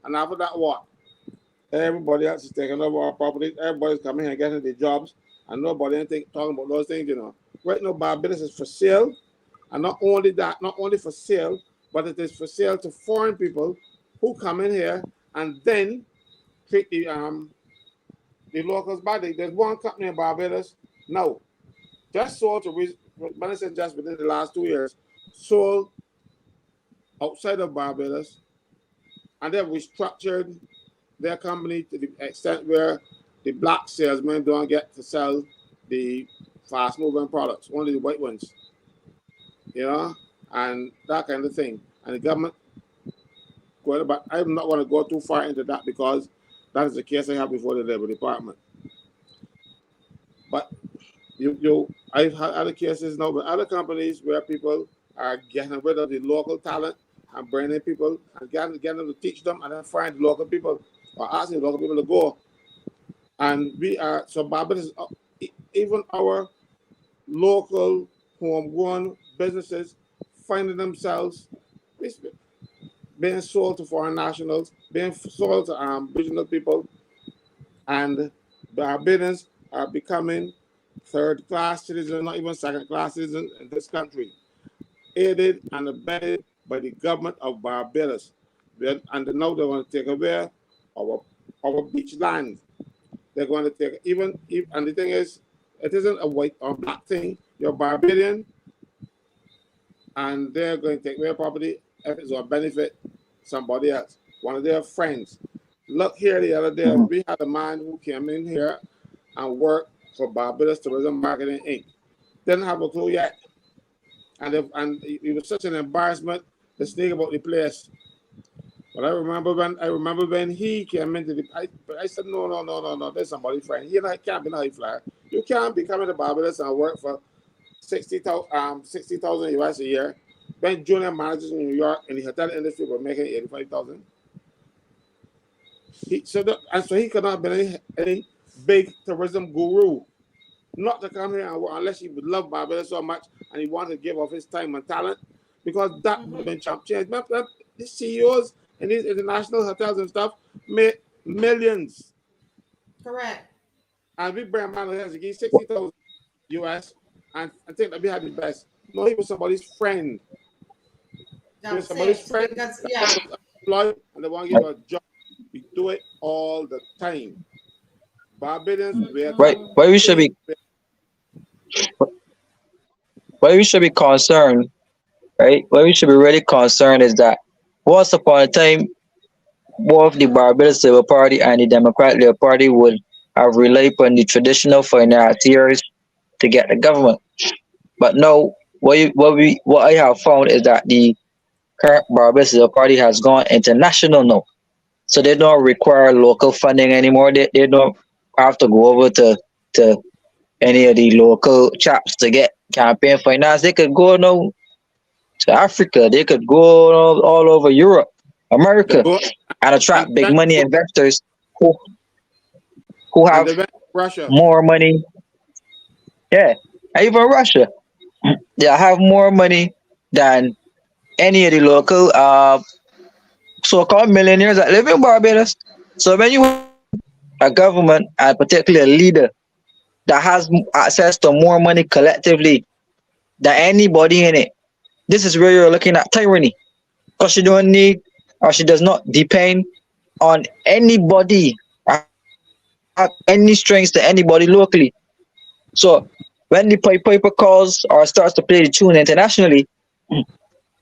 and after that what? Everybody else is taking over our properties. Everybody's coming here and getting their jobs, and nobody anything talking about those things, you know. Right now, Barbados is for sale, and not only that, not only for sale, but it is for sale to foreign people who come in here and then treat the locals badly. There's one company in Barbados now just sold to when I said just within the last 2 years, sold outside of Barbados, and they've restructured their company to the extent where the black salesmen don't get to sell the fast moving products, only the white ones, you know, and that kind of thing. And the government, but I'm not going to go too far into that because that is the case I have before the Labor Department. But I've had other cases now with other companies where people are getting rid of the local talent and bringing people and getting them to teach them and then find local people or asking local people to go. And so Barbados, even our local homegrown businesses finding themselves being sold to foreign nationals, being sold to regional people, and Barbadians are becoming third-class citizens, not even second-class citizens in this country, aided and abetted by the government of Barbados. And now they want to take away our beach land. They're going to take and the thing is, it isn't a white or black thing. You're Barbadian, and they're going to take away property if it's going to benefit somebody else, one of their friends. Look here, the other day, we had a man who came in here and worked for Barbados Tourism Marketing Inc. Didn't have a clue yet. And it was such an embarrassment to sneak about the place. But I remember when he came into I said, no, there's somebody's friend. You know, it can't be no flyer. You can't be coming to Barbados and work for 60,000 US a year. When junior managers in New York in the hotel industry were making 85,000. So he could not have been any big tourism guru. Not to come here and work unless he would love Barbados so much and he wanted to give off his time and talent, because that would have been chump change. The CEOs in these international hotels and stuff made millions. Correct. And we bring a man here to give 60,000 US and I think that we had the best. No, he was somebody's friend. He was somebody's friend. Because, And they want to give a job. We do it all the time. Barbadians, where we should be concerned, right? Where we should be really concerned is that once upon a time, both the Barbados Labour Party and the Democratic Labour Party would have relied on the traditional financiers to get the government. But now, what I have found is that the current Barbados Labour Party has gone international now. So they don't require local funding anymore. They don't have to go over to any of the local chaps to get campaign finance. They could go now to Africa. They could go all over Europe, America, and attract big money investors who have more money. Yeah, even Russia. They have more money than any of the local so-called millionaires that live in Barbados. So when you have a government and particularly a leader that has access to more money collectively than anybody in it, this is where you're looking at tyranny, because she don't need or she does not depend on anybody or have any strings to anybody locally. So when the piper calls or starts to play the tune internationally,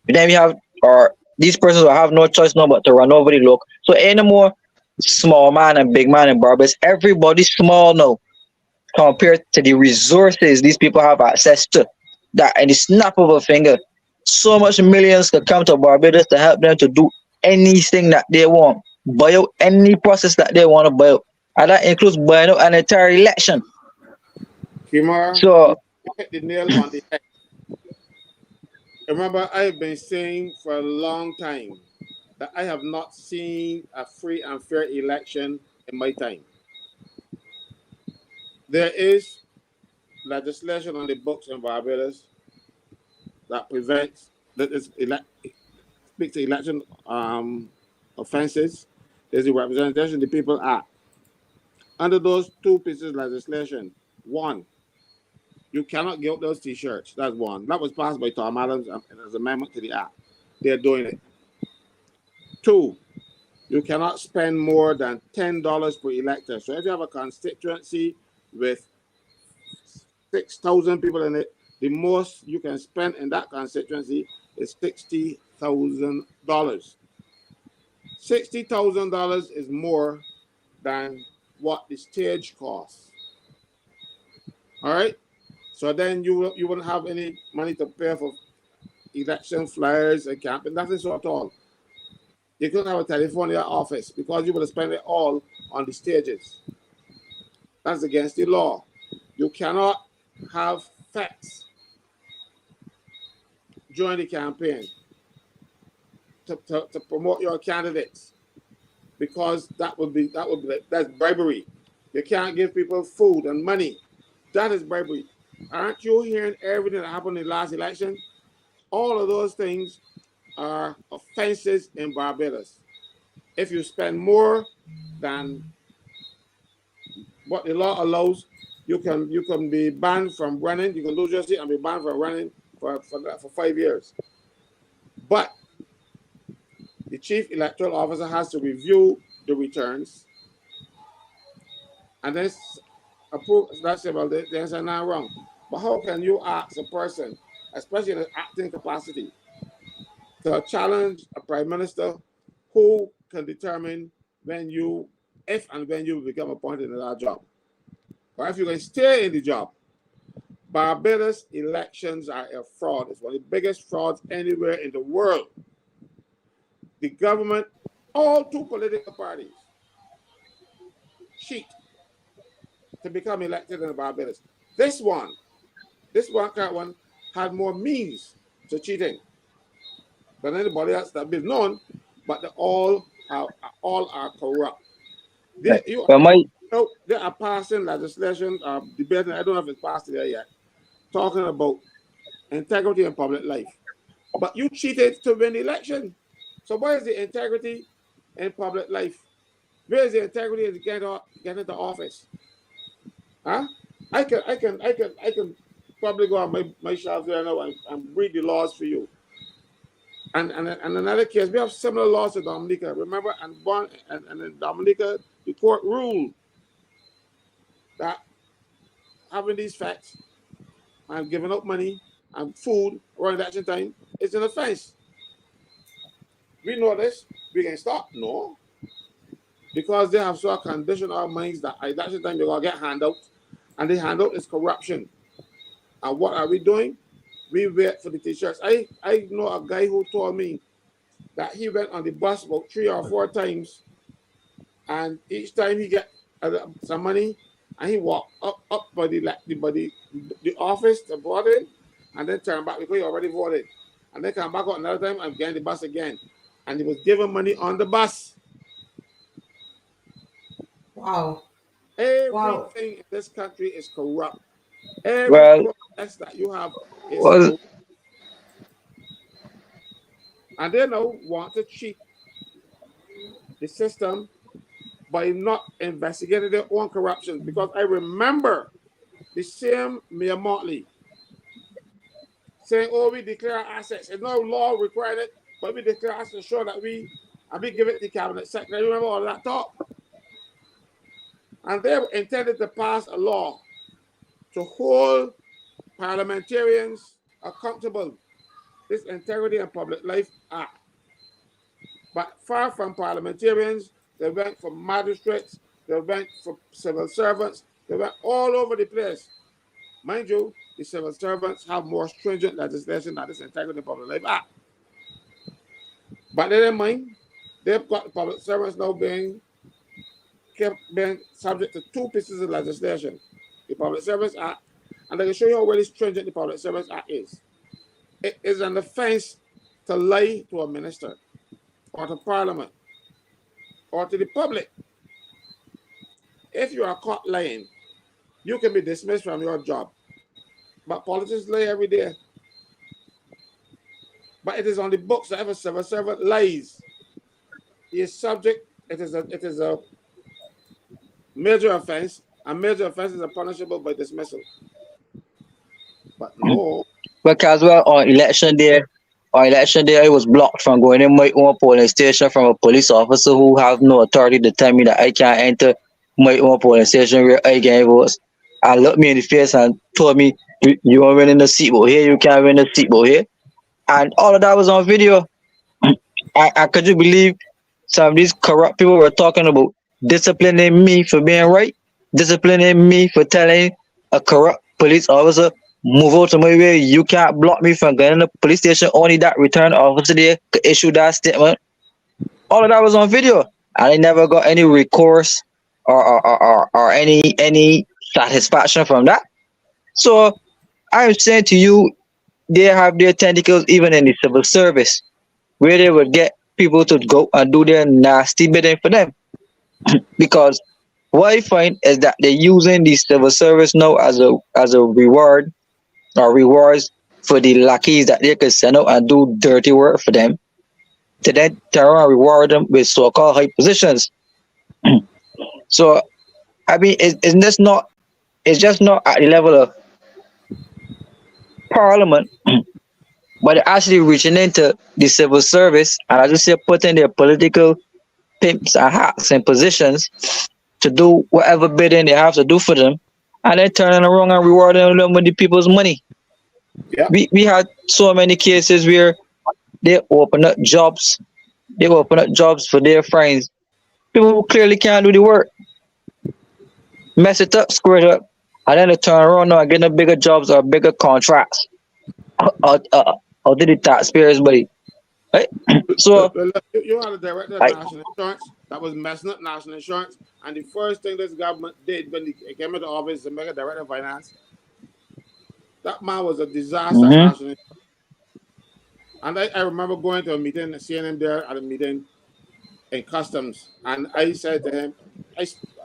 then we have these persons will have no choice now but to run over the local. So any more small man and big man in Barbados, everybody's small now compared to the resources these people have access to. That in the snap of a finger, so much millions could come to Barbados to help them to do anything that they want, buy out any process that they want to buy out. And that includes buying out an entire election. Kimar, so you hit the nail on the head. Remember, I've been saying for a long time that I have not seen a free and fair election in my time. There is legislation on the books in Barbados that prevents that is speaks to election offenses. There's the Representation of the People Act. Under those two pieces of legislation, one, you cannot give up those T-shirts. That's one. That was passed by Tom Adams as an amendment to the act. They're doing it. Two, you cannot spend more than $10 per elector. So if you have a constituency with 6,000 people in it, the most you can spend in that constituency is $60,000. $60,000 is more than what the stage costs. All right. So then you wouldn't have any money to pay for election flyers and campaign, nothing so at all. You couldn't have a telephone in your office because you would have spent it all on the stages. That's against the law. You cannot have facts during the campaign to promote your candidates because that's bribery. You can't give people food and money. That is bribery. Aren't you hearing everything that happened in the last election? All of those things are offenses in Barbados. If you spend more than what the law allows, you can be banned from running. You can lose your seat and be banned from running for 5 years. But the chief electoral officer has to review the returns and then approve. That's about it. There's nothing wrong. But how can you ask a person, especially in an acting capacity, to challenge a prime minister who can determine if and when you become appointed in that job, or if you can stay in the job? Barbados elections are a fraud. It's one of the biggest frauds anywhere in the world. The government, all two political parties, cheat to become elected in Barbados. This one had more means to cheating than anybody else that been known, but they all are corrupt. They are passing legislation, debating. I don't know if it's passed there yet, talking about integrity in public life. But you cheated to win the election. So where is the integrity in public life? Where is the integrity in getting into office? Huh? I can probably go on my shelf there now and read the laws for you. And in another case, we have similar laws to Dominica. Remember, and in Dominica, the court ruled that having these facts and giving up money and food around election time is an offense. We know this. We can stop? No. Because they have so conditioned our minds that at election time you're going to get handouts, and the handout is corruption. And what are we doing? We wait for the T-shirts. I know a guy who told me that he went on the bus about 3 or 4 times, and each time he get some money, and he walked up by the office to vote in, and then turn back because he already voted, and then come back out another time and get the bus again, and he was given money on the bus. Wow. Everything in this country is corrupt. Every process that you have is corrupt. And they now want to cheat the system by not investigating their own corruption. Because I remember the same Mayor Motley saying, "Oh, we declare assets. There's no law requiring it, but we declare assets to show that we give it to the cabinet secretary." Remember all that talk? And they intended to pass a law to hold parliamentarians accountable. This Integrity and Public Life Act. But far from parliamentarians, they went for magistrates, they went for civil servants, they went all over the place. Mind you, the civil servants have more stringent legislation than this Integrity and Public Life Act. But they didn't mind. They've got public servants now being subject to 2 pieces of legislation. The Public Service Act, and I can show you how really stringent the Public Service Act is. It is an offense to lie to a minister or to Parliament or to the public. If you are caught lying, you can be dismissed from your job. But politicians lie every day. but it is on the books that if a civil servant lies, he is subject. It is a major offense, and major offenses are punishable by dismissal. But no, Because well, on election day, I was blocked from going in my own polling station from a police officer who have no authority to tell me that I can't enter my own polling station where I can vote. And looked me in the face and told me, you are winning the seat over here, you can't win the seat over here. And all of that was on video. I could you believe some of these corrupt people were talking about disciplining me for being right, disciplining me for telling a corrupt police officer, move out of my way, you can't block me from going to the police station. Only that return officer there could issue that statement. All of that was on video. And I never got any recourse or any satisfaction from that. So I'm saying to you, they have their tentacles even in the civil service, where they would get people to go and do their nasty bidding for them. Because what I find is that they're using the civil service now as a reward or rewards for the lackeys that they could send out and do dirty work for them, to then turn around and reward them with so-called high positions. So I mean, it's just not at the level of parliament, but they're actually reaching into the civil service and as you say, putting their political pimps and hacks in positions to do whatever bidding they have to do for them, and then turning around and rewarding them with the people's money. yeah, We had so many cases where they open up jobs, for their friends, people who clearly can't do the work, mess it up, screw it up, and then they turn around now and get them bigger jobs or bigger contracts out of the taxpayers' money. Right? So you had a director of I national insurance that was messing up national insurance, and the first thing this government did when he came into office to make a director of finance, that man was a disaster at mhm. national insurance. And I remember going to a meeting, seeing him there at a meeting in customs, and I said to him,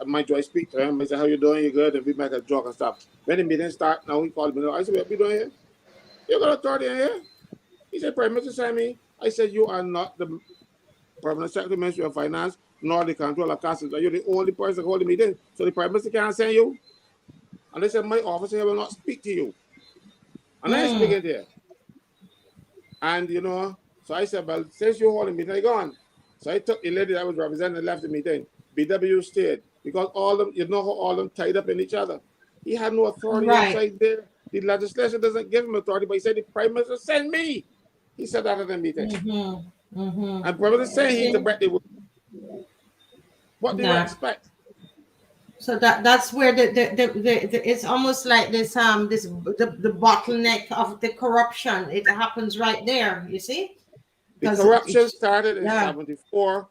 mind you, I speak to him. I said, "How you doing? You good?" And we make a joke and stuff. When the meeting start, now he called me. I said, "What you doing here? You got authority in here?" He said, "Prime Minister sent me." I said, "You are not the Permanent Secretary, Ministry of Finance, nor the Controller of Customs. You're the only person holding the meeting, so the Prime Minister can't send you." And they said, "My officer here will not speak to you." And I speak it here. And so I said, "Well, since you're holding the meeting, I gone." So I took the lady that was representing left the meeting. BWU stayed because all them, how all them tied up in each other. He had no authority Right. inside there. The legislation doesn't give him authority, but he said the Prime Minister sent me. He said that at the meeting. And Prime Minister saying he's the break the word. What do you Nah. expect? So that's where the it's almost like the bottleneck of the corruption. It happens right there. You see, The because corruption started in yeah. 74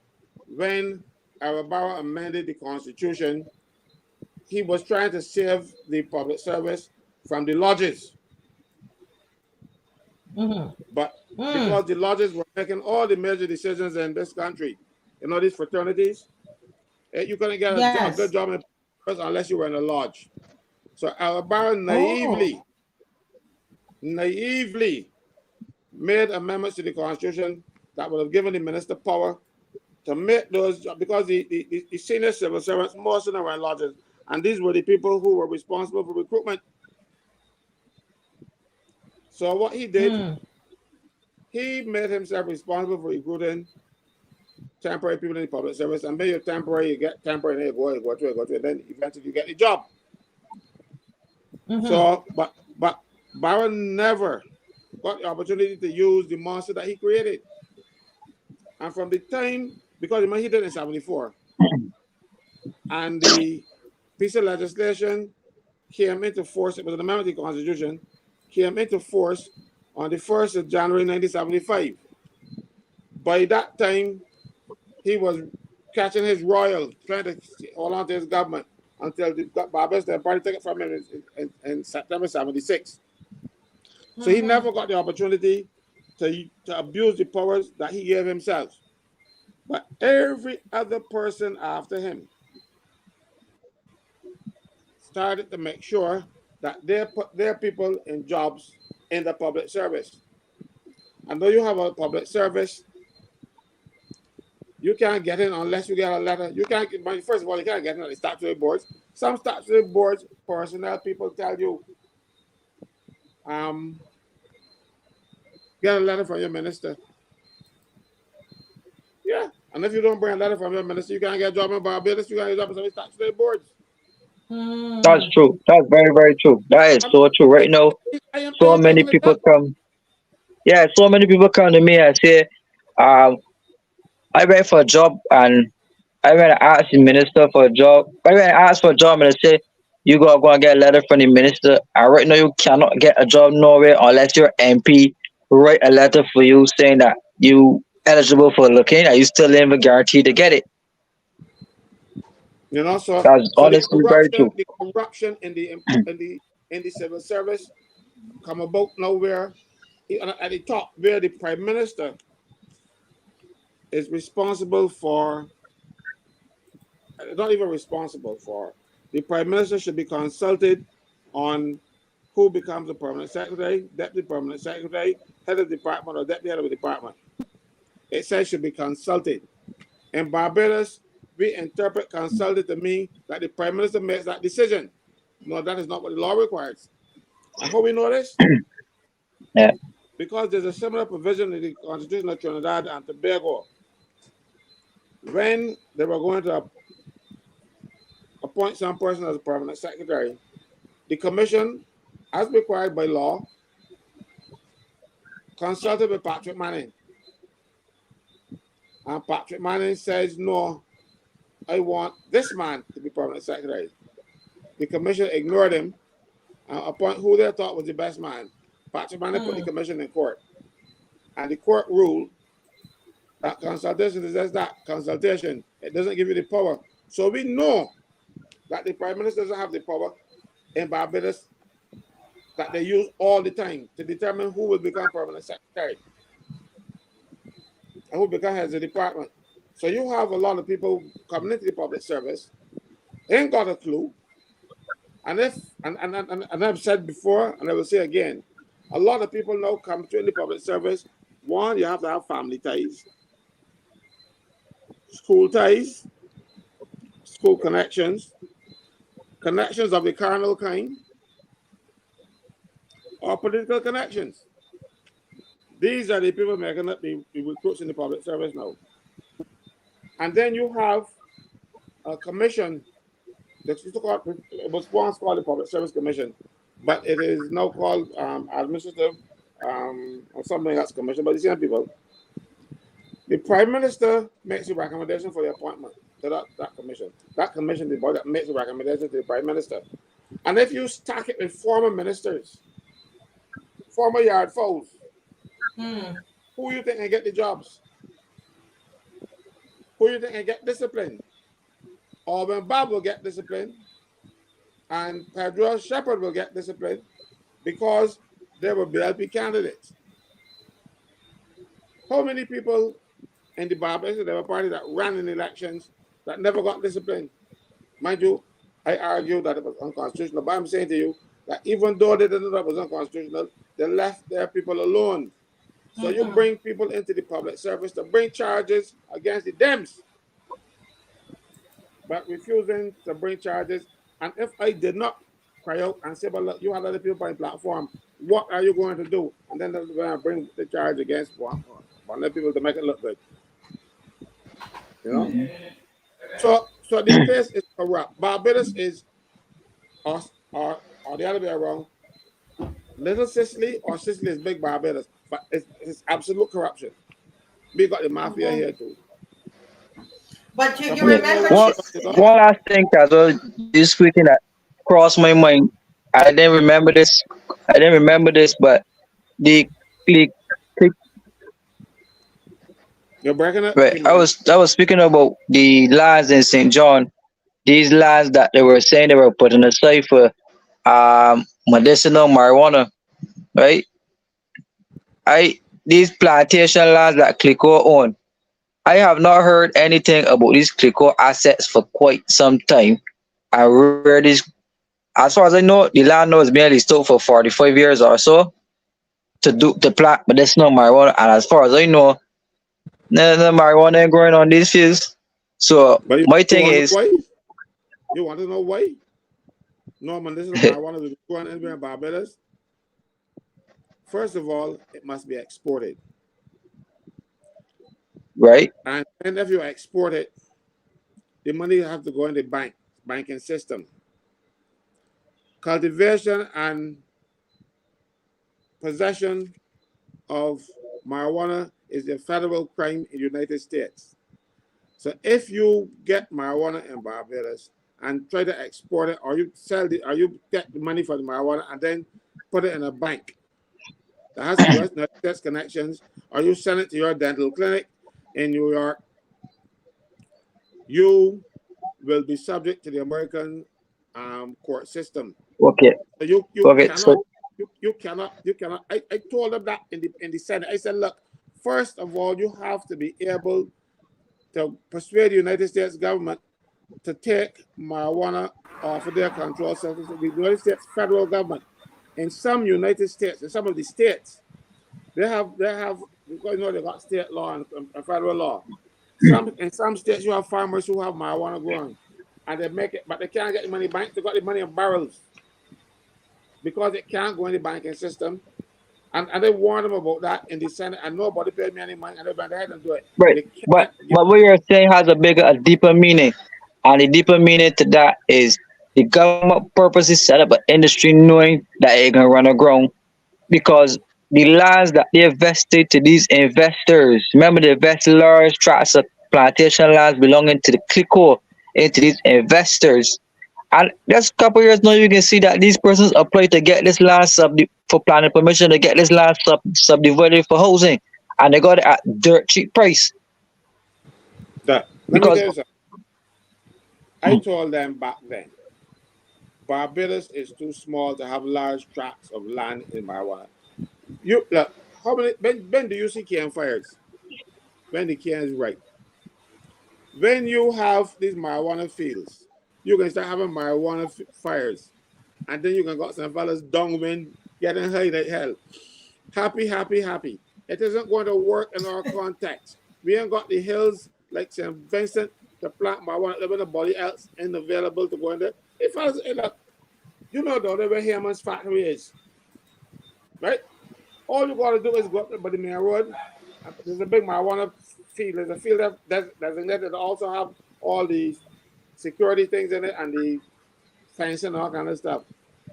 when Arabara amended the Constitution. He was trying to save the public service from the lodges. But because the lodges were making all the major decisions in this country, these fraternities, you couldn't get a good job in unless you were in a lodge. So Alabama naively made amendments to the Constitution that would have given the minister power to make those, because the senior civil servants, most of them were in lodges, and these were the people who were responsible for recruitment. So what he did, he made himself responsible for recruiting temporary people in the public service, and when you're temporary, you get temporary, and you go to it, then eventually you get the job. So, but Barron never got the opportunity to use the monster that he created. And from the time, because he did it in 74, and the piece of legislation came into force, it was an amendment to the Constitution, came into force on the 1st of January 1975. By that time, he was catching his royal, trying to hold on to his government until the Barbados Party took it from him in September 76. So he never got the opportunity to abuse the powers that he gave himself. But every other person after him started to make sure that they put their people in jobs in the public service. and though you have a public service, you can't get in unless you get a letter. You can't get, first of all, you can't get in on the statutory boards. Some statutory boards personnel people tell you, get a letter from your minister. Yeah, and if you don't bring a letter from your minister, you can't get a job in Barbados. You can't get a job in some of the statutory boards. That's true. That's very, very true. That is so true. Right now, I am so paying many government people job. come. Yeah, so many people come to me and say, um, I went for a job and I went to ask the minister for a job. I went to ask for a job and they say, you gotta go and get a letter from the minister. And right now you cannot get a job nowhere unless your MP write a letter for you saying that you eligible for looking and you still in guaranteed to get it. You know, so That's honestly very true. the corruption in the civil service come about nowhere. At the top, where the prime minister is responsible for, not even responsible for, the prime minister should be consulted on who becomes the permanent secretary, deputy permanent secretary, head of department, or deputy head of the department. It says should be consulted. In Barbados, we interpret consulted to mean that the prime minister makes that decision. No, that is not what the law requires. And how we know this? Yeah. Because there's a similar provision in the Constitution of Trinidad and Tobago. When they were going to appoint some person as a permanent secretary, the commission, as required by law, consulted with Patrick Manning. And Patrick Manning says, no, I want this man to be permanent secretary. The commission ignored him and appointed who they thought was the best man. Patrick Manning put the commission in court. And the court ruled that consultation is just that, consultation. It doesn't give you the power. So we know that the prime minister doesn't have the power in Barbados that they use all the time to determine who will become permanent secretary and who become heads of the department. So you have a lot of people coming into the public service, ain't got a clue. And I've said before, and I will say again, a lot of people now come to the public service. One, you have to have family ties, school ties, school connections, connections of the carnal kind, or political connections. These are the people making up the recruits in the public service now. And then you have a commission that it was once called the Public Service Commission, but it is now called administrative or something that's commission, but the same people. The prime minister makes a recommendation for the appointment to that commission. That commission, the body that makes a recommendation to the prime minister. And if you stack it with former ministers, former yard fowls, who you think can get the jobs? Who you think can get discipline? Auburn Bob will get discipline, and Pedro Shepherd will get discipline because they were BLP candidates. How many people in the Barbados Labour Party that ran in elections that never got disciplined? Mind you, I argue that it was unconstitutional, but I'm saying to you that even though they didn't know it was unconstitutional, they left their people alone. So you bring people into the public service to bring charges against the Dems, but refusing to bring charges. And if I did not cry out and say, but look, you have other people on the platform, what are you going to do? And then they're going to bring the charge against one people to make it look good. You know? So the place is corrupt. Barbados is, or the other way around, Little Sicily or Sicily is big Barbados, but it's absolute corruption. We got the mafia here too. But you remember, one last thing as well, this weekend that crossed my mind. I didn't remember this, but the you're breaking it. Right. I was speaking about the lands in St. John. These lands that they were saying they were putting aside for medicinal marijuana, right? These plantation lands that Clico own. I have not heard anything about these Clico assets for quite some time. I read this, as far as I know, the land now is barely stored for 45 years or so. to plant medicinal marijuana. And as far as I know, the marijuana ain't growing on these fields. So But my you thing want to know is, why? You want to know why? Norman, this is marijuana that's growing anywhere in Barbados. First of all, it must be exported. right? And if you export it, the money have to go in the banking system. Cultivation and possession of marijuana is a federal crime in the United States. So if you get marijuana in Barbados and try to export it, or you sell it, or you get the money for the marijuana and then put it in a bank that has U.S. United States connections, or you send it to your dental clinic in New York, you will be subject to the American court system. Okay. So you Okay. cannot So you cannot. I told them that in the Senate. I said, look, first of all, you have to be able to persuade the United States government to take marijuana off of their control. So the United States federal government, in some United States, in some of the states, they have because they got state law and federal law. In some states you have farmers who have marijuana growing, and they make it, but they can't get the money banked. They got the money in barrels because it can't go in the banking system. And they warned them about that in the Senate, and nobody paid me any money, and they went ahead and do it. right, They but can't get. what you're saying has a deeper meaning, and the deeper meaning to that is the government purposely set up an industry knowing that it can run aground because the lands that they invested to these investors, remember they invested large tracts of plantation lands belonging to the CLICO into these investors. And just a couple years now, you can see that these persons applied to get this land for planning permission to get this land subdivided for housing, and they got it at dirt cheap price That. Let me because tell you something. I told them back then, Barbados is too small to have large tracts of land in marijuana. You look, how many when do you see campfires? When the can is right. When you have these marijuana fields, you can start having marijuana fires. And then you can got some fellas downwind getting high like hell. Happy, happy, happy. It isn't going to work in our context. We ain't got the hills like St. Vincent to plant marijuana. There's nobody else ain't available to go in there. If fellas, look, you know though, where Hammond's factory is, right? All you got to do is go up by the main road. There's a big marijuana field. There's a field that's designated to also have all the security things in it and the fencing and all kind of stuff.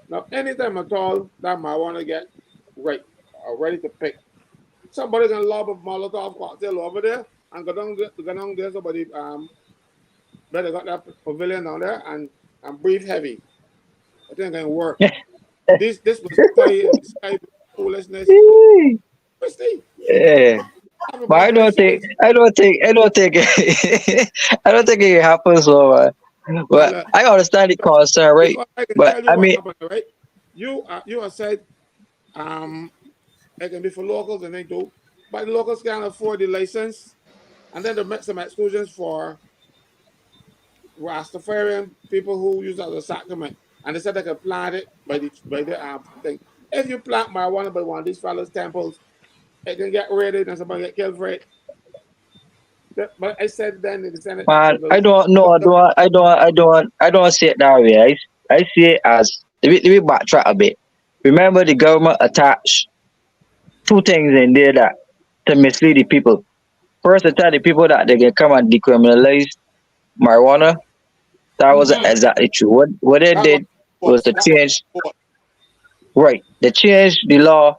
Now, anytime at all that marijuana get right or ready to pick, somebody can lob a Molotov cocktail over there and go down there. Somebody better got that pavilion down there and breathe heavy. I think it can work. This was sky foolishness. yeah. But Everybody very shy. I don't think, I don't think it happens. So, but And I understand the concern, right? because I can But tell you I what mean, happened, right? You are said it can be for locals and they do, but the locals can't afford the license, and then they make some exclusions for Rastafarian people who use it as a sacrament, and they said they can plant it by the thing. If you plant marijuana by one of these fellas' temples, it can get raided and somebody get killed for it. But I said then in the Senate, man, I don't know. I don't see it that way. I see it as let me backtrack a bit. Remember, the government attached two things in there that to mislead the people. First, they tell the people that they can come and decriminalize marijuana. That wasn't Mm-hmm. exactly true. What they that was did was to that was change, right? They changed the law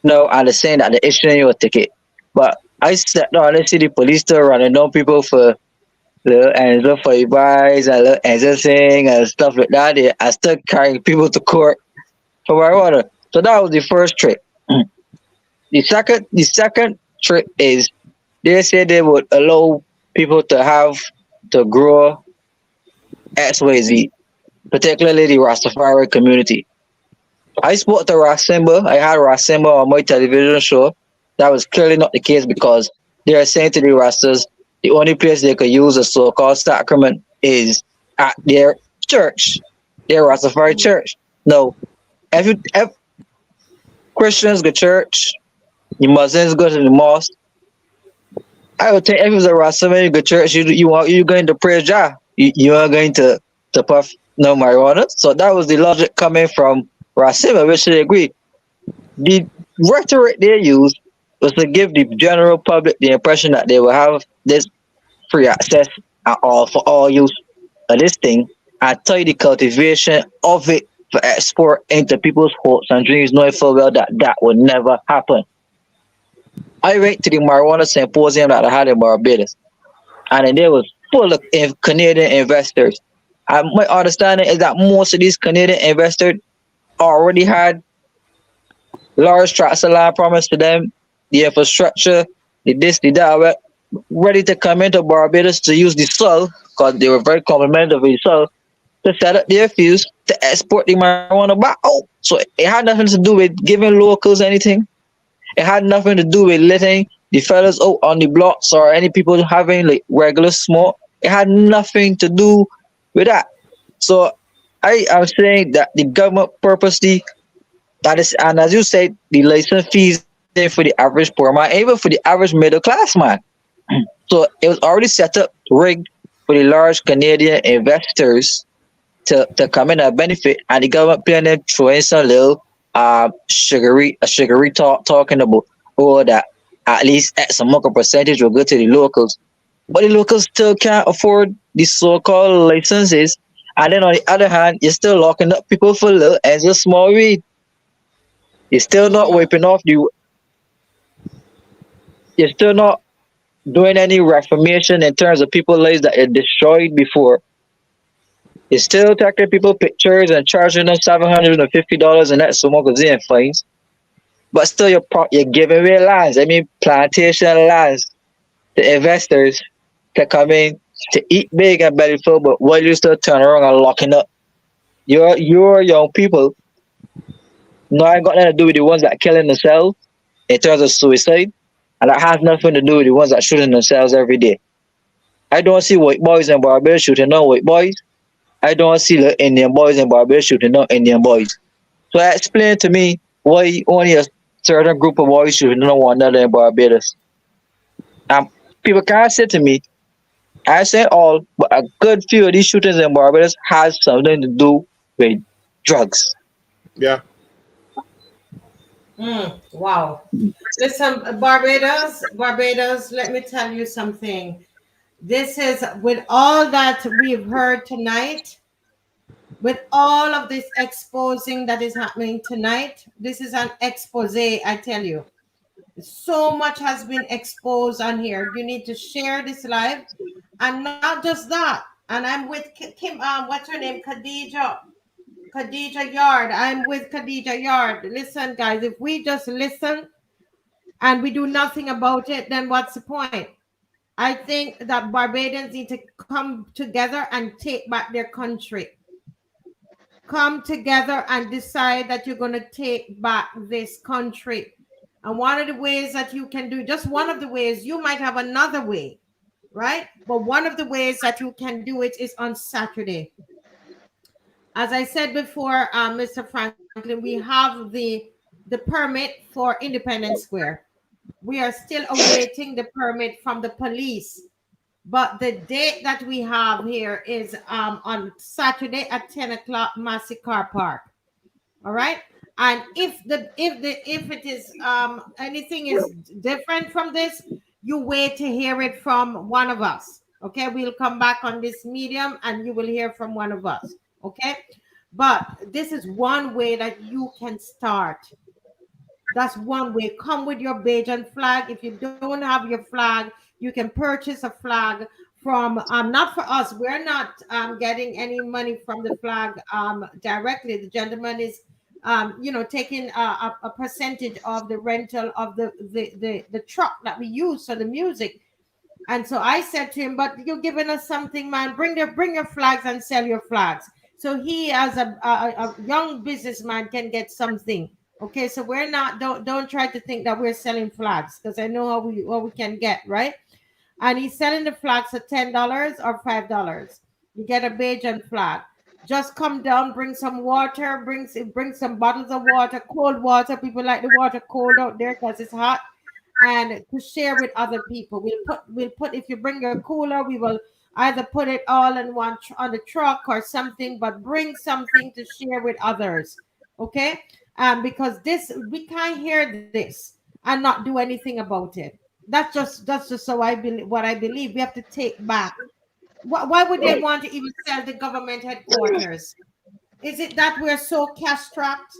now and they're saying that they're issuing you a ticket. But I sat down and see the police still running down people for and look for advice and just saying and stuff like that. They are still carrying people to court for marijuana. So that was the first trick. The second trick is they said they would allow people to grow XYZ, particularly the Rastafari community. I spoke to Rasimba. I had Rasimba on my television show. That was clearly not the case because they are saying to the Rastas the only place they could use a so-called sacrament is at their church, their Rastafari church. No, if Christians go to church, the Muslims go to the mosque. I would think if it was a Rastaman, you go to church, you're going to praise Jah. You are going to puff no marijuana. So that was the logic coming from Rasima, which I agree. The rhetoric they used was to give the general public the impression that they will have this free access at all for all use of this thing, and tell you the cultivation of it for export into people's hopes and dreams, knowing full well that that would never happen. I went to the marijuana symposium that I had in Barbados, and then there was full of Canadian investors. And my understanding is that most of these Canadian investors already had large tracts of land promised to them, the infrastructure, the this, the that, ready to come into Barbados to use the soil, because they were very complimentary of the soil, to set up their fields to export the marijuana back out. So it had nothing to do with giving locals anything. It had nothing to do with letting the fellas out on the blocks or any people having like regular smoke. It had nothing to do with that. So I am saying that the government purposely, that is, and as you said, the license fees there for the average poor man, even for the average middle class man. So it was already set up, rigged for the large Canadian investors to come in and benefit, and the government playing them throwing some little sugary talk, talking about that at least X amount of percentage will go to the locals, but the locals still can't afford the so-called licenses, and then on the other hand, you're still locking up people for little ends of small weed. You're still not wiping off the. You're still not doing any reformation in terms of people's lives that are destroyed before. You're still taking people pictures and charging them $750 and that's some magazine fines. But still, you're giving away lands. I mean, plantation lands to investors to come in to eat big and belly full, but while you still turn around and locking up your young people. No, I got nothing to do with the ones that are killing themselves in terms of suicide, and that has nothing to do with the ones that are shooting themselves every day. I don't see white boys in Barbados shooting no white boys. I don't see the Indian boys in Barbados shooting no Indian boys. So explain to me why only a certain group of boys shooting no one another in Barbados. People can't say to me, I say all, but a good few of these shootings in Barbados has something to do with drugs. Yeah. Wow. Listen, Barbados, let me tell you something. This is, with all that we've heard tonight, with all of this exposing that is happening tonight, this is an expose, I tell you. So much has been exposed on here. You need to share this live. And not just that. And I'm with Kim, what's her name? Khadija Yard. I'm with Khadija Yard. Listen, guys, if we just listen and we do nothing about it, then what's the point? I think that Barbadians need to come together and take back their country. Come together and decide that you're going to take back this country. And one of the ways that you can do, just one of the ways, you might have another way, right? But one of the ways that you can do it is on Saturday. As I said before, Mr. Franklin, we have the permit for Independence Square. We are still awaiting the permit from the police. But the date that we have here is on Saturday at 10 o'clock, Massey Car Park. All right. And if it is anything is different from this, you wait to hear it from one of us. Okay, we'll come back on this medium and you will hear from one of us. Okay, but this is one way that you can start. That's one way. Come with your BAJANS flag. If you don't have your flag, you can purchase a flag from not for us. We're not getting any money from the flag directly. The gentleman is taking a percentage of the rental of the truck that we use for the music. And so I said to him, but you're giving us something, man. Bring your flags and sell your flags. So he, as a young businessman, can get something. Okay, so we're not, don't try to think that we're selling flags, because I know what we can get, right? And he's selling the flags at $10 or $5. You get a BAJANS flag. Just come down, bring some water, bring some bottles of water, cold water. People like the water cold out there because it's hot, and to share with other people. We'll put if you bring your cooler, we will either put it all in one on the truck or something, but bring something to share with others. Okay, because this we can't hear this and not do anything about it. That's just so I believe what I believe. We have to take back. Why would they Right. want to even sell the government headquarters? Is it that we're so cash strapped?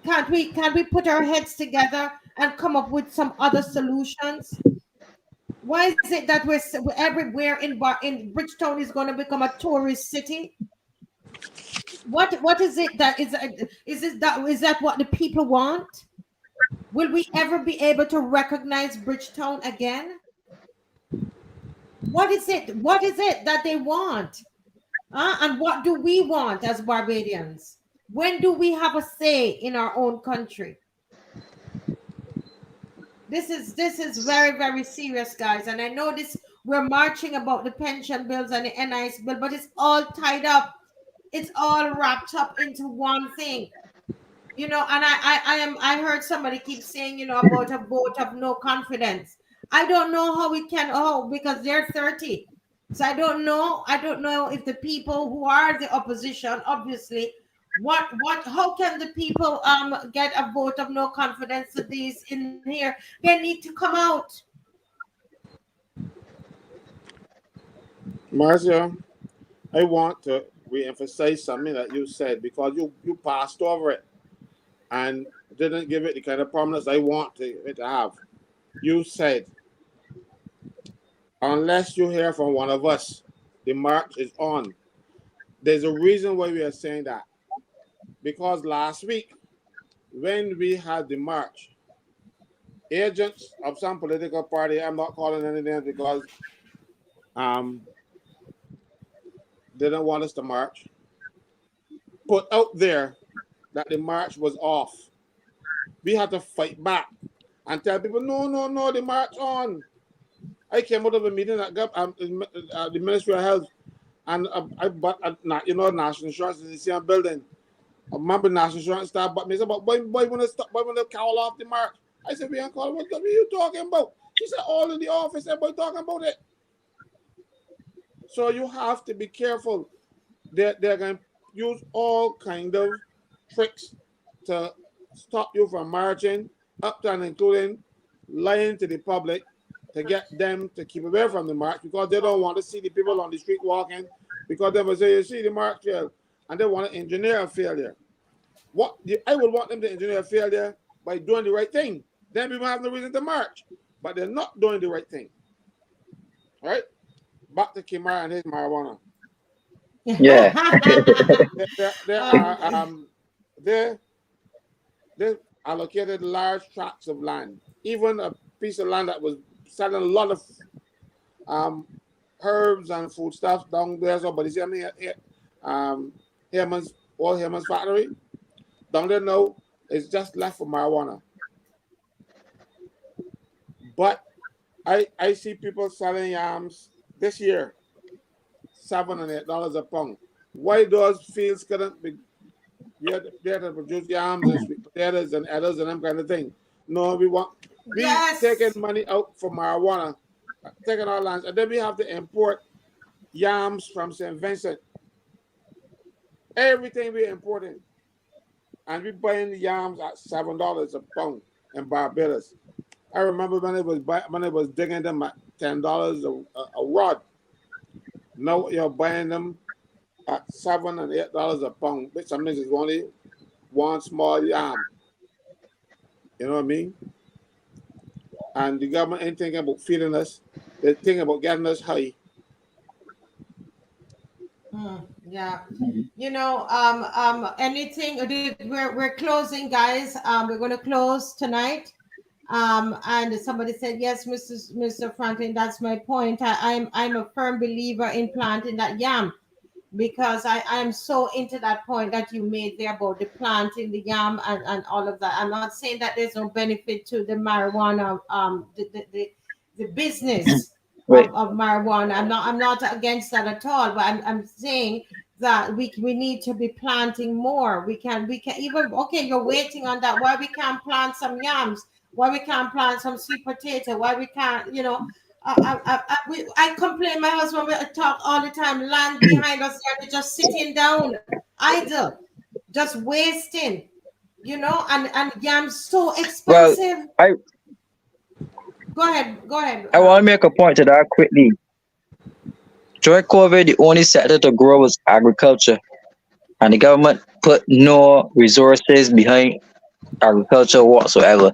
Can't we put our heads together and come up with some other solutions? Why is it that everywhere in Bridgetown is going to become a tourist city? What is it that is that what the people want? Will we ever be able to recognize Bridgetown again? What is it? What is it that they want? And what do we want as Barbadians? When do we have a say in our own country? This is very, very serious, guys. And I know this we're marching about the pension bills and the NIS bill, but it's all tied up. It's all wrapped up into one thing. And I heard somebody keep saying, about a vote of no confidence. I don't know how we can, because they're 30. So I don't know if the people who are the opposition, obviously, how can the people get a vote of no confidence to these in here? They need to come out. Marcia, I want to re-emphasize something that you said because you passed over it and didn't give it the kind of prominence I want it to have. You said, unless you hear from one of us, the march is on. There's a reason why we are saying that. Because last week, when we had the march, agents of some political party, I'm not calling any names because they don't want us to march, put out there that the march was off. We had to fight back and tell people, no, the march on. I came out of a meeting at the Ministry of Health, and I bought, National Insurance in the same building. A member of National Insurance staff but me said, but why want to stop? Why want to call off the march? I said, we ain't calling. What are you talking about? She said, all in the office, everybody talking about it. So you have to be careful. They're going to use all kind of tricks to stop you from marching, up to and including lying to the public to get them to keep away from the march because they don't want to see the people on the street walking because they will say, you see the march failed, and they want to engineer a failure. I would want them to engineer a failure by doing the right thing. Then people have no reason to march, but they're not doing the right thing. All right? Back to Kimara and his marijuana. Yeah. They allocated large tracts of land, even a piece of land that was selling a lot of herbs and foodstuffs down there. So, but you see, Hammond's factory down there now is just left for marijuana. But I see people selling yams this year, $7 and $8 a pound. Why those fields couldn't be there to produce yams and sweet potatoes and others and them kind of thing? No, we taking money out for marijuana, taking our lands, and then we have to import yams from St. Vincent. Everything we're importing, and we're buying the yams at $7 a pound in Barbados. I remember when it was digging them at $10 a rod. Now you're buying them at $7 and $8 a pound. But sometimes it's only one small yam. You know what I mean? And the government ain't thinking about feeding us. They're thinking about getting us high. Yeah. Anything we're closing, guys. We're going to close tonight. And somebody said, yes, Mr. Franklin, that's my point. I'm a firm believer in planting that yam because I'm so into that point that you made there about the planting the yam and all of that. I'm not saying that there's no benefit to the marijuana, the business Right. of marijuana. I'm not against that at all, but I'm saying that we need to be planting more. We can even, okay, you're waiting on that. Why we can't plant some yams? Why we can't plant some sweet potato? Why we can't, I complain, my husband will talk all the time, land behind us, they're just sitting down, idle, just wasting, and yams so Well, expensive. I Go ahead. I want to make a point to that quickly. During COVID, the only sector to grow was agriculture, and the government put no resources behind agriculture whatsoever.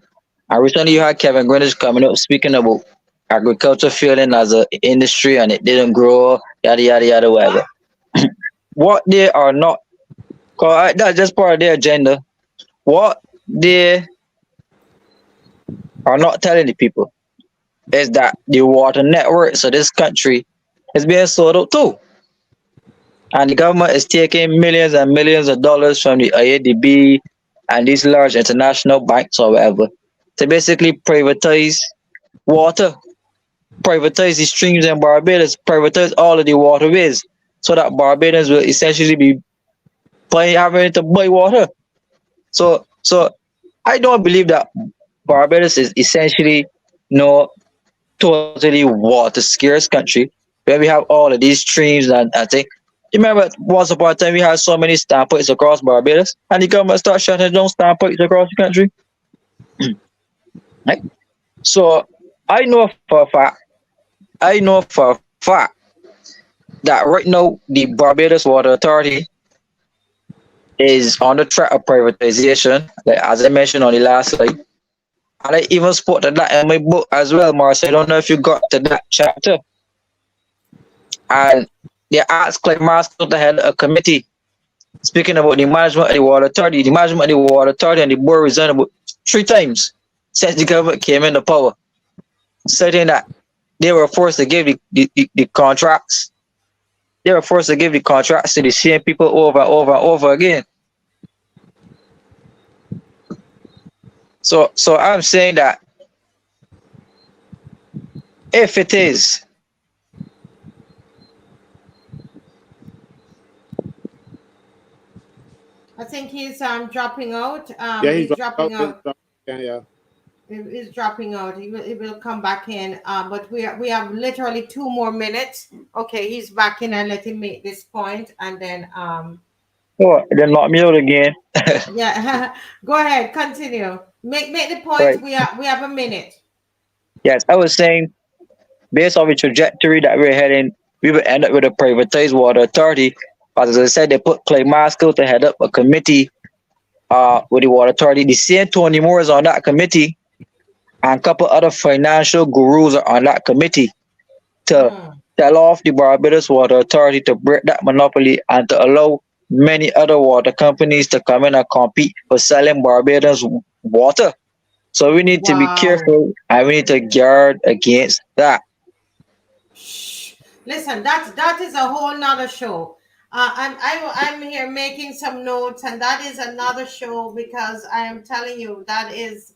And recently, you had Kevin Greenwich coming up speaking about agriculture failing as an industry and it didn't grow, yada yada yada, whatever. What they are not, cause that's just part of their agenda. What they are not telling the people is that the water networks of this country is being sold out too. And the government is taking millions and millions of dollars from the IADB and these large international banks or whatever to basically privatize water, privatize the streams in Barbados, privatize all of the waterways, so that Barbadians will essentially be having to buy water. So I don't believe that Barbados is essentially no totally water scarce country where we have all of these streams and I think you remember once upon a time we had so many standpoints across Barbados and the government started shutting down standpoints across the country. Right? So I know for a fact, I know for a fact that right now the Barbados Water Authority is on the track of privatization, like as I mentioned on the last slide. And I even spoke to that in my book as well, Mars. I don't know if you got to that chapter. And they asked Clive Maskell to head a committee speaking about the management of the water authority. The management of the water authority and the board resigned about 3 times since the government came into power, stating that they were forced to give the contracts. They were forced to give the contracts to the same people over and over and over again. So I'm saying that if it is I think he's dropping out. Yeah, He's he's dropping out. yeah. He's dropping out. He will come back in. But we have literally 2 more minutes. Okay, he's back in, and let him make this point, and then oh, they locked me out again. yeah. Go ahead, continue. Make the Right. point. We have a minute. Yes, I was saying based on the trajectory that we're heading, we will end up with a privatized water authority. As I said, they put Clay Maskell to head up a committee with the water authority. The same Tony Moore is on that committee, and a couple other financial gurus are on that committee to tell off the Barbados Water Authority to break that monopoly and to allow many other water companies to come in and compete for selling Barbados water. So we need to be Wow. careful and we need to guard against that. Listen, that is a whole nother show. I'm here making some notes, and that is another show because I am telling you that is,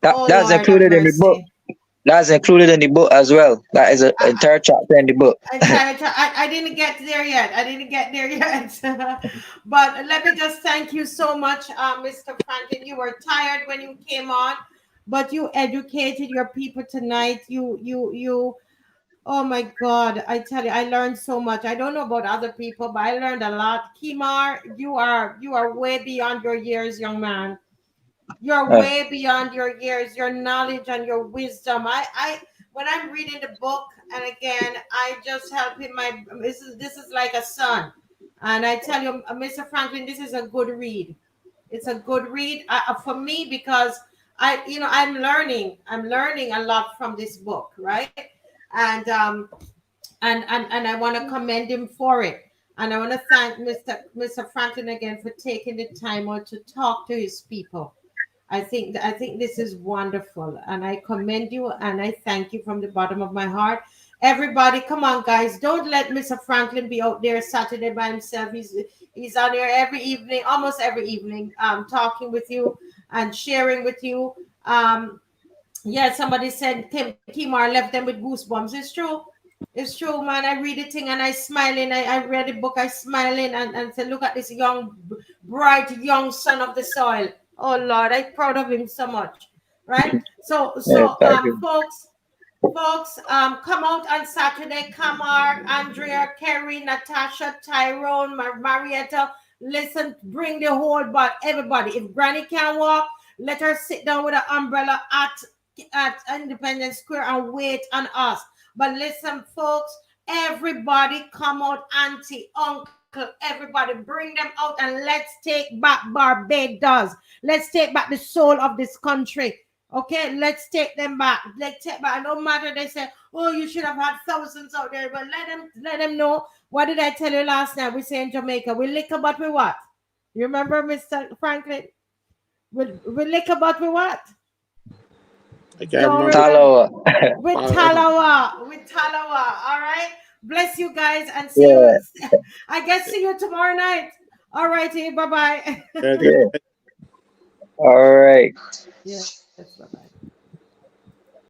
oh That's Lord have included in the book. mercy. That's included in the book as well. That is an entire chapter in the book. I didn't get there yet. But let me just thank you so much, Mr. Franklin. You were tired when you came on, but you educated your people tonight. You. Oh my God! I tell you, I learned so much. I don't know about other people, but I learned a lot. Kimar, you are way beyond your years, young man. You're Uh, way beyond your years, your knowledge and your wisdom. I when I'm reading the book, and again, I just help him. This is like a son, and I tell you, Mr. Franklin, this is a good read. It's a good read for me because I'm learning a lot from this book, right? And and I want to commend him for it. And I want to thank Mr. Franklin again for taking the time out to talk to his people. I think this is wonderful, and I commend you and I thank you from the bottom of my heart. Everybody, come on, guys! Don't let Mr. Franklin be out there Saturday by himself. He's on here every evening, almost every evening, talking with you and sharing with you. Yeah, somebody said Kimar left them with goosebumps. It's true. It's true, man. I read the thing and I smiling. I read the book, I smiling and say, look at this young, bright, young son of the soil. Oh Lord, I'm proud of him so much. Right? So Yeah, thank you. folks, come out on Saturday. Kamar, Andrea, Kerry, Natasha, Tyrone, Marietta. Listen, bring the whole but everybody. If Granny can't walk, let her sit down with an umbrella at Independence Square and wait on us. But listen, folks, everybody come out, auntie, uncle, everybody, bring them out and let's take back Barbados. Let's take back the soul of this country. Okay, let's take them back. Let's take back. No matter they say, oh, you should have had thousands out there, but let them know. What did I tell you last night? We say in Jamaica, we lick about we what? You remember, Mr. Franklin? We lick about we what? I can't Don't remember. remember. Talawa. With Talawa. With Talawa. All right. Bless you guys and see you. Yeah, I guess see you tomorrow night. All righty. Bye bye. Yeah, yeah. All right. Yes. Bye bye.